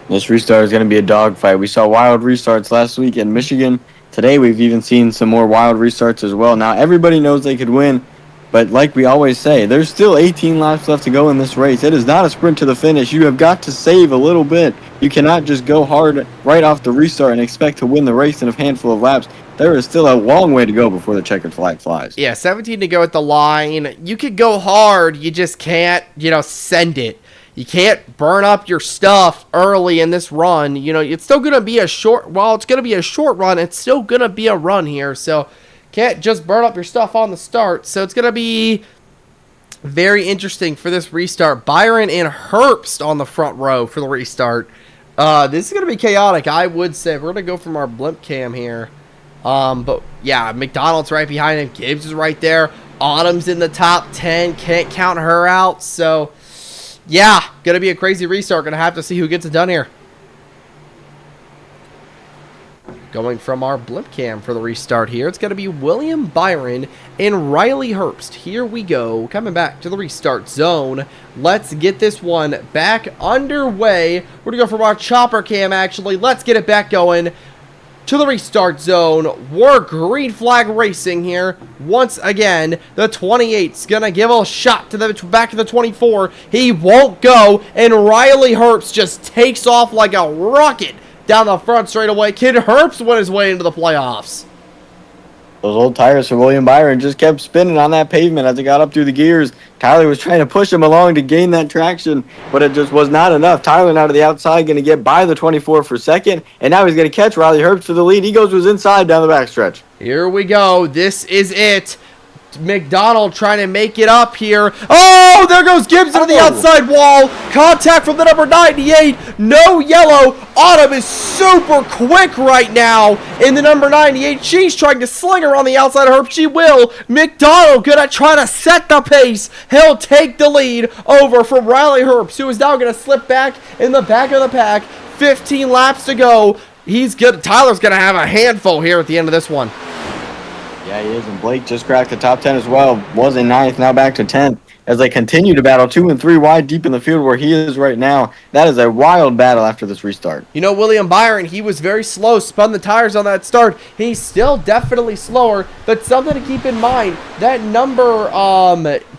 This restart is going to be a dogfight. We saw wild restarts last week in Michigan. Today we've even seen some more wild restarts as well. Now everybody knows they could win, but like we always say, there's still 18 laps left to go in this race. It is not a sprint to the finish. You have got to save a little bit. You cannot just go hard right off the restart and expect to win the race in a handful of laps. There is still a long way to go before the checkered flag flies. Yeah, 17 to go at the line. You could go hard. You just can't, send it. You can't burn up your stuff early in this run. It's still going to be a short run, it's still going to be a run here. So can't just burn up your stuff on the start. So it's going to be very interesting for this restart. Byron and Herbst on the front row for the restart. This is going to be chaotic, I would say. We're going to go from our blimp cam here. But yeah, McDonald's right behind him. Gibbs is right there. Autumn's in the top 10. Can't count her out. So yeah, going to be a crazy restart. Going to have to see who gets it done here. Going from our blimp cam for the restart here, it's going to be William Byron and Riley Herbst. Here we go. Coming back to the restart zone. Let's get this one back underway. We're going to go from our chopper cam, actually. Let's get it back going to the restart zone. We're green flag racing here. Once again, the 28's going to give a shot to the back to the 24. He won't go, and Riley Herbst just takes off like a rocket down the front straightaway. Kid Herbst went his way into the playoffs. Those old tires for William Byron just kept spinning on that pavement as it got up through the gears. Tyler was trying to push him along to gain that traction, but it just was not enough. Tyler now to the outside, going to get by the 24 for second, and now he's going to catch Riley Herbst for the lead. He goes to his inside down the backstretch. Here we go. This is it. McDonald trying to make it up here. Oh, there goes Gibbs into the outside wall. Contact from the number 98. No yellow. Autumn is super quick right now in the number 98. She's trying to sling her on the outside of her. She will. McDonald gonna try to set the pace. He'll take the lead over from Riley Herbst, who is now gonna slip back in the back of the pack. 15 laps to go. He's good. Tyler's gonna have a handful here at the end of this one. Yeah, he is, and Blake just cracked the top 10 as well. Was in 9th, now back to 10th. As they continue to battle 2 and 3 wide deep in the field where he is right now. That is a wild battle after this restart. William Byron, he was very slow, spun the tires on that start. He's still definitely slower, but something to keep in mind, that number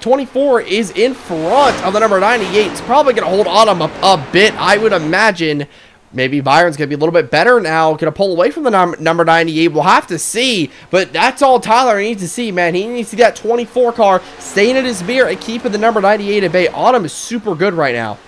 24 is in front of the number 98. It's probably going to hold Autumn a bit, I would imagine. Maybe Byron's going to be a little bit better now. Going to pull away from the number 98. We'll have to see. But that's all Tyler needs to see, man. He needs to get that 24 car, staying at his mirror and keeping the number 98 at bay. Autumn is super good right now.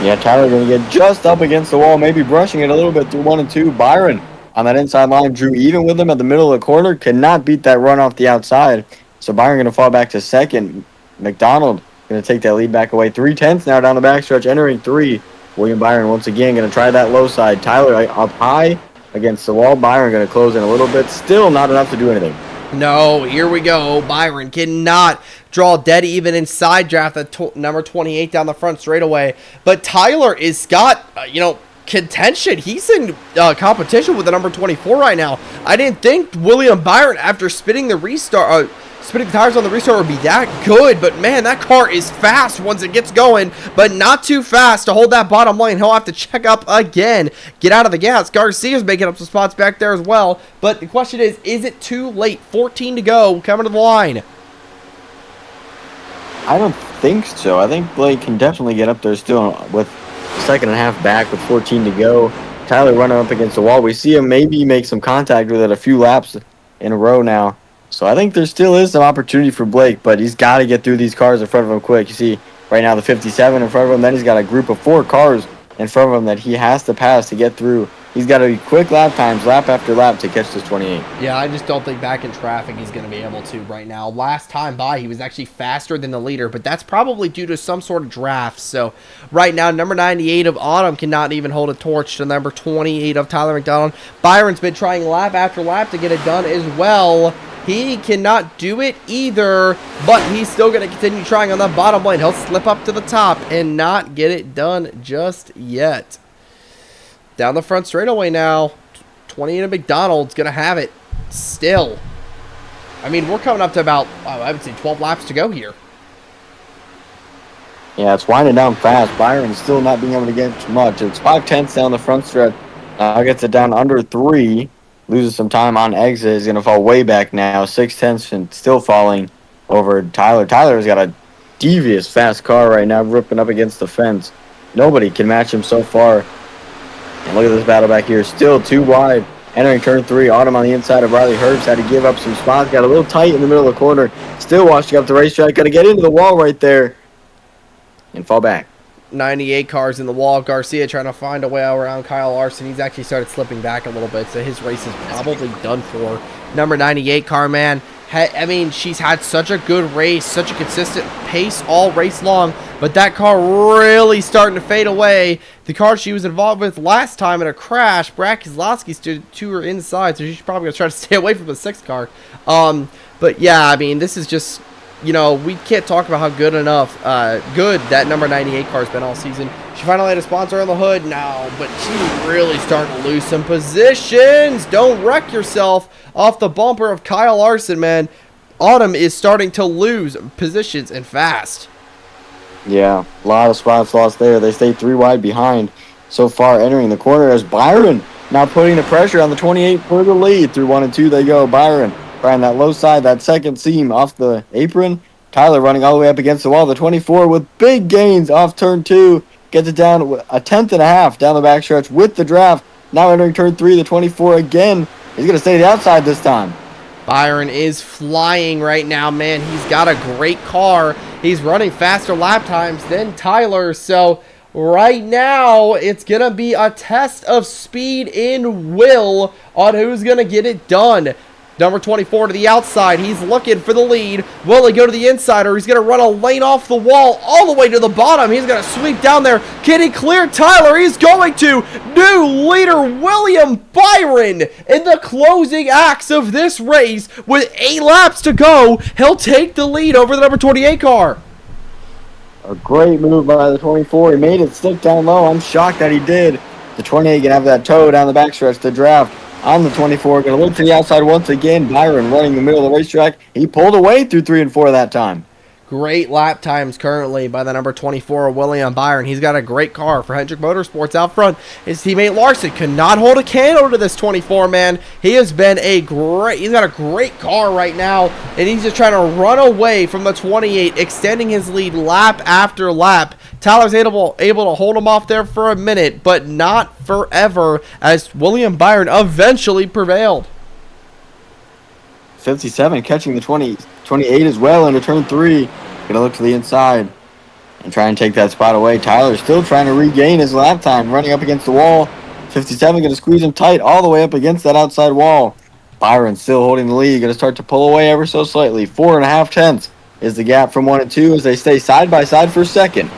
Yeah, Tyler going to get just up against the wall, maybe brushing it a little bit through 1 and 2. Byron on that inside line drew even with him at the middle of the corner. Could not beat that run off the outside. So Byron going to fall back to second. McDonald going to take that lead back away. 3/10 now down the backstretch, entering 3. William Byron once again going to try that low side. Tyler up high, against the wall. Byron going to close in a little bit. Still not enough to do anything. No, here we go. Byron cannot draw dead even inside draft at number 28 down the front straightaway. But Tyler is got, contention. He's in competition with the number 24 right now. I didn't think William Byron, after spinning the tires on the restart, would be that good, but man, that car is fast once it gets going, but not too fast to hold that bottom lane. He'll have to check up again, get out of the gas. Garcia's making up some spots back there as well, but the question is it too late? 14 to go, coming to the line. I don't think so. I think Blake can definitely get up there still with second and a half back with 14 to go. Tyler running up against the wall. We see him maybe make some contact with it a few laps in a row now. So I think there still is some opportunity for Blake, but he's got to get through these cars in front of him quick. You see right now the 57 in front of him. Then he's got a group of 4 cars in front of him that he has to pass to get through. He's got to be quick lap times, lap after lap, to catch this 28. Yeah, I just don't think back in traffic he's going to be able to right now. Last time by, he was actually faster than the leader, but that's probably due to some sort of draft. So right now, number 98 of Autumn cannot even hold a torch to number 28 of Tyler McDonald. Byron's been trying lap after lap to get it done as well. He cannot do it either, but he's still going to continue trying on the bottom lane. He'll slip up to the top and not get it done just yet. Down the front straightaway now, 28 of McDonald's going to have it still. I mean, we're coming up to about, I would say 12 laps to go here. Yeah, it's winding down fast. Byron's still not being able to get much. It's 5/10 down the front stretch. Gets it down under 3. Loses some time on exit. He's going to fall way back now. 6/10 and still falling over Tyler. Tyler's got a devious fast car right now, ripping up against the fence. Nobody can match him so far. And look at this battle back here. Still too wide. Entering turn 3. Autumn on the inside of Riley Herbst. Had to give up some spots. Got a little tight in the middle of the corner. Still washing up the racetrack. Got to get into the wall right there. And fall back. 98 cars in the wall. Garcia trying to find a way around Kyle Larson. He's actually started slipping back a little bit, so his race is probably done for. Number 98 car, man. I mean, she's had such a good race, such a consistent pace all race long, but that car really starting to fade away. The car she was involved with last time in a crash, Brad Keselowski stood to her inside, so she's probably going to try to stay away from the 6th car. But yeah, I mean, this is just, we can't talk about how good that number 98 car has been all season. She finally had a sponsor on the hood now, but she's really starting to lose some positions. Don't wreck yourself off the bumper of Kyle Larson, man. Autumn is starting to lose positions and fast. Yeah, a lot of spots lost there. They stayed 3 wide behind so far entering the corner as Byron now putting the pressure on the 28 for the lead. Through 1 and 2 they go. Byron trying that low side, that second seam off the apron. Tyler running all the way up against the wall. The 24 with big gains off turn 2. Gets it down a 10th and a half down the backstretch with the draft. Now entering turn 3, the 24 again. He's going to stay to the outside this time. Byron is flying right now, man. He's got a great car. He's running faster lap times than Tyler. So right now, it's going to be a test of speed in will on who's going to get it done. Number 24 to the outside. He's looking for the lead. Will he go to the inside, or he's going to run a lane off the wall all the way to the bottom? He's going to sweep down there. Can he clear Tyler? He's going to. New leader William Byron in the closing acts of this race with 8 laps to go. He'll take the lead over the number 28 car. A great move by the 24. He made it stick down low. I'm shocked that he did. The 28 going to have that toe down the backstretch to draft. On the 24, going to look to the outside once again. Byron running the middle of the racetrack. He pulled away through 3 and 4 that time. Great lap times currently by the number 24, William Byron. He's got a great car for Hendrick Motorsports out front. His teammate Larson could not hold a candle to this 24, man. He's got a great car right now, and he's just trying to run away from the 28, extending his lead lap after lap. Tyler's able to hold him off there for a minute, but not forever, as William Byron eventually prevailed. 57 catching the 28 as well into turn 3. Going to look to the inside and try and take that spot away. Tyler still trying to regain his lap time, running up against the wall. 57 going to squeeze him tight all the way up against that outside wall. Byron still holding the lead. Going to start to pull away ever so slightly. 4.5 tenths is the gap from 1 and 2 as they stay side by side for second.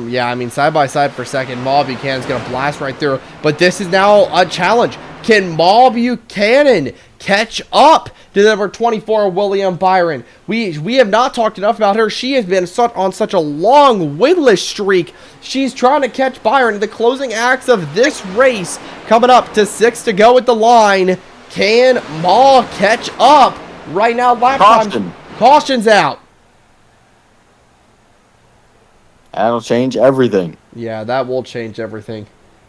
Yeah, I mean, side by side for second. Maul Buchanan's going to blast right through. But this is now a challenge. Can Maul Buchanan catch up to number 24, William Byron? We have not talked enough about her. She has been on such a long winless streak. She's trying to catch Byron. The closing acts of this race coming up to 6 to go at the line. Can Maul catch up? Right now, lap time. Caution's out. That'll change everything. Yeah, that will change everything.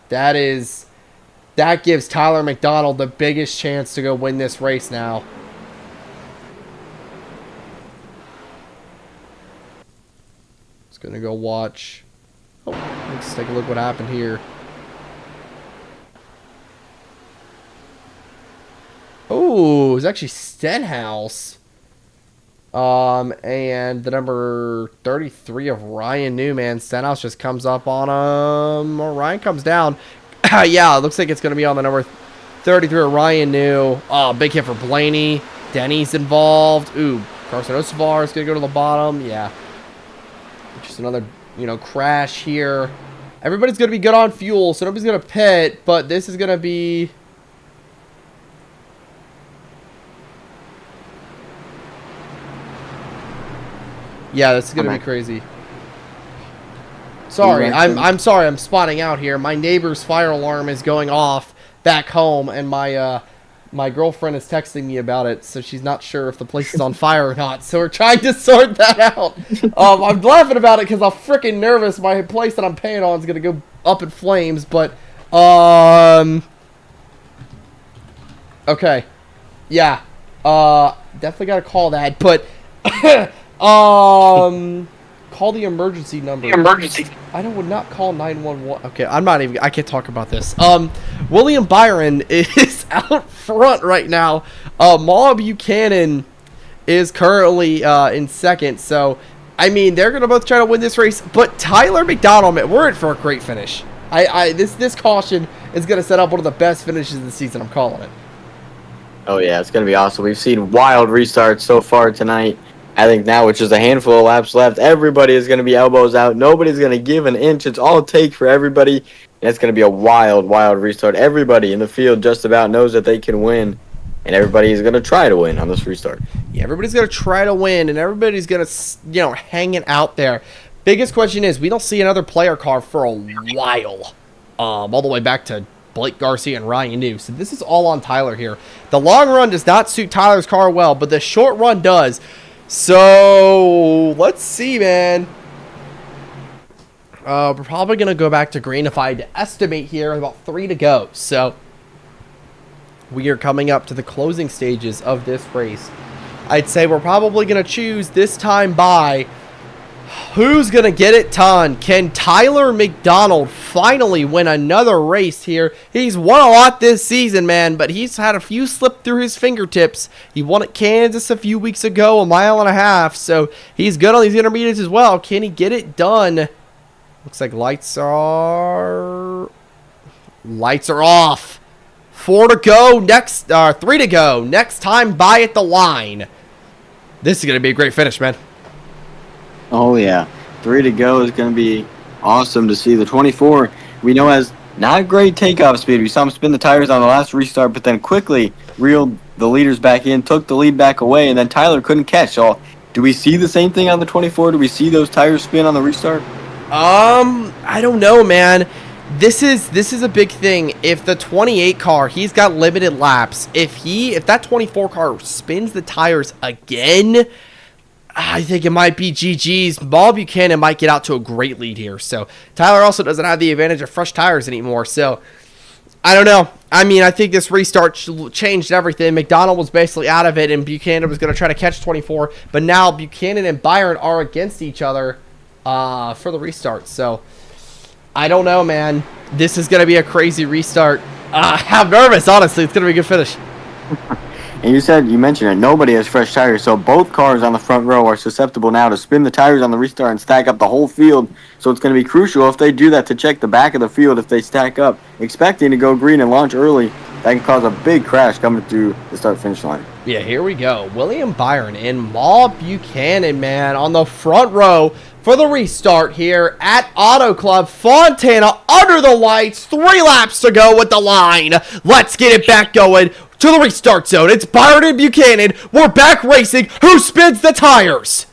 That gives Tyler McDonald the biggest chance to go win this race now. Just gonna go watch. Oh, let's take a look what happened here. Oh, it's actually Stenhouse. And the number 33 of Ryan Newman. Stenhouse just comes up on him. Or Ryan comes down. Yeah, it looks like it's going to be on the number 33 of Ryan New. Oh, big hit for Blaney. Denny's involved. Ooh, Carson Osavar is going to go to the bottom. Yeah. Just another, crash here. Everybody's going to be good on fuel, so nobody's going to pit, but this is going to be... Yeah, this is going to be crazy. Sorry, I'm sorry, I'm spotting out here. My neighbor's fire alarm is going off back home, and my girlfriend is texting me about it, so she's not sure if the place is on fire or not. So we're trying to sort that out. I'm laughing about it because I'm freaking nervous. My place that I'm paying on is going to go up in flames, but okay, yeah, definitely got to call that, but. Call the emergency number. I would not call 911. Okay, I can't talk about this. William Byron is out front right now. Maul Buchanan is currently in second. So, I mean, they're going to both try to win this race. But Tyler McDonald, man, we're in for a great finish. This caution is going to set up one of the best finishes of the season. I'm calling it. Oh, yeah, it's going to be awesome. We've seen wild restarts so far tonight. I think now, with just a handful of laps left, everybody is going to be elbows out. Nobody's going to give an inch. It's all it takes for everybody. And it's going to be a wild, wild restart. Everybody in the field just about knows that they can win. And everybody is going to try to win on this restart. Yeah, everybody's going to try to win. And everybody's going to, hang it out there. Biggest question is, we don't see another player car for a while. All the way back to Blake Garcia and Ryan New. So this is all on Tyler here. The long run does not suit Tyler's car well, but the short run does. So, let's see, man. We're probably going to go back to green if I had to estimate here. About 3 to go. So, we are coming up to the closing stages of this race. I'd say we're probably going to choose this time by who's going to get it done. Can Tyler McDonald finally win another race here? He's won a lot this season, man, but he's had a few slip through his fingertips. He won at Kansas a few weeks ago, 1.5 miles, so he's good on these intermediates as well. Can he get it done? Looks like lights are off. 4 to go. 3 to go. Next time by at the line. This is going to be a great finish, man. Oh, yeah. 3 to go is going to be awesome to see. The 24, we know, has not great takeoff speed. We saw him spin the tires on the last restart, but then quickly reeled the leaders back in, took the lead back away, and then Tyler couldn't catch. So, do we see the same thing on the 24? Do we see those tires spin on the restart? I don't know, man. This is a big thing. If the 28 car, he's got limited laps. If that 24 car spins the tires again, I think it might be GG's. Maul Buchanan might get out to a great lead here. So Tyler also doesn't have the advantage of fresh tires anymore. So I don't know. I mean, I think this restart changed everything. McDonald was basically out of it, and Buchanan was going to try to catch 24. But now Buchanan and Byron are against each other for the restart. So I don't know, man. This is going to be a crazy restart. I'm nervous, honestly. It's going to be a good finish. And you mentioned it, nobody has fresh tires, so both cars on the front row are susceptible now to spin the tires on the restart and stack up the whole field. So it's going to be crucial if they do that to check the back of the field if they stack up, expecting to go green and launch early. That can cause a big crash coming through the start-finish line. Yeah, here we go. William Byron and Maul Buchanan, man, on the front row. for the restart here at Auto Club. Fontana under the lights. 3 laps to go with the line. Let's get it back going to the restart zone. It's Byron and Buchanan. We're back racing. Who spins the tires?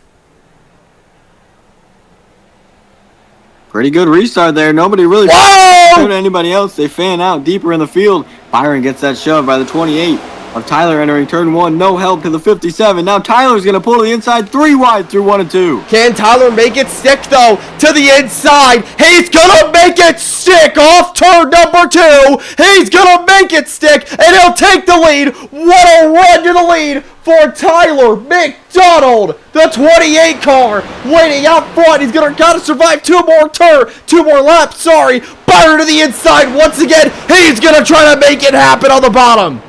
Pretty good restart there. Nobody really Whoa! to anybody else. They fan out deeper in the field. Byron gets that shoved by the 28 of Tyler entering turn 1. No help to the 57. Now Tyler's going to pull to the inside 3 wide through 1 and 2. Can Tyler make it stick, though, to the inside? He's going to make it stick off turn number 2. He's going to make it stick, and he'll take the lead. What a run to the lead for Tyler McDonald. The 28 car waiting out front. He's going to got to survive 2 more laps, sorry. Byron to the inside once again. He's going to try to make it happen on the bottom.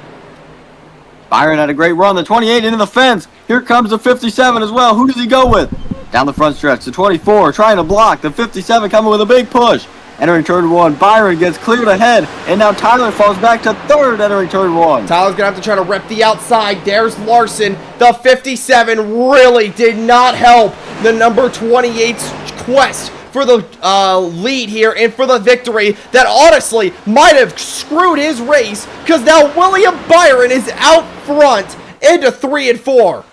Byron had a great run. The 28 into the fence. Here comes the 57 as well. Who does he go with? Down the front stretch. The 24 trying to block. The 57 coming with a big push. Entering turn 1. Byron gets cleared ahead. And now Tyler falls back to 3rd entering turn 1. Tyler's going to have to try to rep the outside. There's Larson. The 57 really did not help the number 28's quest for the lead here and for the victory that honestly might have screwed his race, because now William Byron is out front into 3 and 4.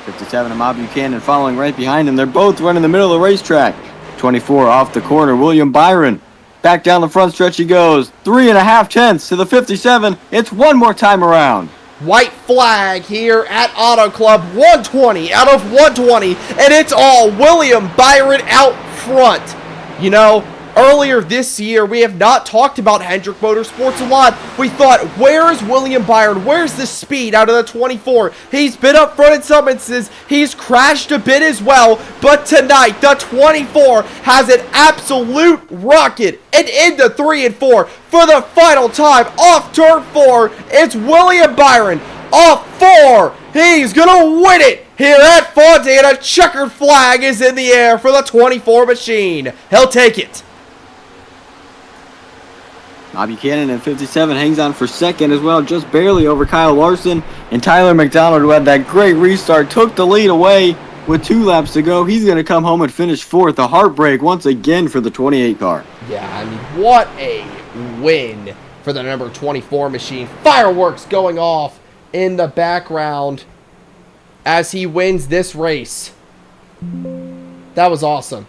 57 and Bob Buchanan following right behind him. They're both running the middle of the racetrack. 24 off the corner. William Byron back down the front stretch he goes. 3.5 tenths to the 57. It's 1 more time around. White flag here at Auto Club. 120 out of 120, and it's all William Byron out front. You know, earlier this year, we have not talked about Hendrick Motorsports a lot. We thought, where is William Byron? Where's the speed out of the 24? He's been up front in some instances. He's crashed a bit as well. But tonight, the 24 has an absolute rocket. And into 3 and 4 for the final time off turn 4. It's William Byron off 4. He's going to win it here at Fontana. Checkered flag is in the air for the 24 machine. He'll take it. Bob Buchanan in 57 hangs on for 2nd as well, just barely over Kyle Larson. And Tyler McDonald, who had that great restart, took the lead away with 2 laps to go. He's going to come home and finish 4th. A heartbreak once again for the 28 car. Yeah, I mean, what a win for the number 24 machine. Fireworks going off in the background as he wins this race. That was awesome.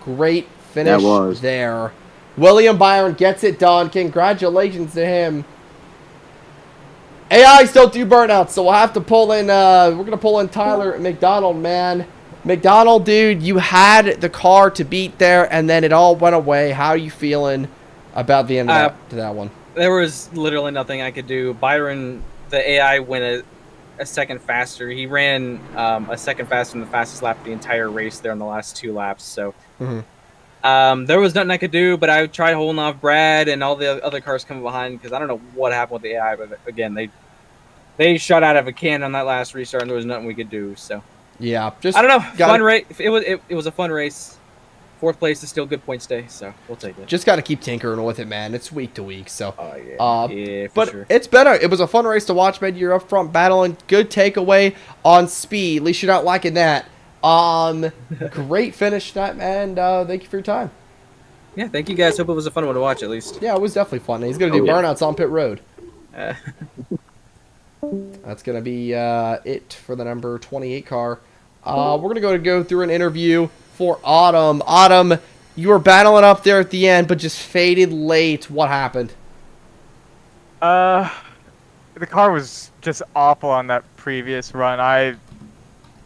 Great finish there. William Byron gets it done. Congratulations to him. AIs don't do burnouts, so we'll have to pull in, we're going to pull in Tyler McDonald, man. McDonald, dude, you had the car to beat there, and then it all went away. How are you feeling about the end of that one? There was literally nothing I could do. Byron, the AI, went a second faster. He ran a second faster than the fastest lap of the entire race there in the last 2 laps, so... there was nothing I could do, but I tried holding off Brad and all the other cars coming behind, because I don't know what happened with the AI, but again, they shot out of a can on that last restart, and there was nothing we could do. So yeah, just I don't know. Fun race. It was a fun race. 4th place is still good points day, so we'll take it. Just got to keep tinkering with it, man. It's week to week, so. Yeah, but sure. It was a fun race to watch, man. You're up front battling. Good takeaway on speed. At least you're not liking that. Great finish tonight, man. Thank you for your time. Yeah, thank you guys. Hope it was a fun one to watch at least. Yeah, it was definitely fun. He's gonna do burnouts on pit road. That's gonna be it for the number 28 car. We're gonna go through an interview for Autumn. Autumn, you were battling up there at the end, but just faded late. What happened? The car was just awful on that previous run. I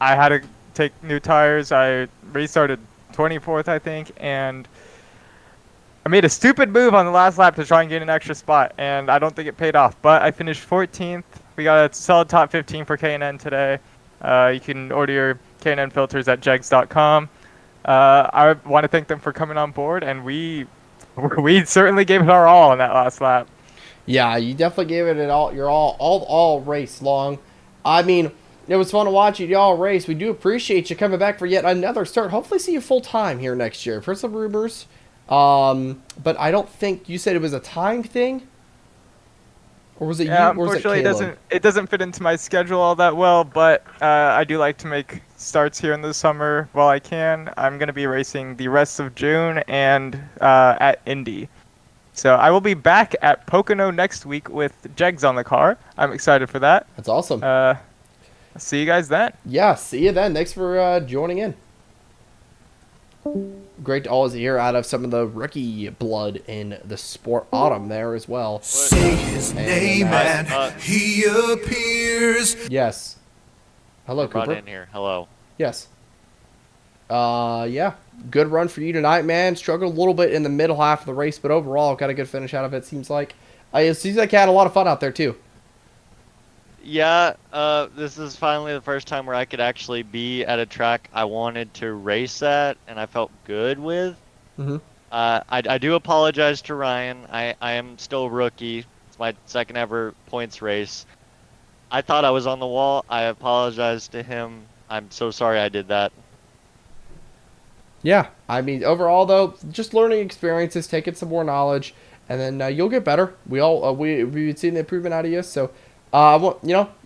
had to take new tires. I restarted 24th, I think, and I made a stupid move on the last lap to try and get an extra spot, and I don't think it paid off. But I finished 14th. We got a solid top 15 for K&N today. You can order your K&N filters at jegs.com. I want to thank them for coming on board, and we certainly gave it our all on that last lap. Yeah, you definitely gave it all race long. I mean, it was fun to watch you all race. We do appreciate you coming back for yet another start. Hopefully see you full time here next year. For some rumors. But I don't think you said it was a time thing. Or was it Yeah, you? Or was it unfortunately, Caleb? it doesn't fit into my schedule all that well, but I do like to make starts here in the summer while I can. I'm gonna be racing the rest of June and at Indy. So I will be back at Pocono next week with Jegs on the car. I'm excited for that. That's awesome. See you guys then. Yeah, see you then. Thanks for joining in. Great to always hear out of some of the rookie blood in the sport autumn there as well. Say his name and he appears. Yes. Hello, Brought Cooper. in here. Hello. Yes. Yeah. Good run for you tonight, man. Struggled a little bit in the middle half of the race, but overall got a good finish out of it, seems like. It seems like you had a lot of fun out there, too. Yeah, this is finally the first time where I could actually be at a track I wanted to race at, and I felt good with. Mm-hmm. I do apologize to Ryan. I am still a rookie. It's my second ever points race. I thought I was on the wall. I apologize to him. I'm so sorry I did that. Yeah. I mean, overall, though, just learning experiences, taking some more knowledge, and then you'll get better. We've seen the improvement out of you, so...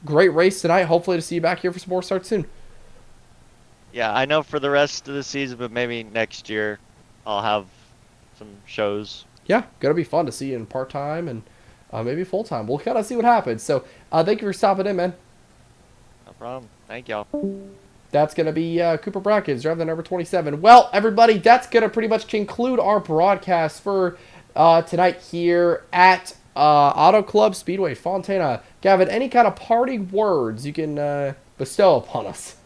great race tonight. Hopefully to see you back here for some more starts soon. Yeah, I know for the rest of the season, but maybe next year I'll have some shows. Yeah, gonna be fun to see you in part-time and maybe full-time. We'll kind of see what happens. So thank you for stopping in, man. No problem. Thank y'all. That's going to be Cooper Brackens, driver number 27. Well, everybody, that's going to pretty much conclude our broadcast for tonight here at Auto Club Speedway, Fontana. Gavin, any kind of parting words you can bestow upon us?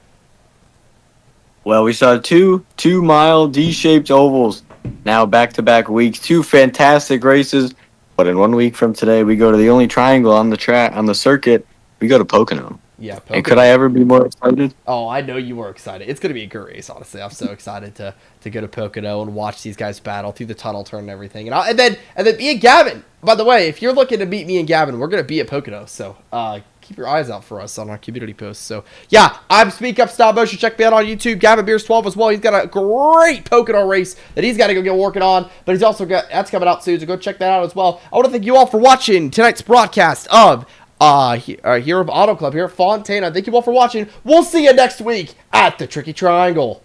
Well, we saw two 2-mile D-shaped ovals. Now back-to-back weeks, 2 fantastic races. But in 1 week from today, we go to the only triangle on the track on the circuit. We go to Pocono. Yeah, Pocono. And could I ever be more excited? Oh, I know you were excited. It's going to be a good race, honestly. I'm so excited to go to Pocono and watch these guys battle through the tunnel turn and everything. And then me and Gavin, by the way, if you're looking to meet me and Gavin, we're going to be at Pocono. So keep your eyes out for us on our community posts. So, yeah, I'm Speak Up Stop Motion. Check me out on YouTube. Gavin Beers 12 as well. He's got a great Pocono race that he's got to go get working on. But he's also got, that's coming out soon, so go check that out as well. I want to thank you all for watching tonight's broadcast of here of Auto Club here at Fontana. Thank you all for watching. We'll see you next week at the Tricky Triangle.